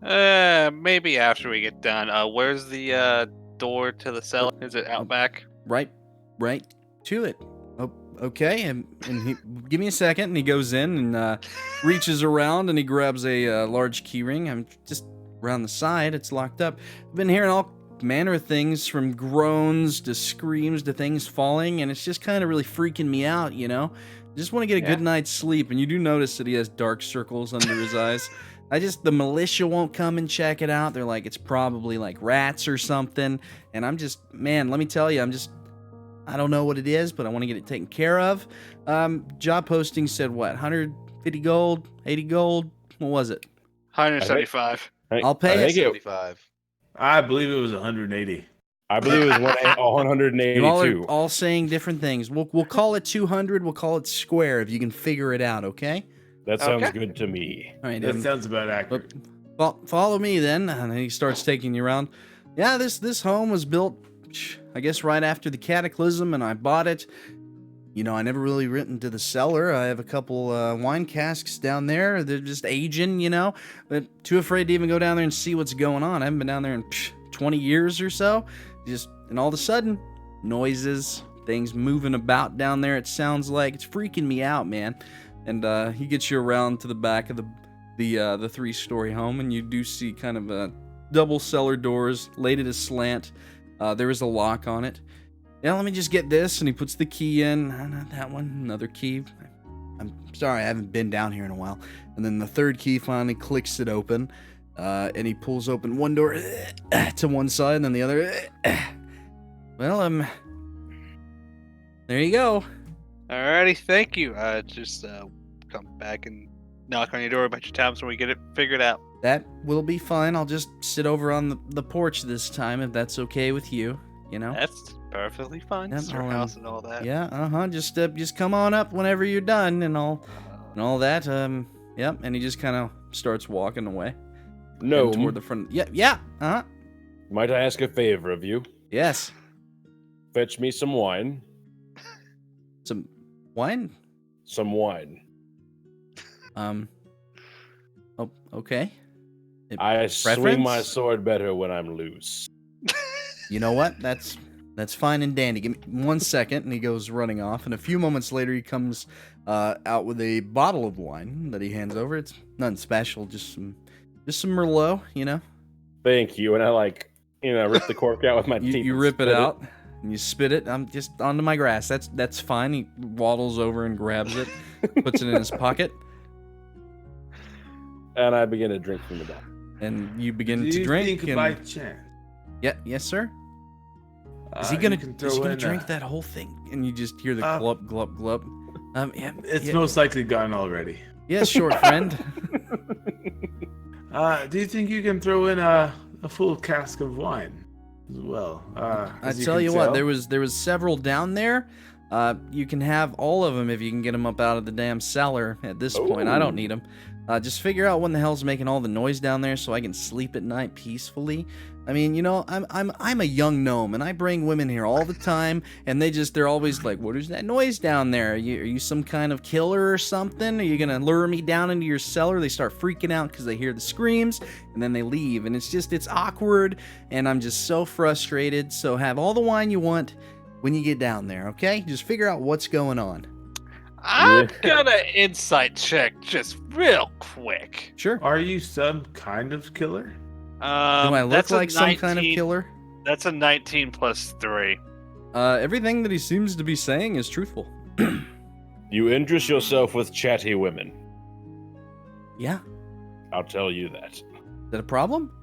Maybe after we get done. Where's the door to the cellar? Is it out back? Right to it. Oh, okay. And he give me a second, and he goes in and reaches around and he grabs a large key ring. I'm just around the side. It's locked up. I've been hearing all manner of things, from groans to screams to things falling, and it's just kind of really freaking me out, you know? I just want to get a good night's sleep, and you do notice that he has dark circles under his eyes. The militia won't come and check it out. They're like, it's probably like rats or something. And I'm just, man, let me tell you, I don't know what it is, but I want to get it taken care of. Job posting said what, 150 gold, 80 gold? What was it? 175. I'll pay I it. think it. 75. I believe it was 180. I believe it was 182. You all are all saying different things. We'll call it 200. We'll call it square if you can figure it out, okay? That sounds Okay. good to me. All right, That sounds about accurate. follow me then. And he starts taking you around. Yeah, this home was built I guess right after the cataclysm, and I bought it. You know, I never really went into the cellar. I have a couple wine casks down there. They're just aging, you know, but too afraid to even go down there and see what's going on. I haven't been down there in 20 years or so. And all of a sudden, noises, things moving about down there. It sounds like it's freaking me out, man. And he gets you around to the back of the 3-story home, and you do see kind of a double cellar doors laid at a slant. There is a lock on it. Yeah, let me just get this, and he puts the key in. Not that one, another key. I'm sorry, I haven't been down here in a while. And then the third key finally clicks it open, and he pulls open one door to one side, and then the other. Well, there you go. Alrighty, thank you. Just come back and knock on your door a bunch of times when we get it figured out. That will be fine. I'll just sit over on the porch this time, if that's okay with you. You know. That's perfectly fine. Yep, It's your house and all that. Yeah, Just come on up whenever you're done, and all that. Yep. And he just kind of starts walking away. No. Toward the front. Yeah. Might I ask a favor of you? Yes. Fetch me some wine. Some wine. Some wine. Oh, okay. I swing Preference? my sword better when I'm loose. You know what? That's fine and dandy. Give me 1 second, and he goes running off. And a few moments later, he comes out with a bottle of wine that he hands over. It's nothing special, just some Merlot, you know. Thank you. And I rip the cork out with my teeth. You and rip it spit out and you spit it. I'm just onto my grass. That's fine. He waddles over and grabs it, puts it in his pocket, and I begin to drink from the bottle. and you begin Do to you drink. think and by chance? yes, sir. Is he you gonna can throw in drink that whole thing? And you just hear the glub glub glub. Yeah, It's yeah, most likely gone already. yes, short friend. Do you think you can throw in a full cask of wine as well? I as tell can you what, tell? there was several down there. You can have all of them if you can get them up out of the damn cellar. At this point, I don't need them. Just figure out when the hell's making all the noise down there so I can sleep at night peacefully. I mean, you know, I'm a young gnome, and I bring women here all the time, and they're always like, "What is that noise down there? Are you some kind of killer or something? Are you gonna lure me down into your cellar?" They start freaking out because they hear the screams, and then they leave, and it's awkward, and I'm just so frustrated. So have all the wine you want when you get down there, okay? Just figure out what's going on. I'm gonna insight check just real quick. Sure. Are you some kind of killer? Do I look that's a like some kind of 19 killer? That's a 19 plus 3. Everything that he seems to be saying is truthful. You interest yourself with chatty women. Yeah. I'll tell you that. Is that a problem?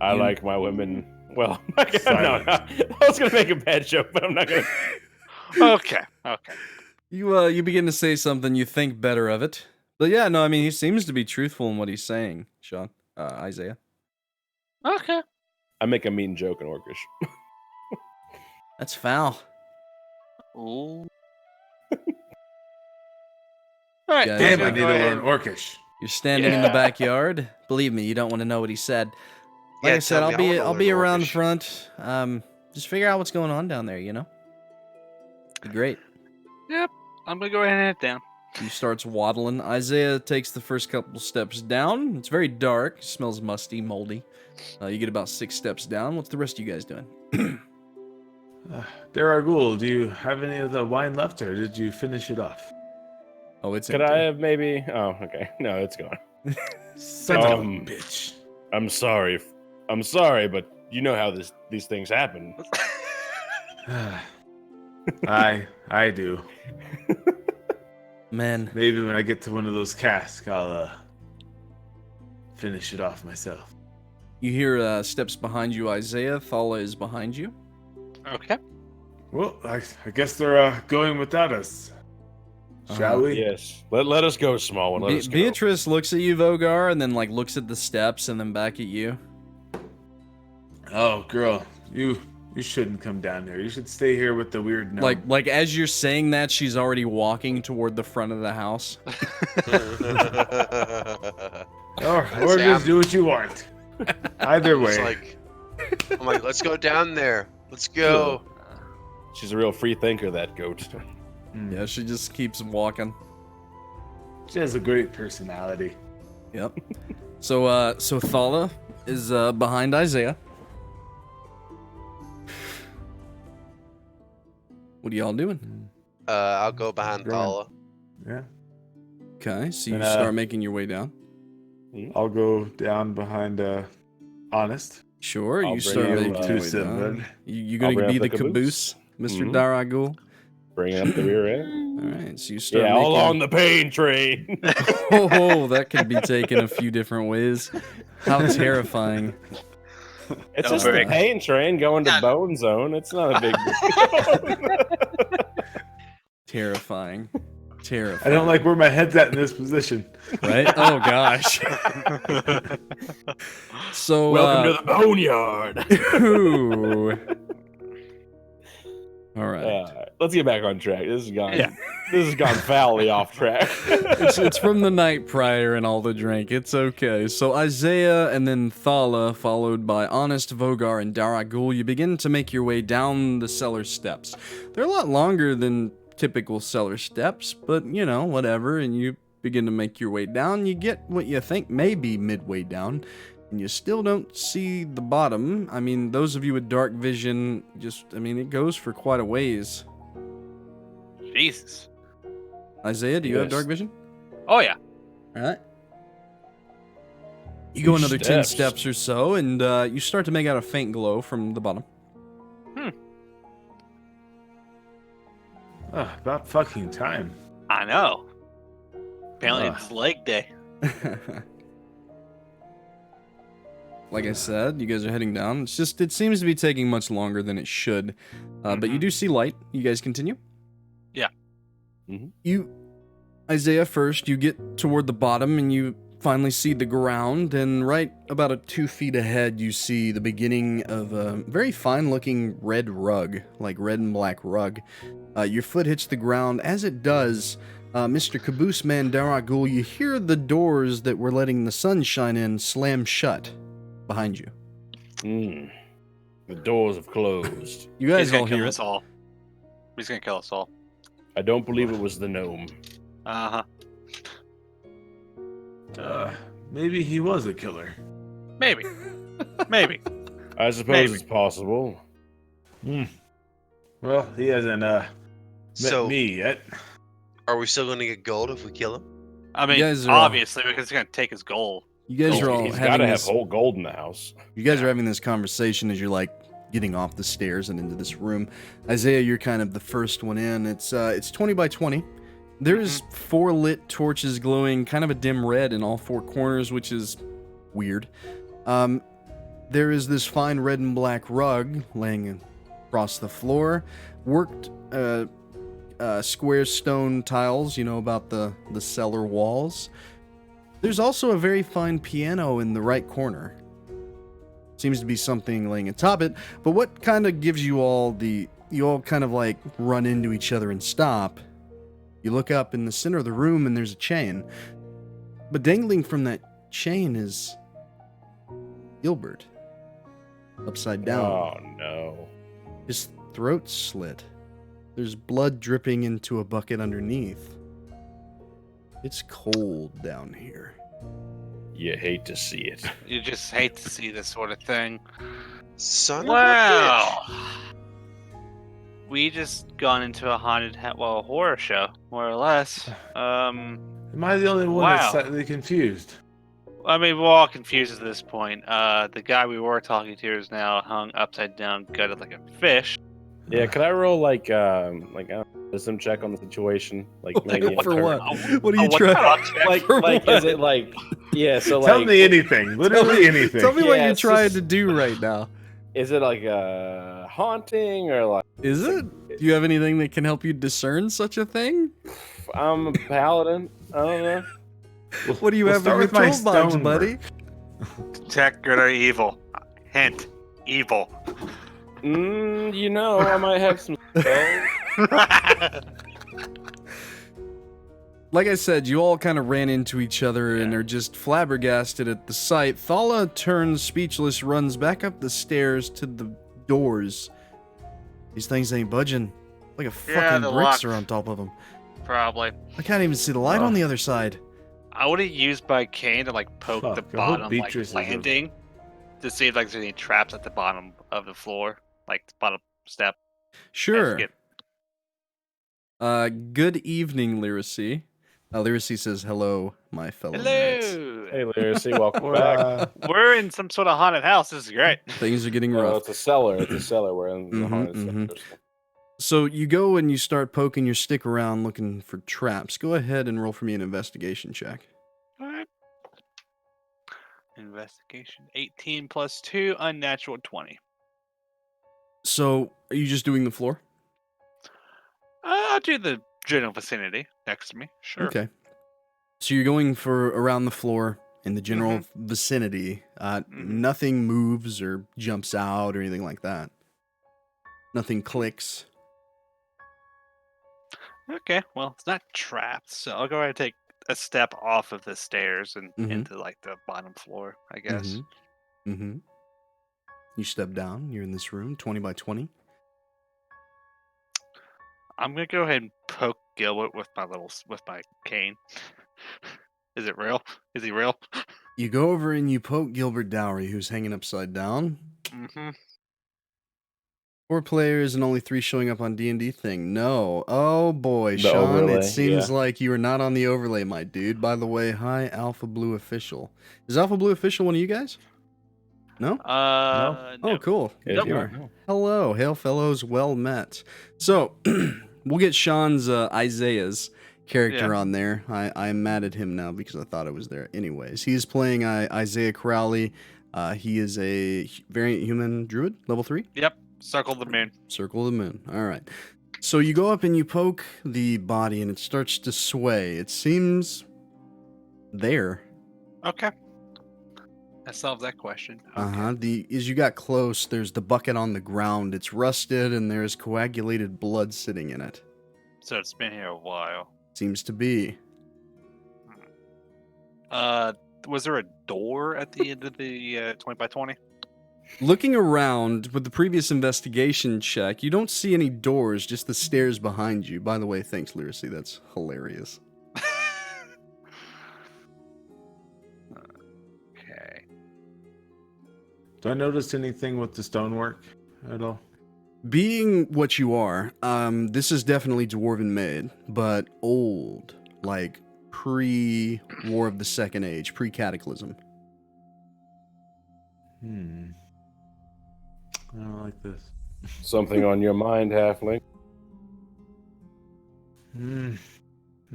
I You- like my women. Well, no, Silent. I was gonna make a bad joke, but I'm not gonna. Okay. You begin to say something, you think better of it. But yeah, no, I mean, he seems to be truthful in what he's saying, Shawn. Isaiah. Okay. I make a mean joke in Orcish. That's foul. Ooh. All right. Yeah, Damn, yeah. I need to learn Orcish. You're standing in the Yeah. backyard. Believe me, you don't want to know what he said. Like Yeah, I said, tell me, I wanna I'll be learn around the Orcish. front. Just figure out what's going on down there, you know? Be great. Yep. I'm gonna go ahead and head down. He starts waddling. Isaiah takes the first couple steps down. It's very dark. It smells musty, moldy. You get about 6 steps down. What's the rest of you guys doing? Daraguul, do you have any of the wine left, or did you finish it off? Oh, it's Could empty. I have maybe? Oh, okay. No, it's gone. Son of a Um, bitch. I'm sorry. I'm sorry, but you know how these things happen. I do. Man, Maybe when I get to one of those casks, I'll finish it off myself. you hear steps behind you, Isaiah. Thala is behind you. Okay. Well, I guess they're going without us. Shall we? Yes. Let us go, small one. Let us go. Beatrice looks at you, Vogar, and then like looks at the steps and then back at you. Oh, girl, you shouldn't come down here. You should stay here with the weird gnome. Like as you're saying that, she's already walking toward the front of the house. or just do what you want. Either way. It's like, I'm like, let's go down there. Let's go. She's a real free thinker, that goat. Yeah, she just keeps walking. She has a great personality. Yep. So Thala is behind Isaiah. What are y'all doing? I'll go behind Grimm. Thala. Yeah. Okay, so you And, start making your way down. I'll go down behind Honest. Sure, I'll you bring start you, making to your way Sutherland. down. You I'll gonna bring be up the the caboose, Mr. Mhm. Daraguul? Bringing up the rear end. All right, so you start Yeah, making... all on the pain train. Oh, that could be taken a few different ways. How terrifying. It's No, just the very- pain train going to Bone Zone. It's not a big deal. Terrifying. Terrifying. I don't like where my head's at in this position. Right? Oh, gosh. So, Welcome to the boneyard. ooh. All right. Let's get back on track. This has gone. Yeah. This has gone foully off track. It's from the night prior and all the drink. It's okay. So Isaiah and then Thala, followed by Honest, Vogar, and Daraguul, you begin to make your way down the cellar steps. They're a lot longer than typical cellar steps, but you know, whatever. And you begin to make your way down. You get what you think may be midway down, and you still don't see the bottom. I mean, those of you with dark vision, it goes for quite a ways. Jesus. Isaiah, do you have Yes. dark vision? Oh yeah. All right. You go another 10 Steps. steps or so, and you start to make out a faint glow from the bottom. About fucking time. I know. Apparently Ugh. it's leg day. Like I said, you guys are heading down. It seems to be taking much longer than it should. But you do see light. You guys continue? Yeah. Isaiah, first, you get toward the bottom and you finally see the ground, and right about 2 feet ahead, you see the beginning of a very fine-looking red rug, like red and black rug. Your foot hits the ground. As it does, Mr. Caboose Man Daraguul, you hear the doors that were letting the sun shine in slam shut behind you. The doors have closed. You guys He's gonna all kill hear us it. all. He's gonna kill us all. I don't believe it was the gnome. Uh-huh. Maybe he was a killer. Maybe. Maybe. I suppose Maybe. it's possible. Well, he hasn't met So- me yet. Are we still going to get gold if we kill him? I mean, You guys are- obviously, because he's gonna take his goal. You guys are all He's got having to have this. whole gold in the house. You guys are having this conversation as you're like getting off the stairs and into this room. Isaiah, you're kind of the first one in. It's 20 by 20. There's 4 lit torches glowing kind of a dim red in all 4 corners, which is weird. There is this fine red and black rug laying across the floor, worked square stone tiles, you know, about the cellar walls. There's also a very fine piano in the right corner. Seems to be something laying atop it, but what kind of gives you all kind of like run into each other and stop. You look up in the center of the room and there's a chain. But dangling from that chain is Gilbert. Upside down. Oh no. His throat's slit. There's blood dripping into a bucket underneath. It's cold down here. You hate to see it. You just hate to see this sort of thing. Son Wow. We just gone into a horror show, more or less. Am I the only one that's Wow. slightly confused? I mean, we're all confused at this point. The guy we were talking to is now hung upside down, gutted like a fish. Yeah, could I roll like a wisdom check on the situation? Like maybe For what? What are Oh, you what trying? the- Like For like what? is it like so Tell like me anything. Literally anything. Tell me what Yeah, you're it's trying just- to do right now. is it like a haunting or like Is it? Do you have anything that can help you discern such a thing? I'm a paladin? I don't know. What do you We'll have in start your with my tool box, stone buddy? Detect good or evil. Hint. Evil. You know, I might have some spells. Like I said, you all kind of ran into each other and are just flabbergasted at the sight. Thala turns speechless, runs back up the stairs to the doors These things ain't budging. Like a Yeah, fucking the bricks lock. are on top of them. Probably. I can't even see the light on the other side. I would have used my cane to like poke the Fuck, I hope bottom Beatrice is like a- landing to see if like there's any traps at the bottom of the floor, like the bottom step. Sure. Get- Good evening, Lyracy. Lyracy says, hello, my fellow knights. Hello. Hey, Lyracy, welcome Or, back. We're in some sort of haunted house. This is great. Things are getting Oh, rough. it's a cellar. It's a cellar. We're in the Mhm, haunted mhm. cellars. So you go and you start poking your stick around looking for traps. Go ahead and roll for me an investigation check. All right. Investigation 18 plus 2, unnatural 20. So are you just doing the floor? I'll do the general vicinity next to me. Sure. Okay. So you're going for around the floor in the general vicinity. Nothing moves or jumps out or anything like that. Nothing clicks. Okay, well, it's not trapped, so I'll go ahead and take a step off of the stairs and Mhm. into like the bottom floor, I guess. Mm-hmm. You step down. You're in this room, 20 by 20. I'm gonna go ahead and poke Gilbert with my cane. Is it real? Is he real? You go over and you poke Gilbert Dowry, who's hanging upside down. Mm-hmm. 4 players and only 3 showing up on D&D thing. No. Oh boy, The Shawn, overlay, it seems yeah. like you are not on the overlay, my dude. By the way, hi, Alpha Blue Official. Is Alpha Blue Official one of you guys? No? No. Oh, cool. Yes, There you you are. Hello, hail fellows, well met. So, we'll get Shawn's Isaiah's character Yeah. on there. I'm mad at him now because I thought it was there. Anyways, he is playing Isaiah Krowleigh. He is a variant human druid, level 3. Yep. Circle the moon. Circle of the moon. All right. So you go up and you poke the body and it starts to sway. It seems there. Okay. That solves that question. Okay. Uh-huh. As you got close, there's the bucket on the ground. It's rusted and there's coagulated blood sitting in it. So it's been here a while. Seems to be. Was there a door at the end of the 20 by 20? Looking around with the previous investigation check, you don't see any doors, just the stairs behind you. By the way, thanks, Lyracy. That's hilarious. Okay. Do I notice anything with the stonework at all? Being what you are, this is definitely dwarven made, but old, like pre-War of the Second Age, pre-Cataclysm. I don't like this. Something on your mind, halfling?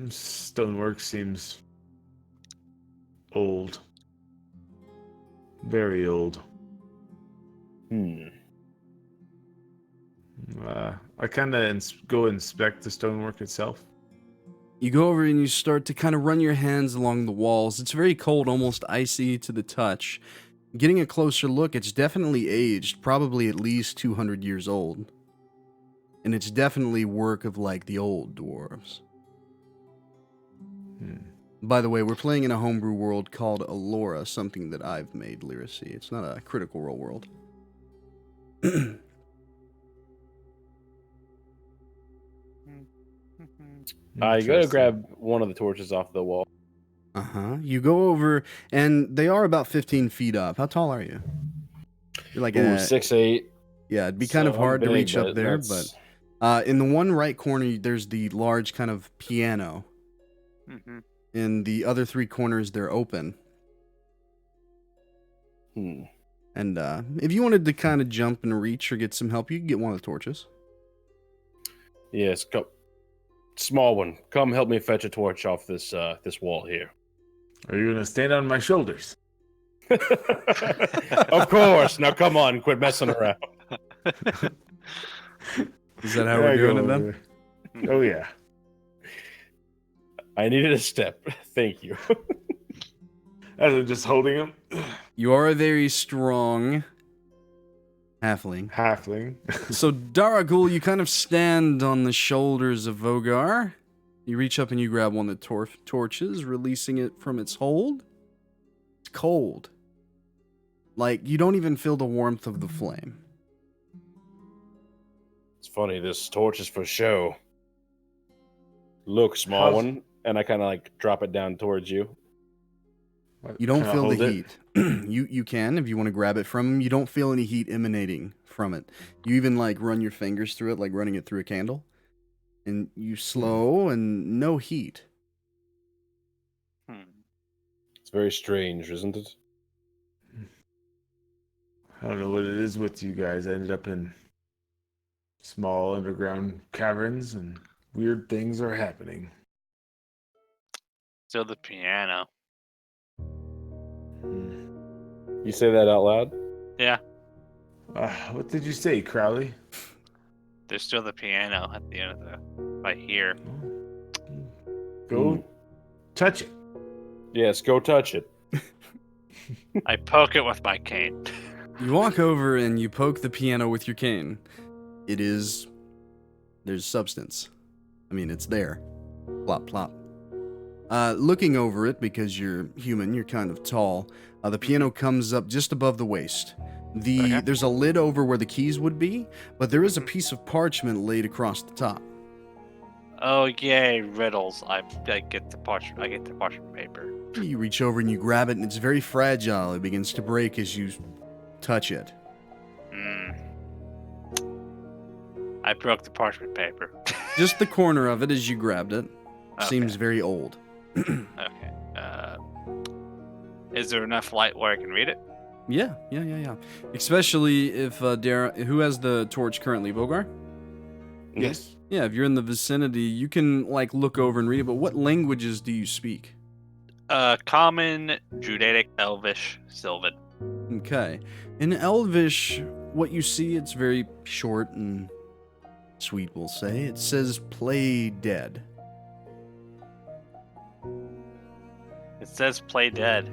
Stonework seems old. Very old. I kind of go inspect the stonework itself. You go over and you start to kind of run your hands along the walls. It's very cold, almost icy to the touch. Getting a closer look, it's definitely aged, probably at least 200 years old. And it's definitely work of like the old dwarves. By the way, we're playing in a homebrew world called Alora, something that I've made, Lyracy. It's not a Critical Role world. You gotta grab one of the torches off the wall. Uh-huh. You go over, and they are about 15 feet up. How tall are you? You're like 6'8". Yeah, it'd be kind of So hard I'm to big, reach up there, that's- but in the one right corner, there's the large kind of piano. Mm-hmm. In the other 3 corners, they're open. And if you wanted to kind of jump and reach or get some help, you can get one of the torches. Yes, come. Small one. Come help me fetch a torch off this this wall here. Are you gonna stand on my shoulders? Of course. Now come on, quit messing around. Is that how There we're I doing go it then? over there. Oh yeah. I needed a step. Thank you. As I'm just holding him. You are a very strong halfling. Halfling. So, Daraguul, you kind of stand on the shoulders of Vogar. You reach up and you grab one of the torches, releasing it from its hold. It's cold. Like, you don't even feel the warmth of the flame. It's funny. This torch is for show. Look, small one. And I kind of like drop it down towards you. You don't Can I feel the hold it? heat. You can if you want to grab it from him. You don't feel any heat emanating from it. You even like run your fingers through it, like running it through a candle, and you slow and no heat. It's very strange, isn't it? I don't know what it is with you guys. I ended up in small underground caverns, and weird things are happening. Still the piano. You say that out loud? Yeah, What did you say, Crowley? there's still the piano at the end of the right here. Go touch it. Yes, go touch it. I poke it with my cane. You walk over and you poke the piano with your cane. There's substance. I mean, it's there. Plop, plop. Looking over it, because you're human, you're kind of tall, the piano comes up just above the waist. Okay. There's a lid over where the keys would be, but there is a piece of parchment laid across the top. Oh yay, riddles! I get the parchment. I get the parchment paper. You reach over and you grab it, and it's very fragile. It begins to break as you touch it. I broke the parchment paper. Just the corner of it as you grabbed it. Seems very old. Okay. Is there enough light where I can read it? Yeah. Especially if who has the torch currently, Vogar? Yes. Yeah, if you're in the vicinity, you can like look over and read it. But what languages do you speak? Common, Judaic, Elvish, Sylvan. Okay, in Elvish, what you see, it's very short and sweet. We'll say it says "play dead." It says "play dead."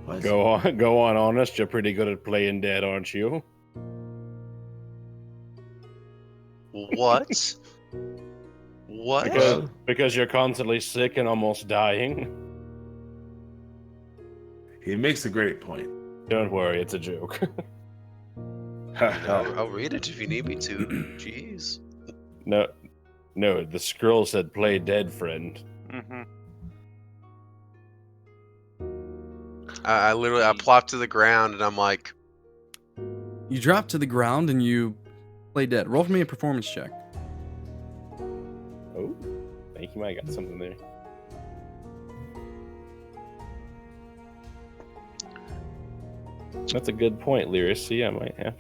What? Go on, honest. You're pretty good at playing dead, aren't you? What? What? Because you're constantly sick and almost dying. He makes a great point. Don't worry, it's a joke. I'll read it if you need me to. Jeez. No, the scroll said "play dead, friend." Mm-hmm. I plop to the ground and I'm like, You drop to the ground and you play dead. Roll for me a performance check. Oh, I think you might have got something there. That's a good point, Lyracy. I might have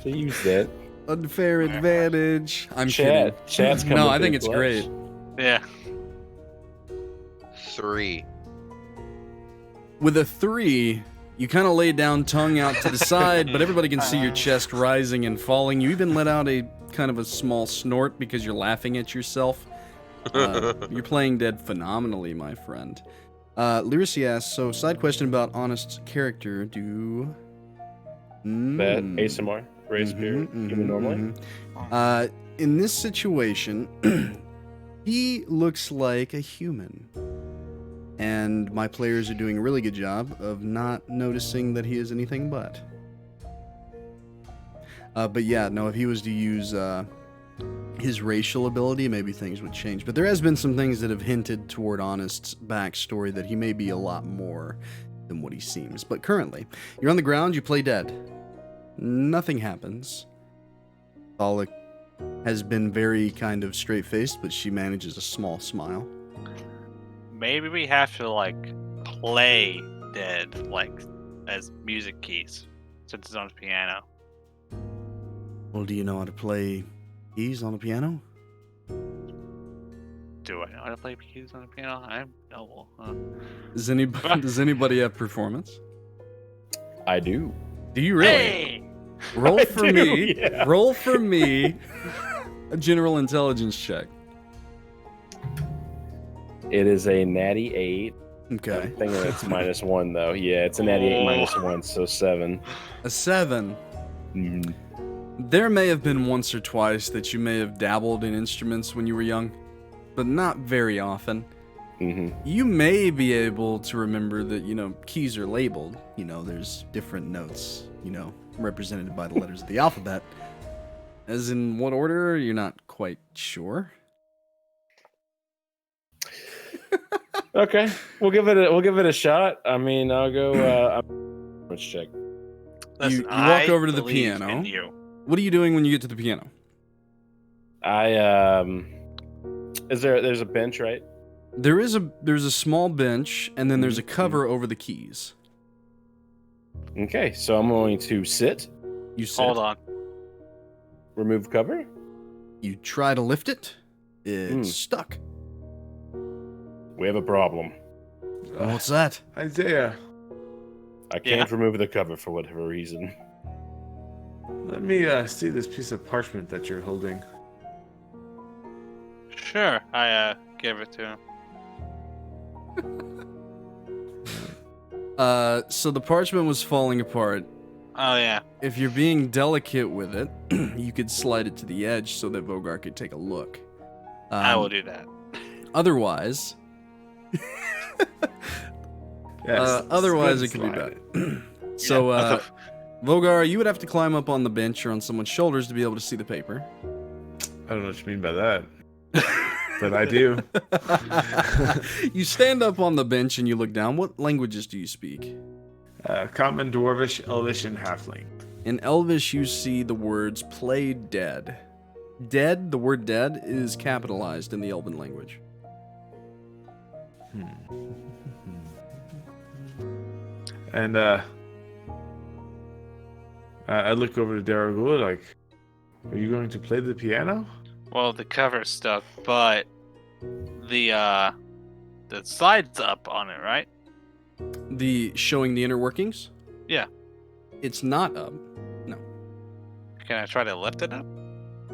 to use that. Unfair advantage. I'm kidding. Chat's coming. No, I think it's great. Yeah. 3. With a 3, you kind of lay down, tongue out to the side, but everybody can see your chest rising and falling. You even let out a kind of a small snort because you're laughing at yourself. You're playing dead phenomenally, my friend. Lyracy asks, so side question about Honest's character. Do... That ASMR, raise spirit, human normally? In this situation, he looks like a human. And my players are doing a really good job of not noticing that he is anything but. But yeah, no, if he was to use his racial ability, maybe things would change. But there has been some things that have hinted toward Honest's backstory that he may be a lot more than what he seems. But currently, you're on the ground, you play dead. Nothing happens. Thala has been very kind of straight-faced, but she manages a small smile. Maybe we have to like play dead like as music keys since it's on the piano. Well, do you know how to play keys on a piano? Do I know how to play keys on the piano? I'm no. Does anybody have performance? I do. Do you really? Hey! Roll I for do, me. yeah. Roll for me. A general intelligence check. It is a natty 8. Okay. I'm thinking it's -1 though. Yeah, it's a natty 8 -1, so 7. A 7. Mhm. There may have been once or twice that you may have dabbled in instruments when you were young, but not very often. Mhm. You may be able to remember that, keys are labeled. There's different notes, represented by the letters of the alphabet. As in what order, you're not quite sure. Okay, we'll give it a shot. I mean, I'll go. Let's check. Listen, You walk I over to the believe piano. in you. What are you doing when you get to the piano? There's a bench, right? There's a small bench, and then there's a cover over the keys. Okay, so I'm going to sit. You sit. Hold on. Remove cover. You try to lift it. It's stuck. We have a problem. What's that? Isaiah, I can't remove the cover for whatever reason. let me see this piece of parchment that you're holding. Sure, I gave it to him. So the parchment was falling apart. Oh yeah. If you're being delicate with it, you could slide it to the edge so that Vogar could take a look. I will do that. Otherwise, Yes, it could be slide bad. So, Vogar, you would have to climb up on the bench or on someone's shoulders to be able to see the paper. I don't know what you mean by that, but I do. You stand up on the bench and you look down. What languages do you speak? Common, Dwarvish, Elvish, and Halfling. In Elvish, you see the words "play dead." Dead, the word dead, is capitalized in the Elven language. And I look over to Daraguul like, are you going to play the piano? Well, the cover's stuck, but the slide's up on it, right? The showing the inner workings? Yeah. It's not up. No. Can I try to lift it up?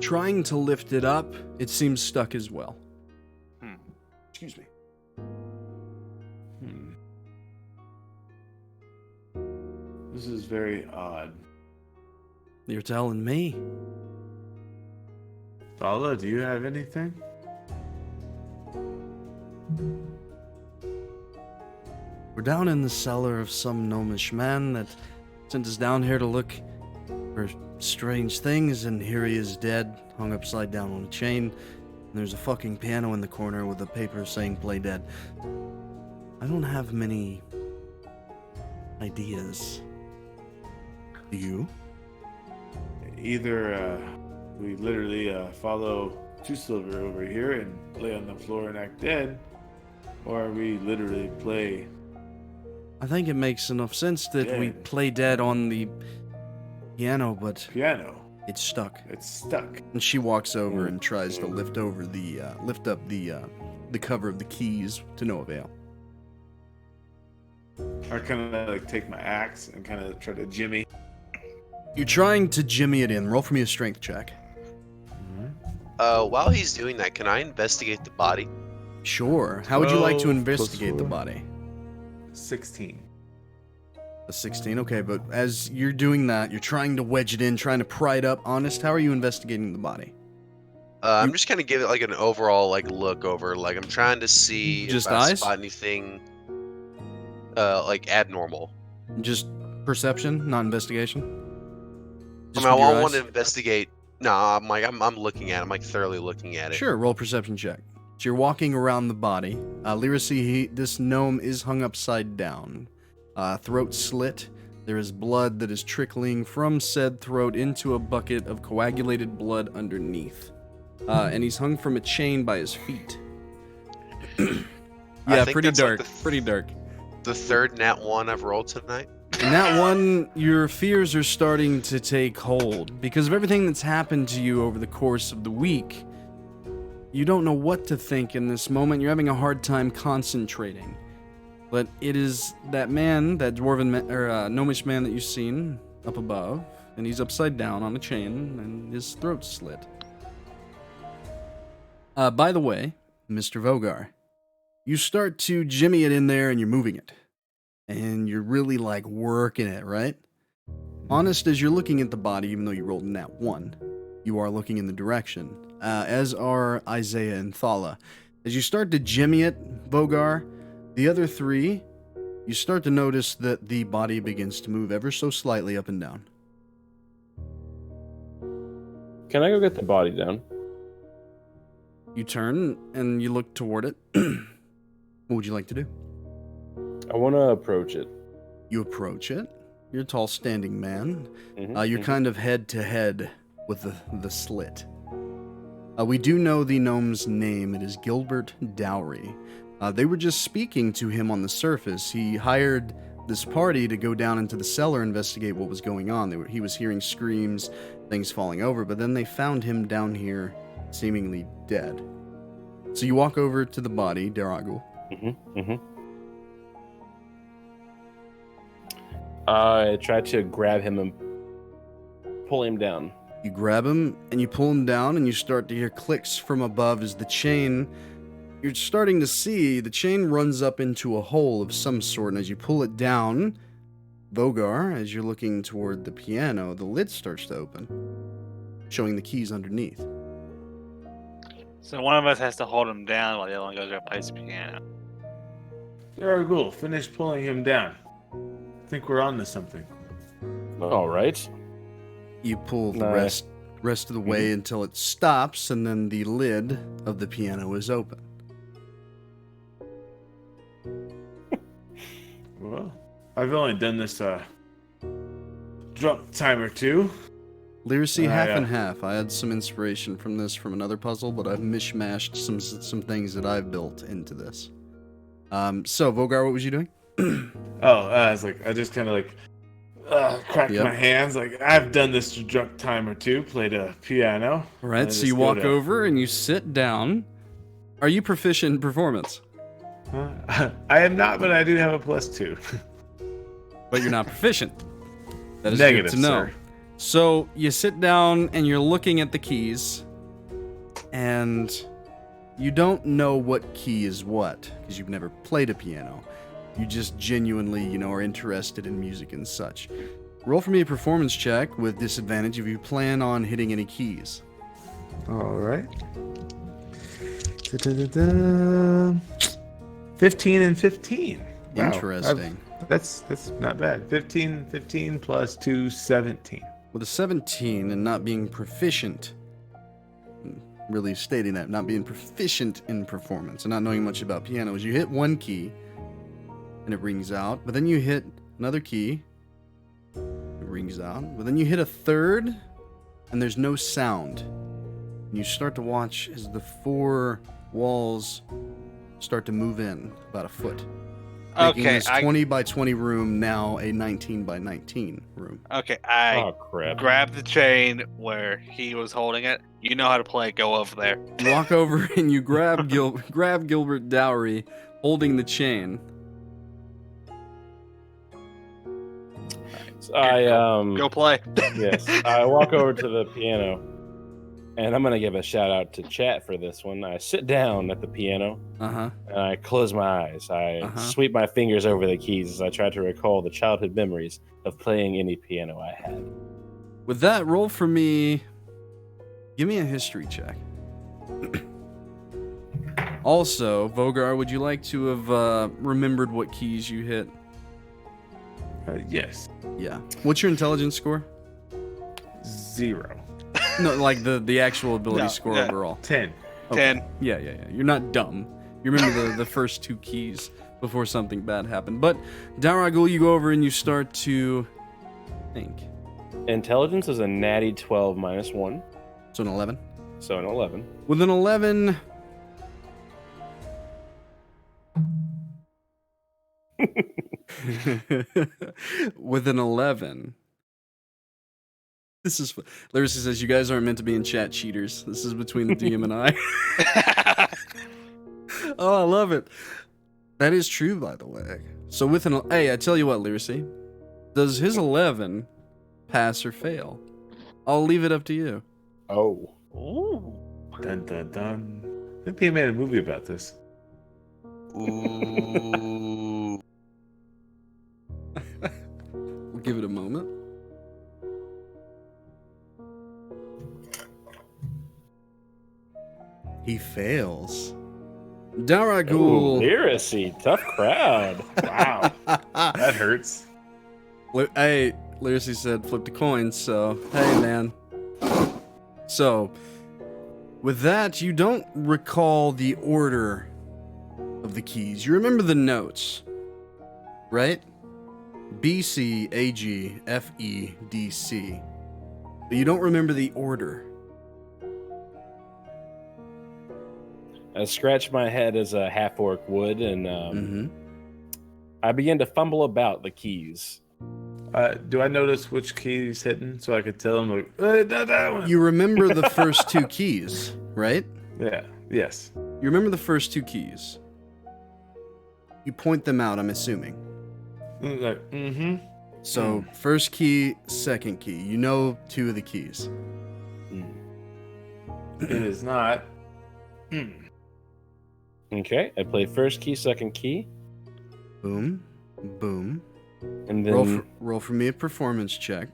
Trying to lift it up, it seems stuck as well. Excuse me. This is very odd. You're telling me. Thala, do you have anything? We're down in the cellar of some gnomish man that sent us down here to look for strange things, and here he is dead, hung upside down on a chain. And there's a fucking piano in the corner with a paper saying "play dead." I don't have many ideas. Do you? Either we literally follow Two Silver over here and lay on the floor and act dead, or we literally play. I think it makes enough sense that we Dead. play dead on the piano, but Piano. it's stuck. It's stuck. And she walks over and tries to lift up the cover of the keys to no avail. I kind of like take my axe and kind of try to jimmy. You're trying to jimmy it in. Roll for me a strength check. While he's doing that, can I investigate the body? Sure. How would you like to 12 investigate the +4. body? 16. A 16. Okay, but as you're doing that, you're trying to wedge it in, trying to pry it up. Honest, how are you investigating the body? I'm just gonna give it like an overall like look over. Like I'm trying to see Just if I eyes? spot anything like abnormal. Just perception, not investigation? I Just mean, I with your want to eyes? investigate. No, I'm looking at it. I'm like thoroughly looking at it. Sure, roll perception check. So you're walking around the body. Lyracy, this gnome is hung upside down. Throat slit. There is blood that is trickling from said throat into a bucket of coagulated blood underneath. And he's hung from a chain by his feet. Yeah, think pretty that's like dark. Pretty dark. The third nat 1 I've rolled tonight. And that one, your fears are starting to take hold because of everything that's happened to you over the course of the week. You don't know what to think in this moment. You're having a hard time concentrating. But it is that man, that gnomish man that you've seen up above, and he's upside down on a chain, and his throat's slit. By the way, Mr. Vogar, you start to jimmy it in there, and you're moving it. And you're really, like, working it, right? Honest, as you're looking at the body, even though you rolled in that 1, you are looking in the direction, as are Isaiah and Thala. As you start to jimmy it, Vogar, the other 3, you start to notice that the body begins to move ever so slightly up and down. Can I go get the body down? You turn and you look toward it. What would you like to do? I want to approach it. You approach it. You're a tall, standing man. Mhm, You're kind of head to head with the slit. We do know the gnome's name. It is Gilbert Dowry. They were just speaking to him on the surface. He hired this party to go down into the cellar, investigate what was going on. He was hearing screams, things falling over, but then they found him down here, seemingly dead. So you walk over to the body, Daraguul. I try to grab him and pull him down. You grab him and you pull him down, and you start to hear clicks from above as the chain. You're starting to see the chain runs up into a hole of some sort, and as you pull it down, Vogar, as you're looking toward the piano, the lid starts to open, showing the keys underneath. So one of us has to hold him down while the other one goes to replace the piano. Daraguul, finish pulling him down. I think we're on to something. All right. You pull the rest of the way until it stops, and then the lid of the piano is open. Well, I've only done this drunk time or two. Literacy half and half. I had some inspiration from this from another puzzle, but I've mishmashed some things that I've built into this. So Vogar, what was you doing? I was like, I just kind of like cracked my hands. Like, I've done this drunk time or two. Played a piano. All right, so you walk over and you sit down. Are you proficient in performance? I am not, but I do have a +2. But you're not proficient. That is Negative, good to know. sir. So you sit down and you're looking at the keys, and you don't know what key is what because you've never played a piano. You just genuinely, are interested in music and such. Roll for me a performance check with disadvantage if you plan on hitting any keys. All right. 15 and 15. Wow. Interesting. That's not bad. 15 plus 2, 17. With a 17 and not being proficient, really stating that, not being proficient in performance and not knowing much about pianos, you hit one key and it rings out, but then you hit another key, it rings out, but then you hit a third and there's no sound. And you start to watch as the 4 walls start to move in about a foot. Making Okay, this 20 by 20 room now a 19 by 19 room. Okay, I Oh crap! grab the chain where he was holding it. You know how to play. Go over there. You walk over and you grab Gilbert Dowry holding the chain. Go play. Yes, I walk over to the piano, and I'm gonna give a shout out to chat for this one. I sit down at the piano, and I close my eyes. I sweep my fingers over the keys as I try to recall the childhood memories of playing any piano I had. With that, roll for me. Give me a history check. Also, Vogar, would you like to have remembered what keys you hit? Yes. Yeah. What's your intelligence score? 0. No, like the actual ability score overall. 10. Okay. 10. Yeah. You're not dumb. You remember the first 2 keys before something bad happened. But Daraguul, you go over and you start to think. Intelligence is a natty 12 minus 1, So an 11. so an 11. With an 11... With an 11... This is... Larissa says, you guys aren't meant to be in chat, cheaters. This is between the DM and I. Oh, I love it. That is true, by the way. So with an... Hey, I tell you what, Lyracy. Does his 11 pass or fail? I'll leave it up to you. Oh. Ooh. Dun dun dun. I think they made a movie about this. Ooh. We'll give it a moment. He fails. Daraguul. Literacy, tough crowd. Wow. That hurts. Hey, Lyracy said flip the coin, so hey, man. So, with that, you don't recall the order of the keys. You remember the notes, right? B, C, A, G, F, E, D, C. But you don't remember the order. I scratch my head as a half-orc would, and I begin to fumble about the keys. Do I notice which key he's hitting so I could tell him, like, hey, that one? You remember the first two keys, right? Yeah, yes. You remember the first two keys. You point them out, I'm assuming. Like, So, first key, second key. You know two of the keys. It is not. Okay, I play first key, second key, Boom. Boom. and then Roll for me a performance check.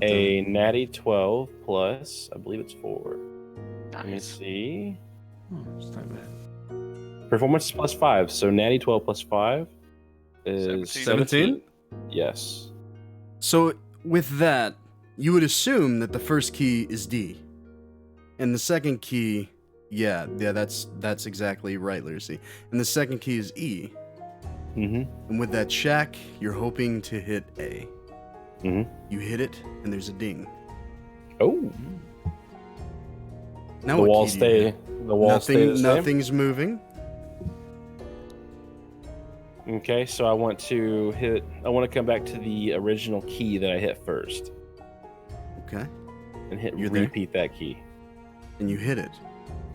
a natty 12 plus, I believe it's 4. Let me Nice. see. Oh, it's not bad. Performance plus 5, so natty 12 plus 5 is 17? Yes. So, with that, you would assume that the first key is D. And the second key, yeah, that's exactly right, Lucy. And the second key is E. Mm-hmm. And with that check, you're hoping to hit A. Mm-hmm. You hit it, and there's a ding. Oh, Now the what walls key do you stay. hit? The walls stay the same. Nothing's moving. Okay, so I want to come back to the original key that I hit first, Okay. and You're there? repeat that key. And you hit it.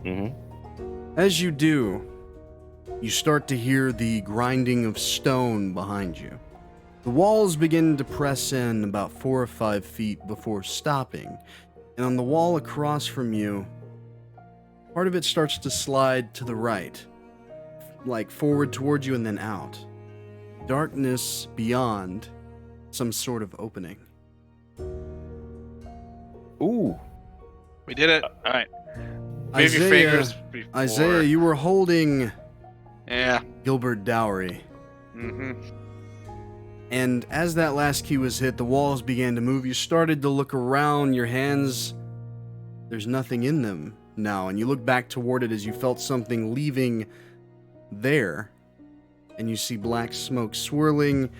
Mm-hmm. As you do, you start to hear the grinding of stone behind you. The walls begin to press in about 4 or 5 feet before stopping, and on the wall across from you, part of it starts to slide to the right, like forward towards you and then out. Darkness beyond some sort of opening. Ooh. We did it. All right. Move your fingers before. Isaiah, you were holding Yeah. Gilbert Dowry. Mm-hmm. And as that last key was hit, the walls began to move. You started to look around, your hands, there's nothing in them now. And you look back toward it as you felt something leaving there. And you see black smoke swirling,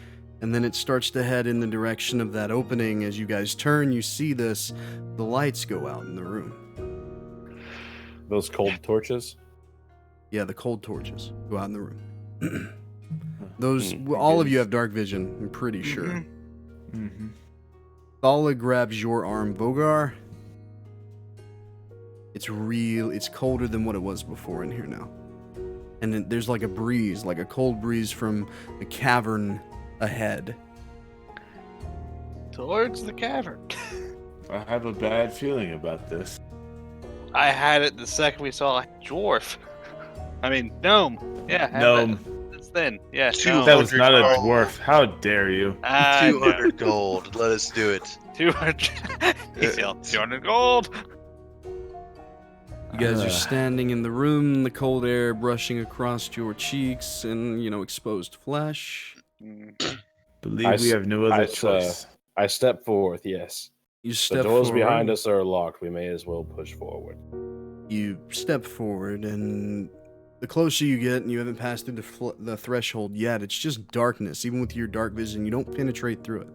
and then it starts to head in the direction of that opening. As you guys turn, you see this, the lights go out in the room. Those cold torches. Yeah, the cold torches go out in the room. Those, Mm, all of you have dark vision, I'm pretty sure. Thala grabs your arm, Vogar. It's colder than what it was before in here now. And then there's like a breeze, like a cold breeze from the cavern ahead. Towards the cavern. I have a bad feeling about this. I had it the second we saw a dwarf. I mean, gnome. Yeah, had Gnome. That's thin. Yeah, Two- gnome. That was not a gold. dwarf. How dare you? 200 gold. Let us do it. 200. He's yelled 200 gold. You guys are standing in the room, the cold air brushing across your cheeks and, exposed flesh. Believe we have no other I choice. I step forth. Yes. You The step doors forward. behind us are locked. We may as well push forward. You step forward, and the closer you get, and you haven't passed through the threshold yet, it's just darkness. Even with your dark vision, you don't penetrate through it.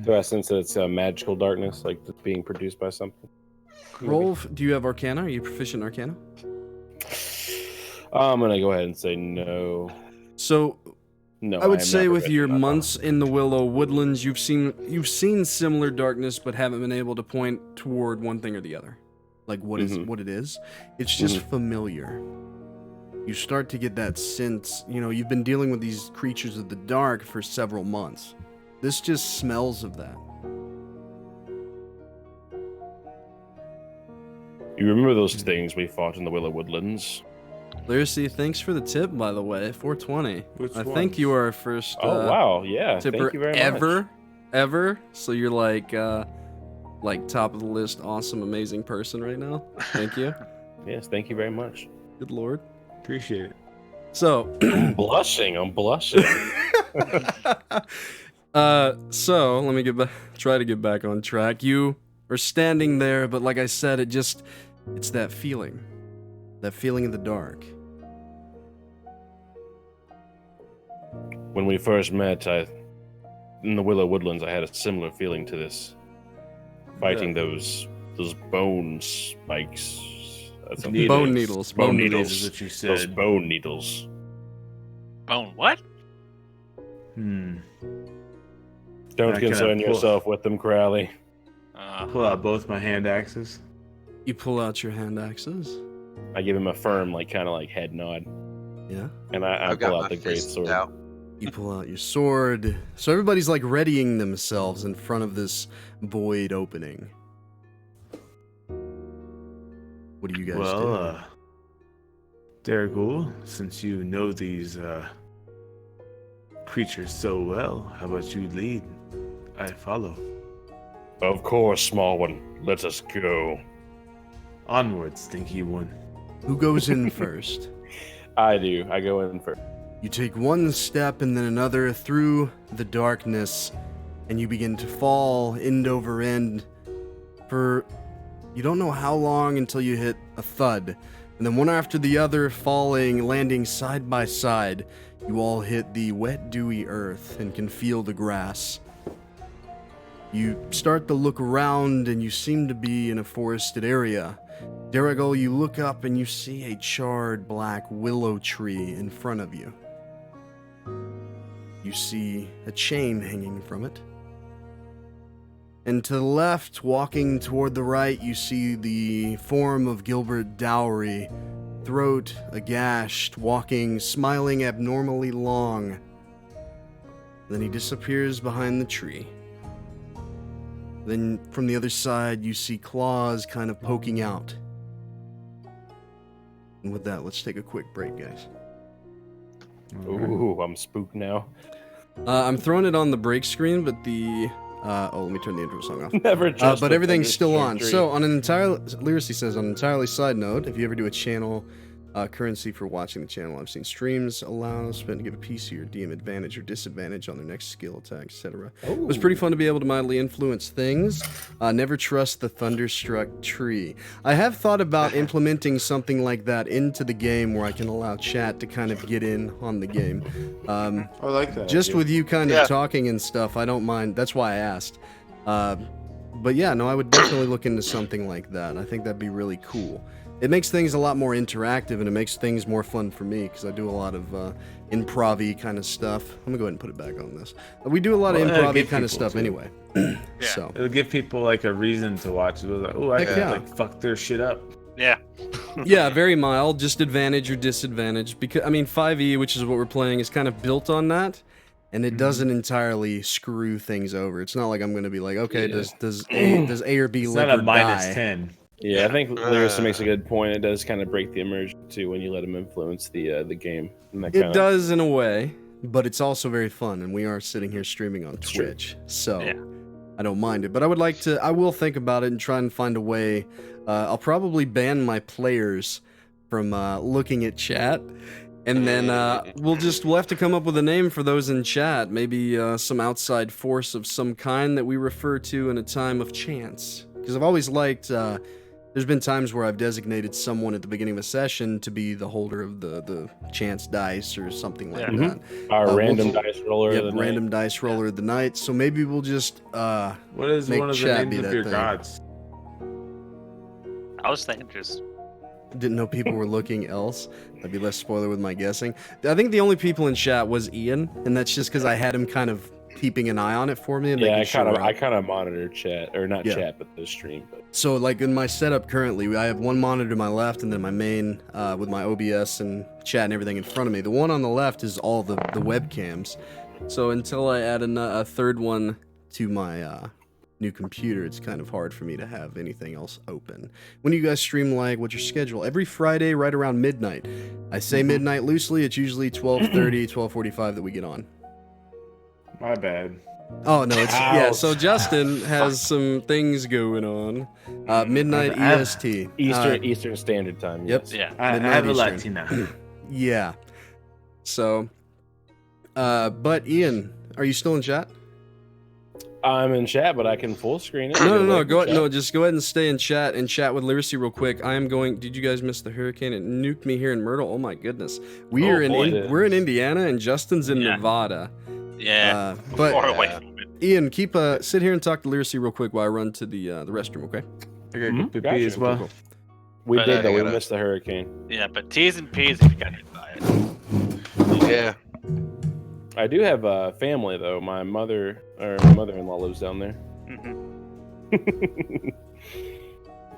Do I sense that it's magical darkness, like it's being produced by something? Roll. Do you have Arcana? Are you proficient in Arcana? I'm gonna go ahead and say no. So, No, I would am say not with your proficient enough. months in the Willow Woodlands, you've seen similar darkness, but haven't been able to point toward one thing or the other, like what it is. It's just familiar. You start to get that sense. You've been dealing with these creatures of the dark for several months. This just smells of that. You remember those things we fought in the Willow Woodlands? Lyracy, thanks for the tip, by the way. 420. Which I ones? think you are our first Oh wow, yeah. tipper Thank you very much. ever. So you're like top of the list, awesome, amazing person right now. Thank you. Yes, thank you very much. Good lord. Appreciate it. So, I'm blushing. So let me try to get back on track. You are standing there, but like I said, it's that feeling in the dark. When we first met, in the Willow Woodlands, I had a similar feeling to this. Fighting those bone spikes. Bone needles. Bone Needles is needles. what you Those said. bone needles. Bone what? Don't I concern cannot pull- yourself with them, Crowley. Pull out both my hand axes. You pull out your hand axes. I give him a firm, kind of head nod, Yeah. and I I've got pull my out the great fists sword. out. You pull out your sword. So everybody's like readying themselves in front of this void opening. What do you guys do? Daraguul, since you know these creatures so well, how about you lead? I follow. Of course, small one. Let us go. Onwards, stinky one. Who goes in first? I do. I go in first. You take one step and then another through the darkness, and you begin to fall end over end for you don't know how long until you hit a thud. And then one after the other, falling, landing side by side, you all hit the wet, dewy earth and can feel the grass. You start to look around and you seem to be in a forested area. Daraguul, you look up and you see a charred black willow tree in front of you. You see a chain hanging from it. And to the left, walking toward the right, you see the form of Gilbert Dowry, throat agashed, walking, smiling abnormally long. Then he disappears behind the tree. Then from the other side, you see claws kind of poking out. And with that, let's take a quick break, guys. Ooh, I'm spooked now. I'm throwing it on the break screen, but let me turn the intro song off. Never just. But everything's still on. So on an entirely, Lyracy says, on an entirely side note, if you ever do a channel currency for watching the channel, I've seen streams allow spend to give a PC or DM advantage or disadvantage on their next skill attack, etc. It was pretty fun to be able to mildly influence things. Never trust the thunderstruck tree. I have thought about implementing something like that into the game where I can allow chat to kind of get in on the game. I like that. Just idea. with you kind of talking and stuff, I don't mind. That's why I asked. But yeah, no, I would definitely look into something like that. I think that'd be really cool. It makes things a lot more interactive, and it makes things more fun for me, because I do a lot of improv-y kind of stuff. I'm going to go ahead and put it back on this. We do a lot of improv-y kind of stuff too. anyway. So It'll give people like a reason to watch it. Like, oh, I Heck can yeah. like fuck their shit up. Yeah. yeah, very mild, just advantage or disadvantage. Because 5e, which is what we're playing, is kind of built on that, and it doesn't entirely screw things over. It's not like I'm going to be like, okay, does A or B It's live not or a minus die? 10. Yeah, I think Lyris makes a good point. It does kind of break the immersion too when you let him influence the game. And that It does in a way, but it's also very fun, and we are sitting here streaming on True. Twitch, so Yeah. I don't mind it. But I will think about it and try and find a way. I'll probably ban my players from looking at chat, and then we'll have to come up with a name for those in chat. Maybe some outside force of some kind that we refer to in a time of chance. Because I've always liked. There's been times where I've designated someone at the beginning of a session to be the holder of the chance dice or something like that. Our random we'll- dice roller. Yep, of the random night. dice roller of the night. So maybe we'll just What is Make one of the chat be names of that your thing. gods? I was thinking just didn't know people were looking else. That'd be less spoiler with my guessing. I think the only people in chat was Ian, and that's just because I had him kind of keeping an eye on it for me and Yeah, making I sure. kind of monitor chat or not Yeah. chat, but the stream. But So like in my setup currently, I have one monitor to my left and then my main with my OBS and chat and everything in front of me. The one on the left is all the webcams. So until I add a third one to my new computer, it's kind of hard for me to have anything else open. When you guys stream, like, what's your schedule? Every Friday right around midnight. I say midnight loosely. It's usually 12:30, 12:45 that we get on. My bad. Oh no, it's yeah. Ouch. So Justin has some things going on. Midnight I have- EST. Eastern Standard Time. Yep. Yes. yeah. I Midnight have a Eastern. Latina. Yeah. So, but Ian, are you still in chat? I'm in chat, but I can full screen it. No. Go ahead. No, just go ahead and stay in chat and chat with Lyracy real quick. I am going. Did you guys miss the hurricane? It nuked me here in Myrtle. Oh my goodness. We're in Indiana and Justin's in Nevada. Yeah. But Far away from it. Ian, sit here and talk to Lyracy real quick while I run to the restroom. Okay. I gotta go pee as well. We But, did though. We gotta- missed the hurricane. Yeah, but T's and P's if you got hit by it. Yeah. I do have a family though. My mother-in-law lives down there. Mm-hmm.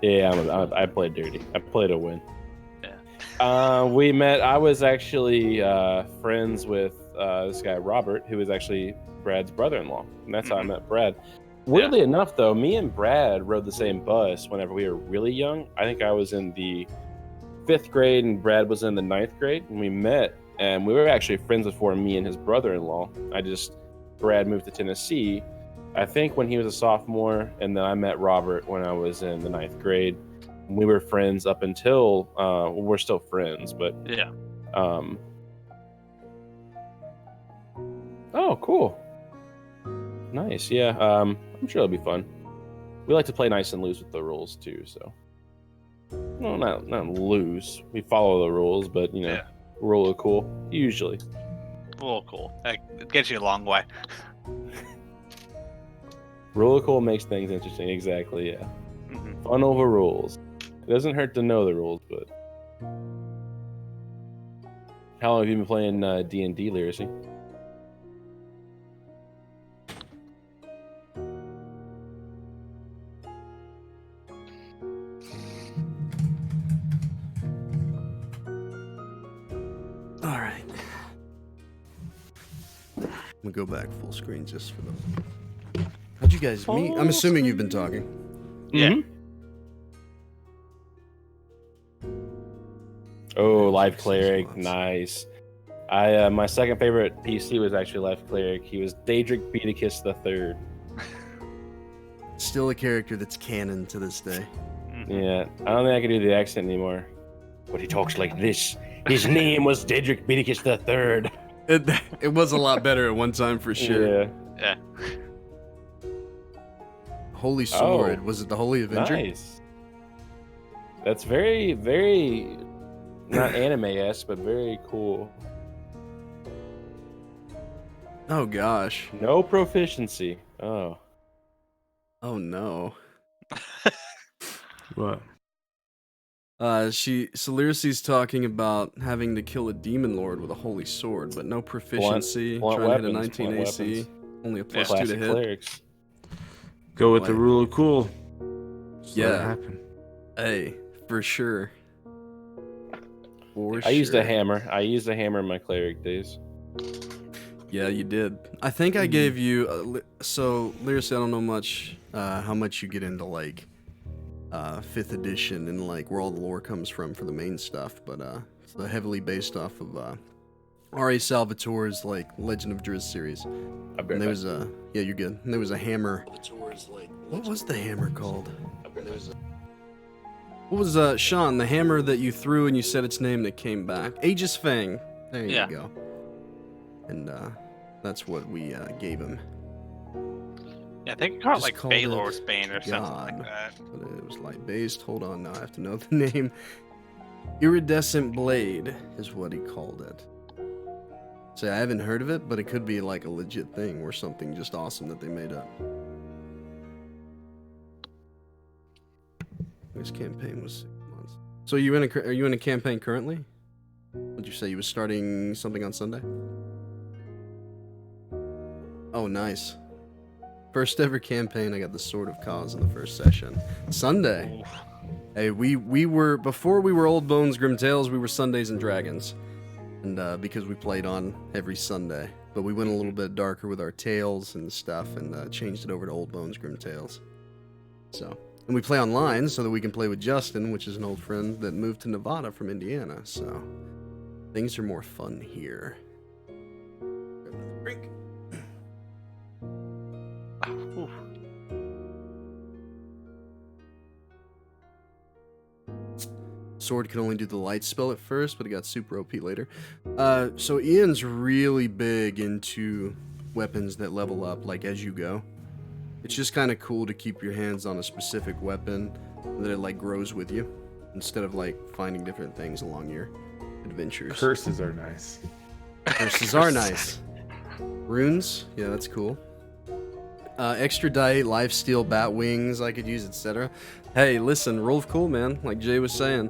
Yeah, I played dirty. I played to win. Yeah. We met. I was actually friends with this guy Robert, who was actually Brad's brother-in-law, and that's how I met Brad. Weirdly enough, though, me and Brad rode the same bus whenever we were really young. I think I was in the 5th grade, and Brad was in the 9th grade, and we met. And we were actually friends before me and his brother-in-law. Brad moved to Tennessee, I think when he was a sophomore, and then I met Robert when I was in the 9th grade. We were friends up until, we're still friends, but Yeah. Oh, cool. Nice, yeah. I'm sure it'll be fun. We like to play nice and loose with the rules too, so. Well, not loose. We follow the rules, but you know. Yeah. Rule of cool, usually. Well, cool. It gets you a long way. Rule of cool makes things interesting, exactly, yeah. Mm-hmm. Fun over rules. It doesn't hurt to know the rules, but... How long have you been playing D&D, Lyracy? Alright. I'm gonna go back full screen just for the... How'd you guys meet? I'm assuming you've been talking. Yeah. Mm-hmm. Oh, Life Cleric, nice. My second favorite PC was actually Life Cleric. He was Daedric Beaticus III. Still a character that's canon to this day. Yeah, I don't think I can do the accent anymore. But he talks like this. His name was Daedric Beaticus III. It was a lot better at one time for sure. Yeah. Yeah. Holy Sword. Was it the Holy Avenger? Nice. That's very, very not anime-esque, but very cool. Oh gosh. No proficiency. Oh. Oh no. What? Lyracy's talking about having to kill a demon lord with a holy sword, but no proficiency. Blunt trying to hit a weapons, 19 blunt AC. weapons. Only a plus 2 Classic to hit. clerics. Go with the Like- rule of cool. Just let it Yeah. happen. Hey, for sure. For I used a sure. hammer. I used a hammer in my cleric days. Yeah, you did. I think I gave you. So, Lyracy, I don't know much. How much you get into like 5th edition and like where all the lore comes from for the main stuff, but it's heavily based off of R.A. Salvatore's like Legend of Driz series. And there was a you're good. And there was a hammer. What was the hammer called? What was Shawn, the hammer that you threw and you said its name that came back? Aegis Fang. There you Yeah. go. And that's what we gave him. Yeah, I think it called Just like called it Baylor's Bane or something God. like that. But it was light based. Hold on, now I have to know the name. Iridescent Blade is what he called it. So I haven't heard of it, but it could be like a legit thing or something just awesome that they made up. This campaign was 6 months. So are you in a campaign currently? Would you say you were starting something on Sunday? Oh, nice. First ever campaign, I got the Sword of Cause in the first session. Sunday. Hey, we were, before we were Old Bones Grim Tales, we were Sundays and Dragons. And because we played on every Sunday. But we went a little bit darker with our tales and stuff and changed it over to Old Bones Grim Tales. So, and we play online so that we can play with Justin, which is an old friend that moved to Nevada from Indiana. So, things are more fun here. Drink. Oof. Sword can only do the light spell at first, but it got super OP later. So Ian's really big into weapons that level up like as you go. It's just kind of cool to keep your hands on a specific weapon that it like grows with you instead of like finding different things along your adventures. Curses are nice. Curses are nice. Runes, yeah, that's cool. Extra die, lifesteal, bat wings I could use, etc. Hey, listen, roll of cool, man. Like Jay was saying,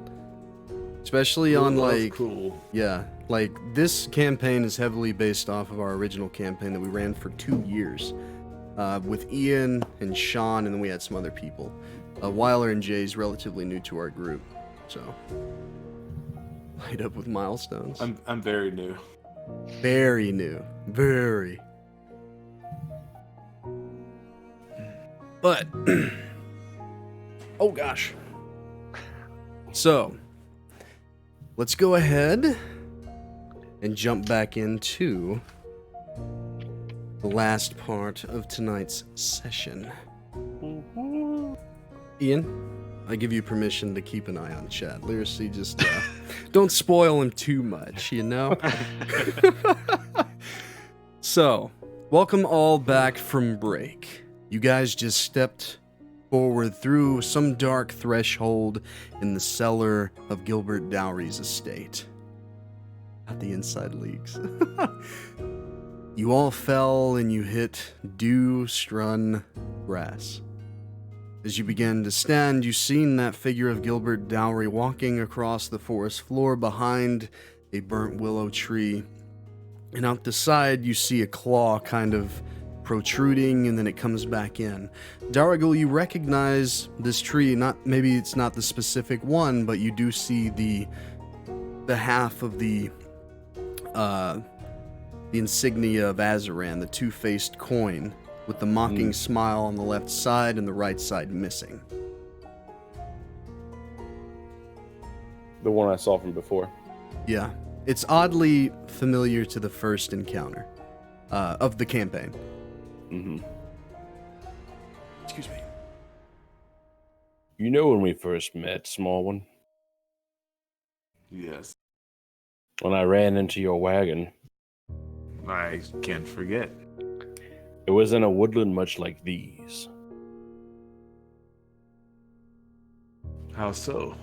especially on like cool. Yeah, like this campaign is heavily based off of our original campaign that we ran for 2 years with Ian and Shawn, and then we had some other people. Wyler and Jay's relatively new to our group, so light up with milestones. I'm very new. Very new, very. But oh gosh. So let's go ahead and jump back into the last part of tonight's session. Ian, I give you permission to keep an eye on chat. Literacy, just don't spoil him too much, you know? So, welcome all back from break. You guys just stepped forward through some dark threshold in the cellar of Gilbert Dowry's estate. Not the inside leaks. You all fell and you hit dew-strewn grass. As you began to stand, you seen that figure of Gilbert Dowry walking across the forest floor behind a burnt willow tree. And out the side, you see a claw kind of protruding, and then it comes back in. Daraguul, you recognize this tree. Maybe it's not the specific one, but you do see the half of the insignia of Azaran, the two-faced coin, with the mocking smile on the left side and the right side missing. The one I saw from before. Yeah. It's oddly familiar to the first encounter of the campaign. Mm-hmm. Excuse me. You know when we first met, small one? Yes. When I ran into your wagon. I can't forget. It was in a woodland much like these. How so?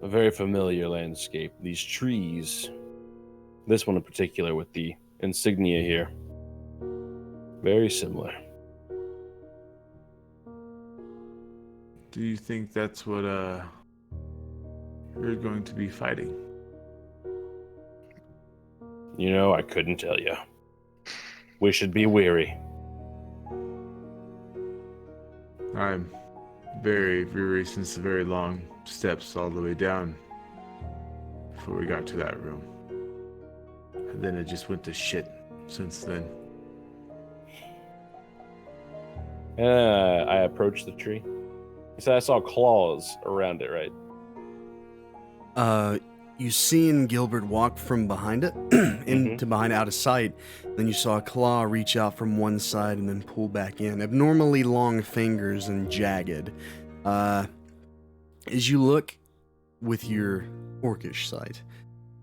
A very familiar landscape. These trees, this one in particular with the insignia here, very similar. Do you think that's what you're going to be fighting? You know, I couldn't tell you. We should be weary. I'm very weary since the very long steps all the way down before we got to that room. And then it just went to shit since then. I approached the tree. You said I saw claws around it, right? You seen Gilbert walk from behind it, into behind out of sight. Then you saw a claw reach out from one side and then pull back in. Abnormally long fingers and jagged. As you look with your orcish sight,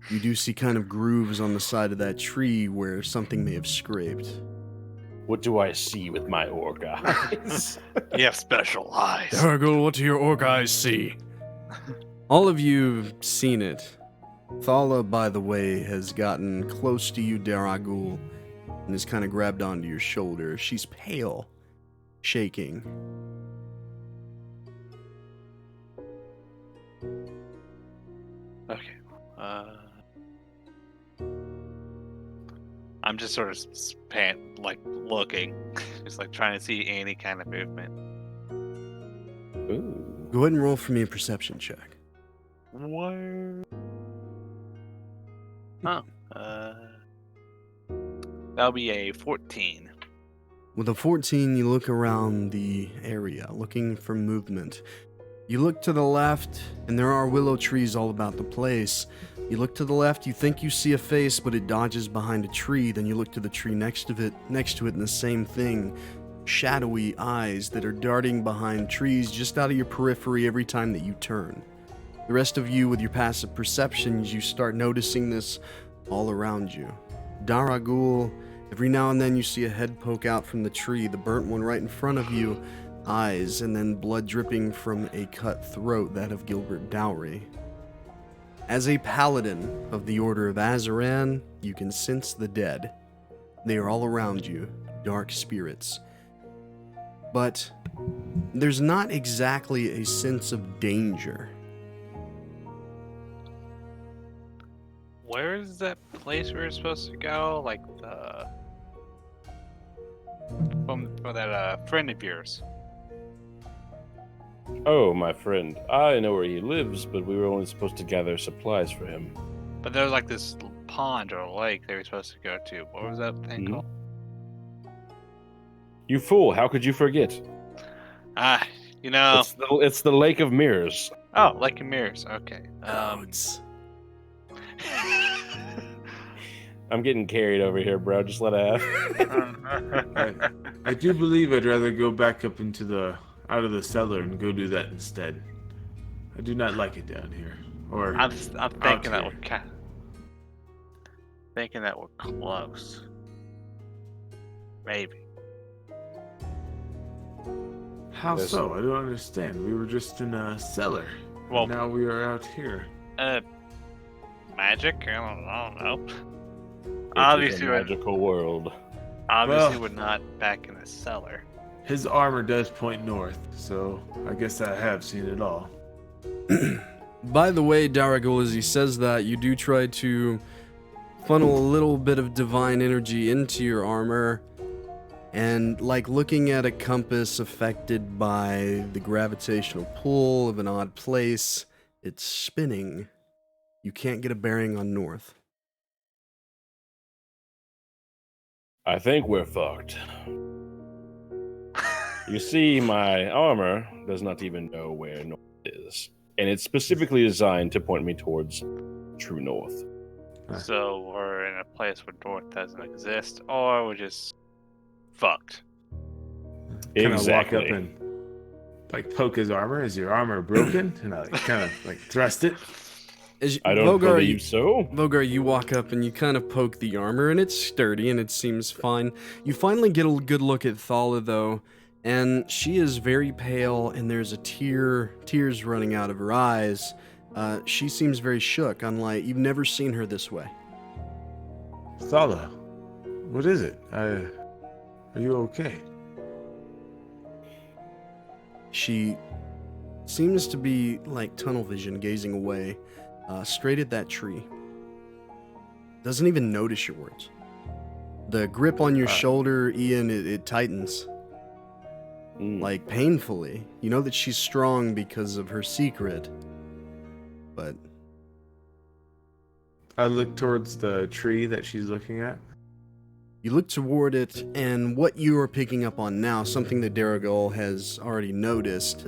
you do see kind of grooves on the side of that tree where something may have scraped. What do I see with my orc eyes? You have special eyes. Daraguul, what do your orc eyes see? All of you've seen it. Thala, by the way, has gotten close to you, Daraguul, and has kind of grabbed onto your shoulder. She's pale, shaking. Okay. I'm just sort of looking, just like trying to see any kind of movement. Ooh. Go ahead and roll for me a perception check. What? Oh, that'll be a 14. With a 14, you look around the area, looking for movement. You look to the left, and there are willow trees all about the place. You look to the left, you think you see a face, but it dodges behind a tree. Then you look to the tree next to it, and the same thing. Shadowy eyes that are darting behind trees just out of your periphery every time that you turn. The rest of you, with your passive perceptions, you start noticing this all around you. Daraguul, Every now and then you see a head poke out from the tree, the burnt one right in front of you, eyes, and then blood dripping from a cut throat, that of Gilbert Dowry. As a paladin of the Order of Azaran, you can sense the dead. They are all around you, dark spirits. But there's not exactly a sense of danger. Where is that place we were supposed to go? Like for that friend of yours. Oh, my friend. I know where he lives, but we were only supposed to gather supplies for him. But there was like this pond or lake they were supposed to go to. What was that thing called? You fool, how could you forget? You know. It's the Lake of Mirrors. Oh, Lake of Mirrors. Okay. I'm getting carried over here, bro. Just let it happen. I do believe I'd rather go back up into out of the cellar and go do that instead. I do not like it down here. Or I'm thinking that we're close. Maybe. How so? I don't understand. We were just in a cellar. Well, now we are out here. Magic? I don't know. It's a magical world. Obviously, we're not back in the cellar. His armor does point north, so I guess I have seen it all. By the way, Daraguul, as he says that, you do try to funnel a little bit of divine energy into your armor, and like looking at a compass affected by the gravitational pull of an odd place, it's spinning. You can't get a bearing on north. I think we're fucked. You see, my armor does not even know where north is, and it's specifically designed to point me towards true north. So we're in a place where north doesn't exist, or we're just fucked. Exactly. Walk up and poke his armor. Is your armor broken? And I kind of thrust it. I don't believe so. Vogar, you walk up and you kind of poke the armor, and it's sturdy and it seems fine. You finally get a good look at Thala, though, and she is very pale, and there's tears running out of her eyes. She seems very shook, unlike you've never seen her this way. Thala, what is it? Are you okay? She seems to be like tunnel vision, gazing away, straight at that tree. Doesn't even notice your words. The grip on your shoulder, Ian, it tightens. Like painfully. You know that she's strong because of her secret. But I look towards the tree that she's looking at. you look toward it, and what you are picking up on now, something that Daraguul has already noticed,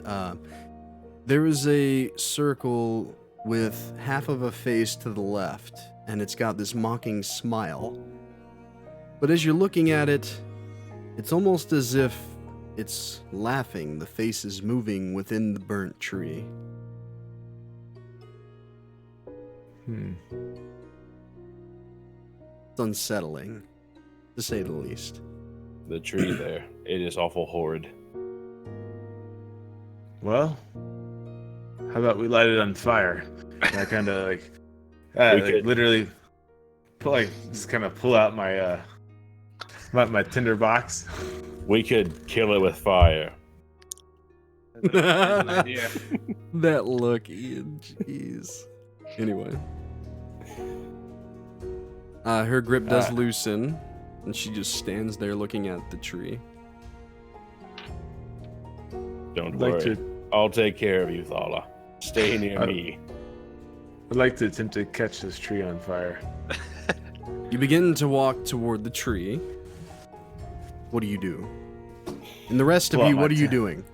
there is a circle with half of a face to the left, and it's got this mocking smile. But as you're looking at it, it's almost as if it's laughing. The face is moving within the burnt tree. It's unsettling, to say the least. The tree there, it is awful horrid. Well, how about we light it on fire? And I kind of literally just kind of pull out my my tinder box. We could kill it with fire. That's an idea. That look, Ian, jeez. Anyway. Her grip does loosen, and she just stands there looking at the tree. Don't worry. I'll take care of you, Thala. Stay near me. I'd like to attempt to catch this tree on fire. You begin to walk toward the tree. What do you do? And the rest of you, what are you doing?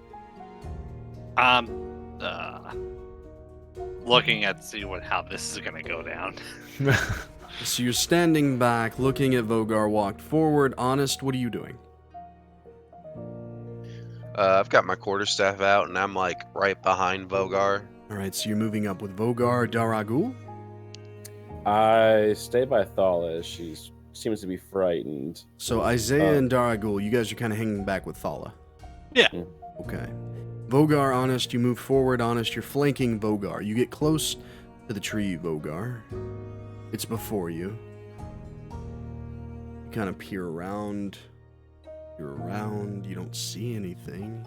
Looking at how this is gonna go down. So you're standing back, looking at Vogar walked forward. Honest, what are you doing? I've got my quarterstaff out, and I'm right behind Vogar. All right, so you're moving up with Vogar. Daraguul? I stay by Thala as she's seems to be frightened. So Isaiah and Daraguul, you guys are kind of hanging back with Thala. Yeah. Okay. Vogar, Honest, you move forward. Honest, you're flanking Vogar. You get close to the tree, Vogar. It's before you. You kind of peer around. You're around. You don't see anything.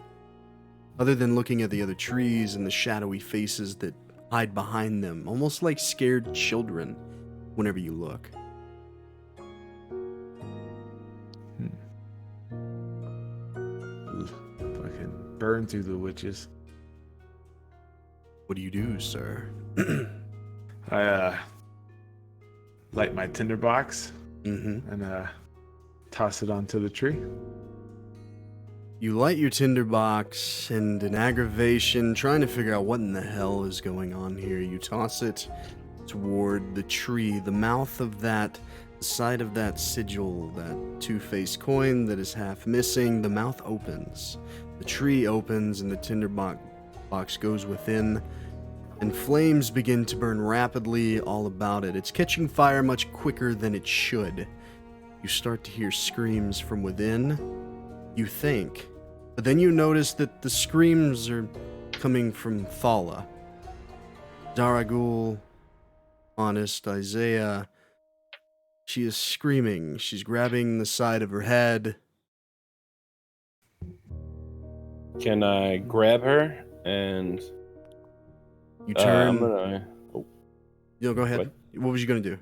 Other than looking at the other trees and the shadowy faces that hide behind them, almost like scared children whenever you look. Fucking burn through the witches. What do you do, sir? I light my tinderbox Mm-hmm. and toss it onto the tree. You light your tinderbox, and in aggravation, trying to figure out what in the hell is going on here, you toss it toward the tree. The mouth of that, the side of that sigil, that two-faced coin that is half missing, the mouth opens. The tree opens, and the tinderbox goes within, and flames begin to burn rapidly all about it. It's catching fire much quicker than it should. You start to hear screams from within. You think. But then you notice that the screams are coming from Thala. Daraguul, Honest, Isaiah. She is screaming. She's grabbing the side of her head. Can I grab her and You turn. I'm gonna. Go ahead. What? What was you gonna do?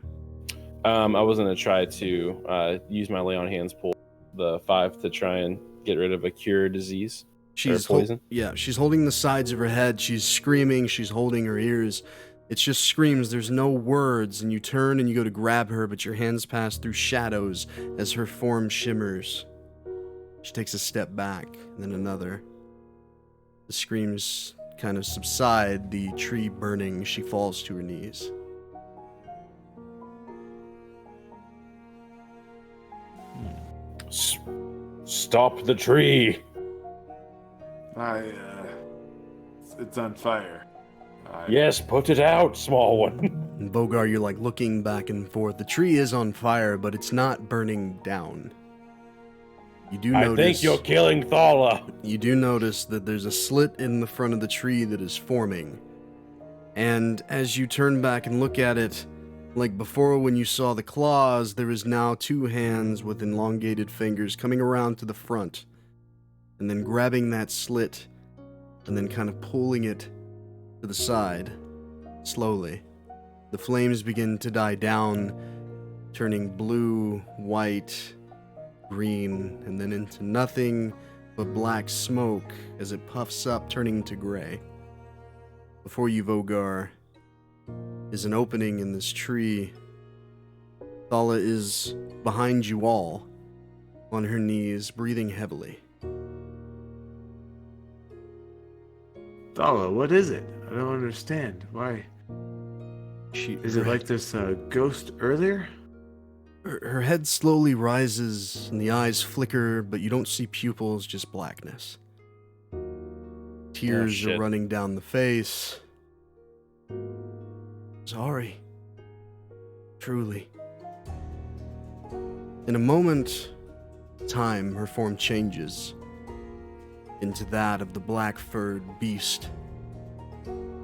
I was gonna try to use my lay on hands pull, the 5 to try and get rid of a cure disease. She's poison? she's holding the sides of her head. She's screaming. She's holding her ears. It's just screams. There's no words. And you turn and you go to grab her, but your hands pass through shadows as her form shimmers. She takes a step back, and then another. The screams kind of subside. The tree burning. She falls to her knees. Stop the tree! It's on fire. Yes, put it out, small one. And Vogar, you're like looking back and forth. The tree is on fire, but it's not burning down. You do notice. I think you're killing Thala. You do notice that there's a slit in the front of the tree that is forming. And as you turn back and look at it, like before when you saw the claws, there is now 2 hands with elongated fingers coming around to the front, and then grabbing that slit, and then kind of pulling it to the side, slowly. The flames begin to die down, turning blue, white, green, and then into nothing but black smoke as it puffs up, turning to gray. Before you, Vogar, is an opening in this tree. Thala is behind you all, on her knees, breathing heavily. Thala, what is it? I don't understand. Why? Is it like this ghost earlier? Her head slowly rises, and the eyes flicker, but you don't see pupils, just blackness. Tears are running down the face. Sorry. Truly. In a moment, time, her form changes into that of the black-furred beast.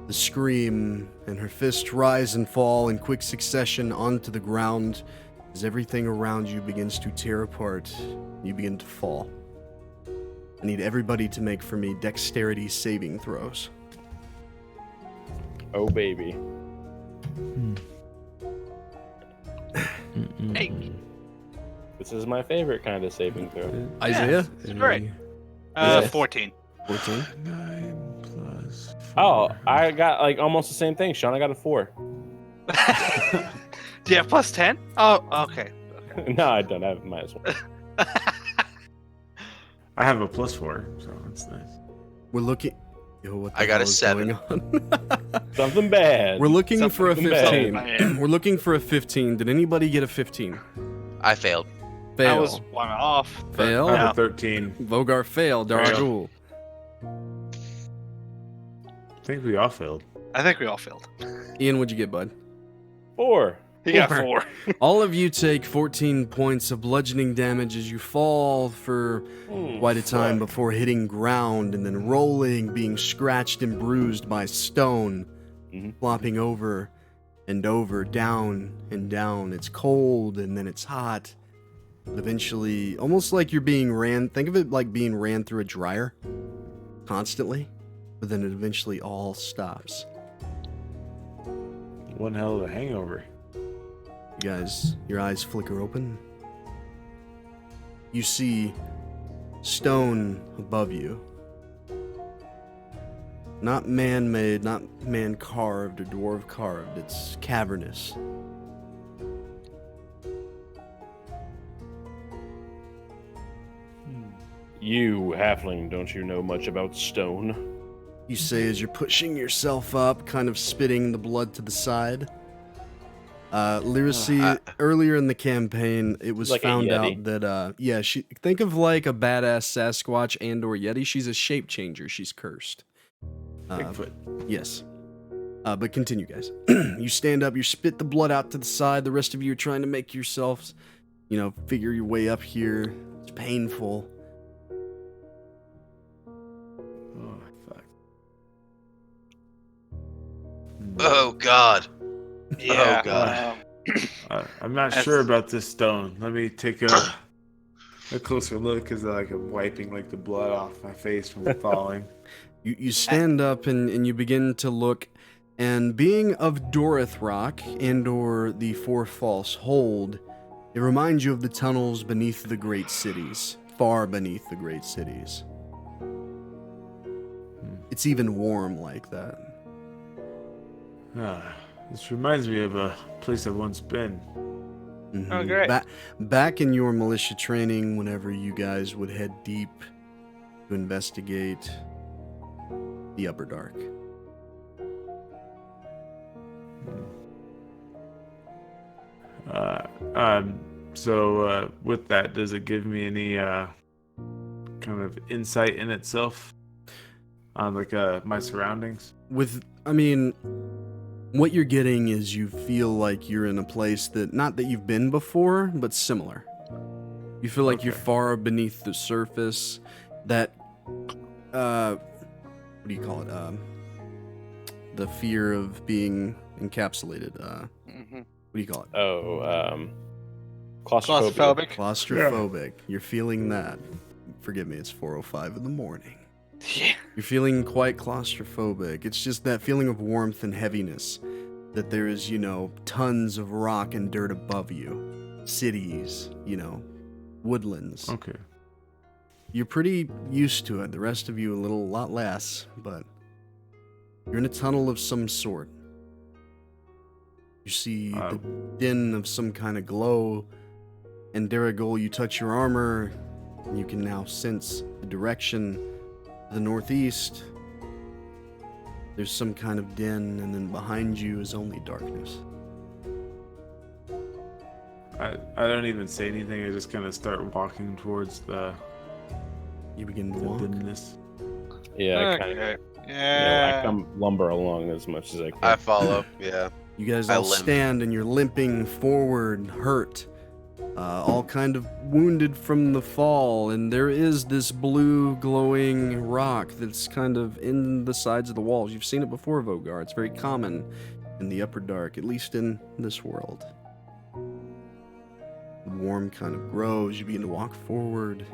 The scream and her fist rise and fall in quick succession onto the ground as everything around you begins to tear apart and you begin to fall. I need everybody to make for me dexterity saving throws. Oh, baby. Hey. This is my favorite kind of saving throw. Isaiah? It's great. Yes. 14. 14. 9 plus 4. Oh, I got like almost the same thing, Shawn. I got a 4. Do you have plus 10? Oh, okay. No, I don't. I have -1. I have a plus 4, so that's nice. We're looking... Yo, what the I got hell a is 7. going on? Something bad. We're looking for a Something 15. bad. We're looking for a 15. Did anybody get a 15? I failed. Fail. I was 1 off. but Fail? I have no. a 13. Vogar failed. Daraguul. I think we all failed. I think we all failed. Ian, what'd you get, bud? 4. He got 4. All of you take 14 points of bludgeoning damage as you fall for quite a time before hitting ground and then rolling, being scratched and bruised by stone, flopping over and over, down and down. It's cold and then it's hot. But eventually, almost like you're being think of it like being ran through a dryer constantly, but then it eventually all stops. One hell of a hangover. You guys, your eyes flicker open. You see stone above you. Not man-made, not man-carved or dwarf-carved. It's cavernous. You, halfling, don't you know much about stone? You say as you're pushing yourself up, kind of spitting the blood to the side. Lyracy, earlier in the campaign, it was like found a out that, she think of like a badass Sasquatch and or Yeti. She's a shape changer. She's cursed. Bigfoot. Yes. But continue, guys. You stand up, you spit the blood out to the side. The rest of you are trying to make yourselves, figure your way up here. It's painful. Oh, fuck. Oh God. Yeah. Oh God. I'm not sure about this stone. Let me take a closer look because I'm wiping the blood off my face from falling. You stand up and you begin to look, and being of Dorith Rock and or the Four False Hold, it reminds you of the tunnels beneath the great cities, far beneath the great cities. It's even warm like that. This reminds me of a place I've once been. Mm-hmm. Oh, great. Back in your militia training, whenever you guys would head deep to investigate the Upper Dark. So with that, does it give me any kind of insight in itself on my surroundings? What you're getting is you feel like you're in a place that, not that you've been before, but similar. You feel like you're far beneath the surface. That, what do you call it? The fear of being encapsulated. What do you call it? Claustrophobic. Claustrophobic. You're feeling that. Forgive me, it's 4:05 in the morning. Yeah. You're feeling quite claustrophobic. It's just that feeling of warmth and heaviness. That there is, tons of rock and dirt above you. Cities, woodlands. Okay. You're pretty used to it. The rest of you a lot less, but you're in a tunnel of some sort. You see the din of some kind of glow, and Daraguul, you touch your armor, and you can now sense the direction. The northeast, there's some kind of din, and then behind you is only darkness. I don't even say anything. I just kind of start walking towards the. You begin to walk. Dimness. Yeah, I kind Okay. of. Yeah. I come lumber along as much as I can. I follow. Yeah. You guys I all limp. stand, and you're limping forward, hurt, all kind of wounded from the fall, and there is this blue glowing rock that's kind of in the sides of the walls. You've seen it before, Vogar. It's very common in the Upper Dark, at least in this world. The warm kind of grows. You begin to walk forward.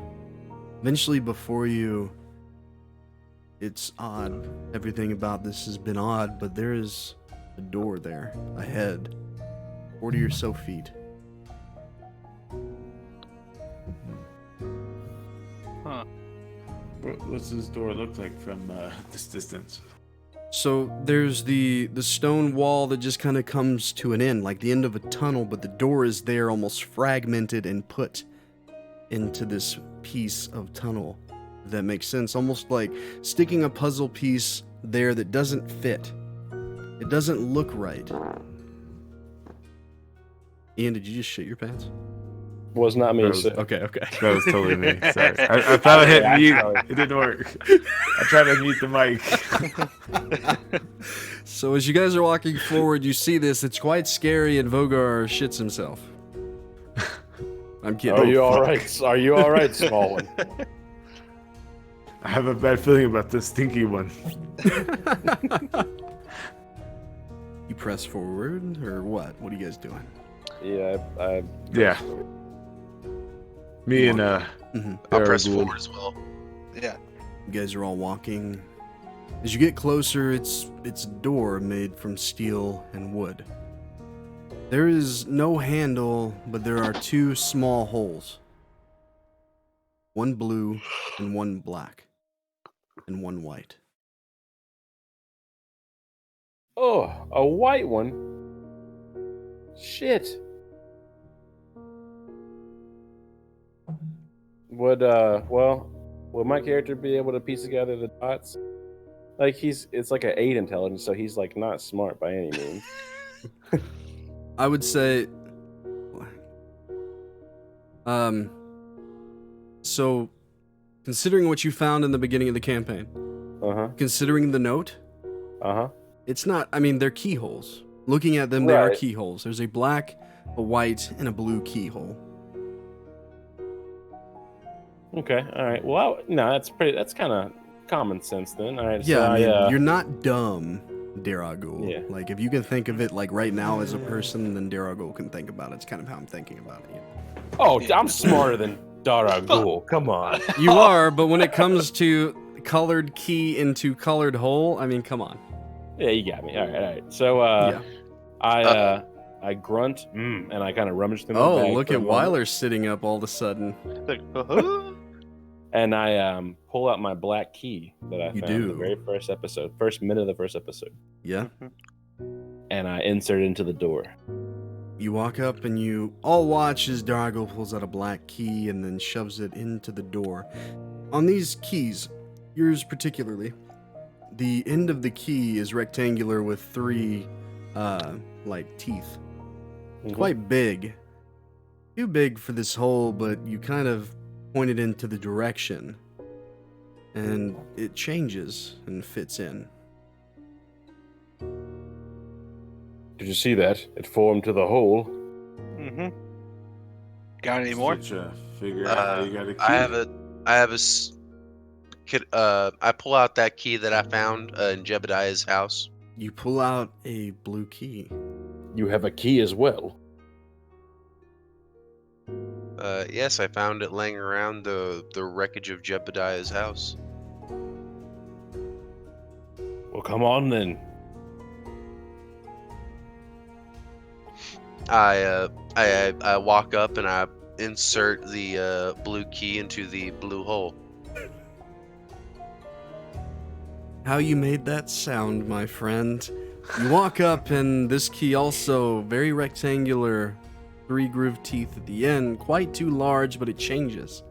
Eventually, before you, it's odd. Everything about this has been odd, but there is a door there, ahead, 40 or so feet. Huh. What's this door look like from this distance? So there's the stone wall that just kind of comes to an end, like the end of a tunnel, but the door is there almost fragmented and put into this piece of tunnel. If that makes sense. Almost like sticking a puzzle piece there that doesn't fit. It doesn't look right. Ian, did you just shit your pants? Was not me. So. Okay. That was totally me. Sorry. I thought I hit mute. It didn't work. I tried to mute the mic. So as you guys are walking forward, you see this. It's quite scary, and Vogar shits himself. I'm kidding. Are you all fuck. right? Are you all right, small one? I have a bad feeling about this stinky one. You press forward, or what? What are you guys doing? Yeah, I Yeah. Me and Mhm. I'll press Daraguul. forward as well. Yeah. You guys are all walking. As you get closer, it's a door made from steel and wood. There is no handle, but there are two small holes. One blue and one black. And one white. Oh, a white one. Shit. Would my character be able to piece together the dots? Like it's like an 8 intelligence, so he's like not smart by any means. I would say so considering what you found in the beginning of the campaign, considering the note, it's not, I mean, they're keyholes. Looking at them, they are Right. keyholes. There's a black, a white, and a blue keyhole. Okay, all right. Well, that's kind of common sense then. All right. Yeah, so I mean, you're not dumb, Daraguul. Yeah. Like, if you can think of it like right now as a person, then Daraguul can think about it. It's kind of how I'm thinking about it. Oh, I'm smarter than Daraguul. Come on. You are, but when it comes to colored key into colored hole, I mean, come on. Yeah, you got me. All right. So, Yeah. I grunt and I kind of rummage through my Oh, bag look for a at moment, Wyler sitting up all of a sudden. and I pull out my black key that I You found in do. the very first minute of the first episode, Yeah. and I insert it into the door. You walk up and you all watch as Daraguul pulls out a black key and then shoves it into the door. On these keys, yours particularly, the end of the key is rectangular with three, teeth. Mhm. Quite big. Too big for this hole, but you kind of point it into the direction. And it changes and fits in. Did you see that? It formed to the hole. Mm-hmm. Got any more? Just to figure out how you got a key. I pull out that key that I found in Jebediah's house. You pull out a blue key. You have a key as well. Yes, I found it laying around the wreckage of Jebediah's house. Well, come on then. I walk up and I insert the blue key into the blue hole. How you made that sound, my friend. You walk up, and this key also very rectangular, 3 groove teeth at the end, quite too large, but it changes.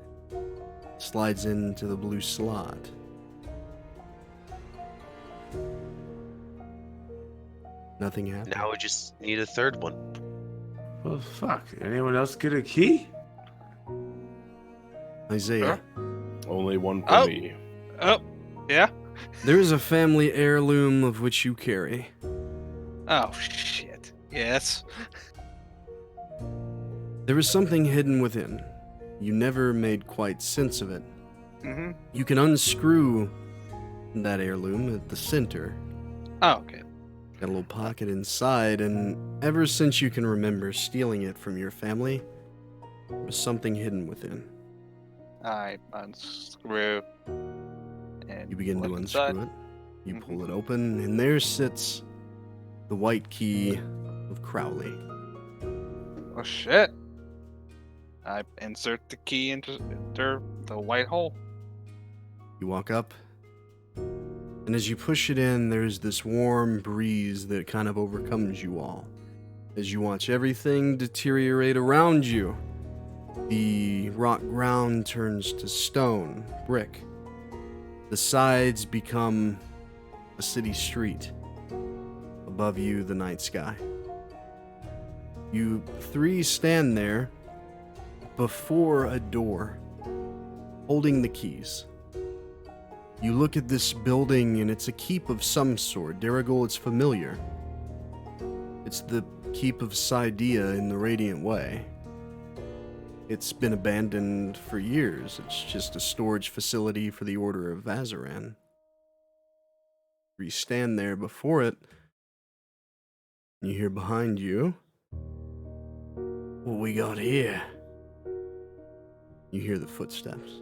Slides into the blue slot. Nothing happened. Now we just need a third one. Well, fuck. Anyone else get a key? Isaiah, Only one for Oh. me. Oh, yeah. there is a family heirloom of which you carry. Oh shit. Yes. There is something hidden within. You never made quite sense of it. Mm-hmm. You can unscrew that heirloom at the center. Oh, okay. Got a little pocket inside, and ever since you can remember stealing it from your family, there was something hidden within. I unscrew. And You begin to look unscrew inside. it. You pull it open, and there sits the white key of Krowleigh. Oh shit. I insert the key into the white hole. You walk up, and as you push it in, there's this warm breeze that kind of overcomes you all. As you watch everything deteriorate around you, the rock ground turns to stone, brick. The sides become a city street. Above you, the night sky. You 3 stand there before a door, holding the keys. You look at this building and it's a keep of some sort. Daraguul, it's familiar. It's the keep of Sidea in the Radiant Way. It's been abandoned for years. It's just a storage facility for the Order of Azaran. You stand there before it, and you hear behind you, what we got here? You hear the footsteps.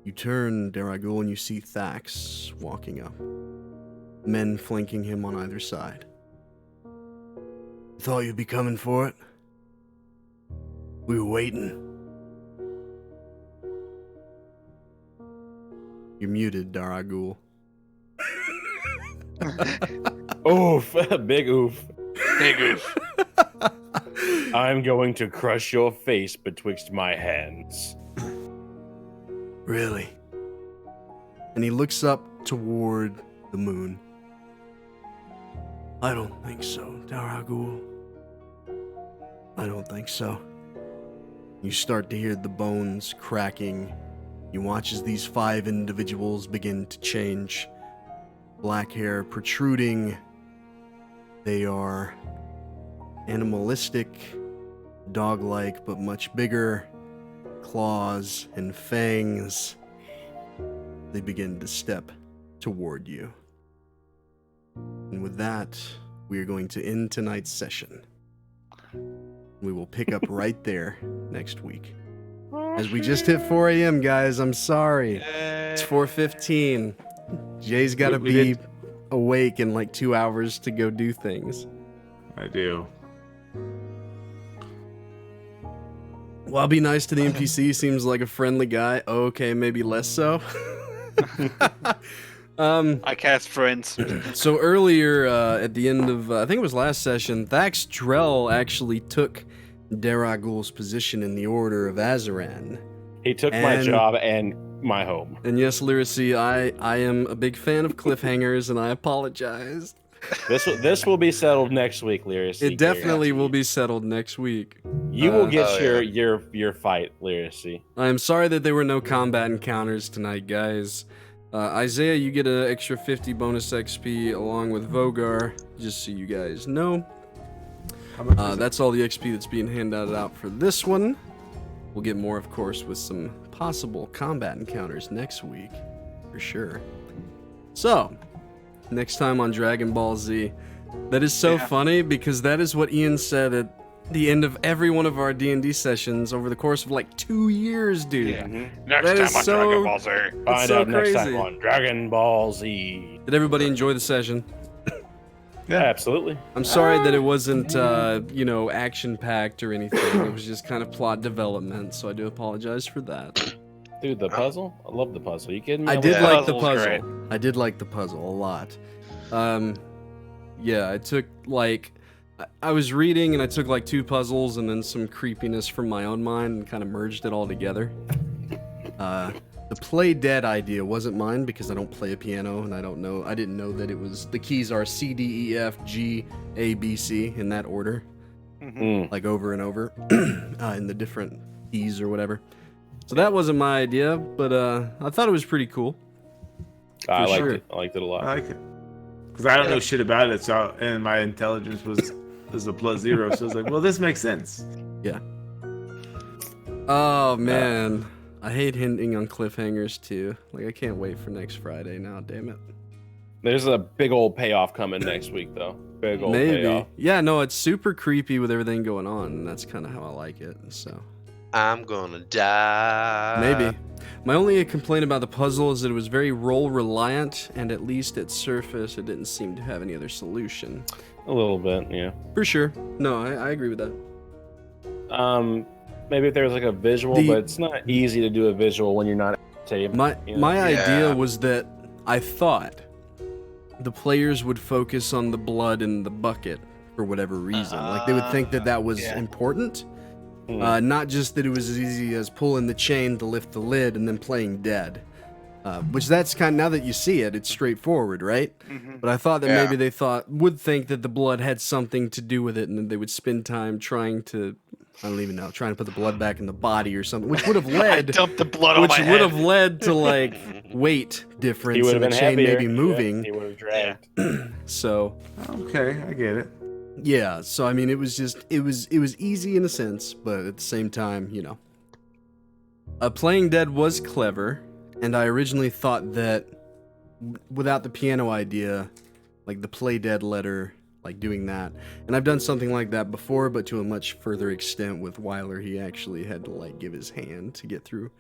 You turn, Daraguul, and you see Thax walking up. Men flanking him on either side. Thought you'd be coming for it? We were waiting. You're muted, Daraguul. Oof, big oof. Big oof. I'm going to crush your face betwixt my hands. Really? And he looks up toward the moon. I don't think so, Daraguul. I don't think so. You start to hear the bones cracking. You watch as these 5 individuals begin to change. Black hair protruding. They are animalistic, dog-like, but much bigger. Claws and fangs. They begin to step toward you. And with that, we are going to end tonight's session. We will pick up right there next week. As we just hit 4 a.m., guys, I'm sorry. It's 4:15. Jay's got to We be did- awake in like 2 hours to go do things. I do. Well, I'll be nice to the NPC. Seems like a friendly guy. Okay, maybe less so. I cast friends. So earlier, at the end of, I think it was last session, Thax Drell actually took Daraguul's position in the Order of Azaran. He took my And- job and my home. And yes, Lyracy, I am a big fan of cliffhangers, and I apologize. This will be settled next week, Lyracy. It definitely will be settled next week. You will get Oh, your fight, Lyracy. I am sorry that there were no combat encounters tonight, guys. Isaiah, you get an extra 50 bonus XP along with Vogar, just so you guys know. How much is it? That's all the XP that's being handed out for this one. We'll get more, of course, with some possible combat encounters next week, for sure. So, next time on Dragon Ball Z. That is so funny because that is what Ian said at the end of every one of our D&D sessions over the course of like 2 years, dude. Yeah. Mm-hmm. Next That time is on so- Dragon Ball Z. Find so out next time crazy. on Dragon Ball Z. Did everybody enjoy the session? Yeah, absolutely. I'm sorry that it wasn't, action-packed or anything. It was just kind of plot development, so I do apologize for that. Dude, the puzzle? I love the puzzle. You kidding me? I did like the puzzle's puzzle. great. I did like the puzzle a lot. Yeah, I took, I was reading and I took, 2 puzzles and then some creepiness from my own mind and kind of merged it all together. The play dead idea wasn't mine because I don't play a piano and I didn't know that it was, the keys are C, D, E, F, G, A, B, C in that order. Mm. Like over and over in the different keys or whatever. So that wasn't my idea, but I thought it was pretty cool. I liked sure. it. I liked it a lot. I like it. Because I don't know shit about it, and my intelligence was a +0, so I was like, well, this makes sense. Yeah. Oh man, I hate hinting on cliffhangers too. I can't wait for next Friday now. Damn it. There's a big old payoff coming next week, though. Big old Maybe. payoff. Yeah. No, it's super creepy with everything going on, and that's kind of how I like it. So I'm gonna die. maybe. My only complaint about the puzzle is that it was very role reliant, and at least at surface, it didn't seem to have any other solution. A little bit, yeah. For sure. No, I agree with that. Maybe if there was a visual, but it's not easy to do a visual when you're not at the table. My you know? my idea Yeah. was that I thought the players would focus on the blood in the bucket for whatever reason. They would think that that was important. Not just that it was as easy as pulling the chain to lift the lid and then playing dead. Which that's now that you see it, it's straightforward, right? But I thought that Yeah. maybe they would think that the blood had something to do with it and that they would spend time trying to I don't even know, trying to put the blood back in the body or something, which would have I led, dumped the blood on which my would head. have led to like weight difference He would and have the been chain heavier. maybe moving. He would have dragged. So Okay, I get it. yeah, so I mean, it was just it was easy in a sense, but at the same time, you know, playing dead was clever, and I originally thought that without the piano idea, like the play dead letter, like doing that, and I've done something like that before, but to a much further extent with Wyler. He actually had to like give his hand to get through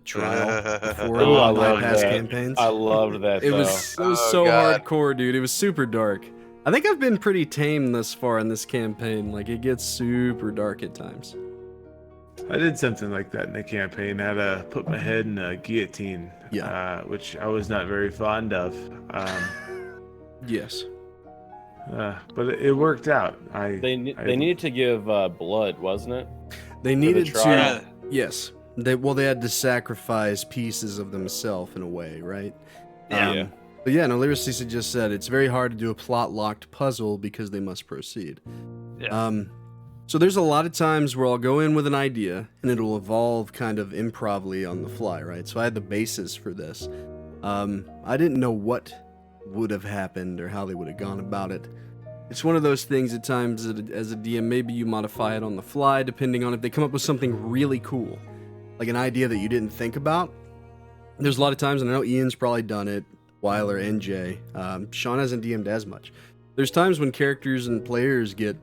trial before Ooh, I on love bypass that. campaigns. I loved that. It though. was Oh, so God. hardcore, dude. It was super dark. I think I've been pretty tame thus far in this campaign. Like, it gets super dark at times. I did something like that in the campaign. I had to put my head in a guillotine, which I was not very fond of. Yes. But it worked out. They needed to give blood, wasn't it? They needed trial? to. Yes. They had to sacrifice pieces of themselves in a way, right? Yeah. But yeah, no, Lyricisa just said it's very hard to do a plot-locked puzzle because they must proceed. Yeah. So there's a lot of times where I'll go in with an idea and it'll evolve kind of improvly on the fly, right? So I had the basis for this. I didn't know what would have happened or how they would have gone about it. It's one of those things at times that as a DM, maybe you modify it on the fly depending on if they come up with something really cool, like an idea that you didn't think about. There's a lot of times, and I know Ian's probably done it, Wyler and Jay. Shawn hasn't DM'd as much. There's times when characters and players get,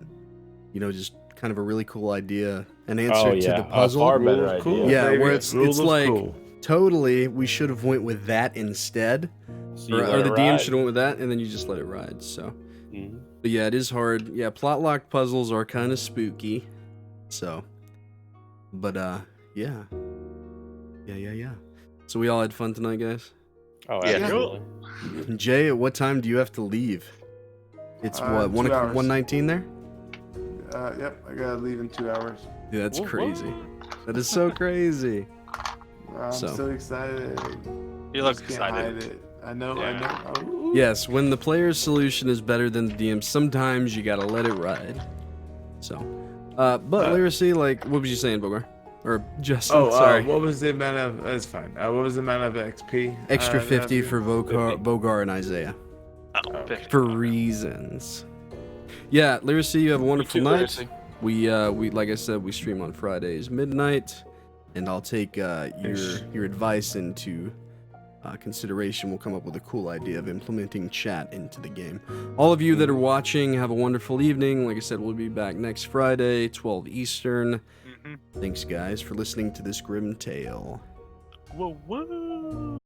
you know, just kind of a really cool idea, an answer to the puzzle. A far better Rule of idea. cool. Yeah, baby. where it's Rule of like cool. totally we should have went with that instead, So you or let the it DM ride. should have went with that, and then you just let it ride. So, Mhm. but yeah, it is hard. Yeah, plot locked puzzles are kind of spooky. So, but yeah. So we all had fun tonight, guys. Oh, Yeah. absolutely. Jay, at what time do you have to leave? It's what 2 hours. 1:19 there. Yep, I gotta leave in 2 hours. Yeah, that's crazy. That is so crazy. I'm So. so excited. You look Just can't hide excited. it. I know. Yeah. Ooh. Yes, when the player's solution is better than the DM, sometimes you gotta let it ride. So, but Lyracy, like, what was you saying, Vogar? Or Justin? Oh, sorry. what was the amount of? That's fine. What was the amount of XP? Extra 50 that- for Vogar and Isaiah Oh, 50. for reasons. Yeah, Lyracy, you have a wonderful too, night. Lyracy. We like I said, we stream on Fridays midnight, and I'll take your advice into consideration. We'll come up with a cool idea of implementing chat into the game. All of you that are watching, have a wonderful evening. Like I said, we'll be back next Friday, 12 Eastern. Mhm. Thanks, guys, for listening to this grim tale. Whoa, whoa.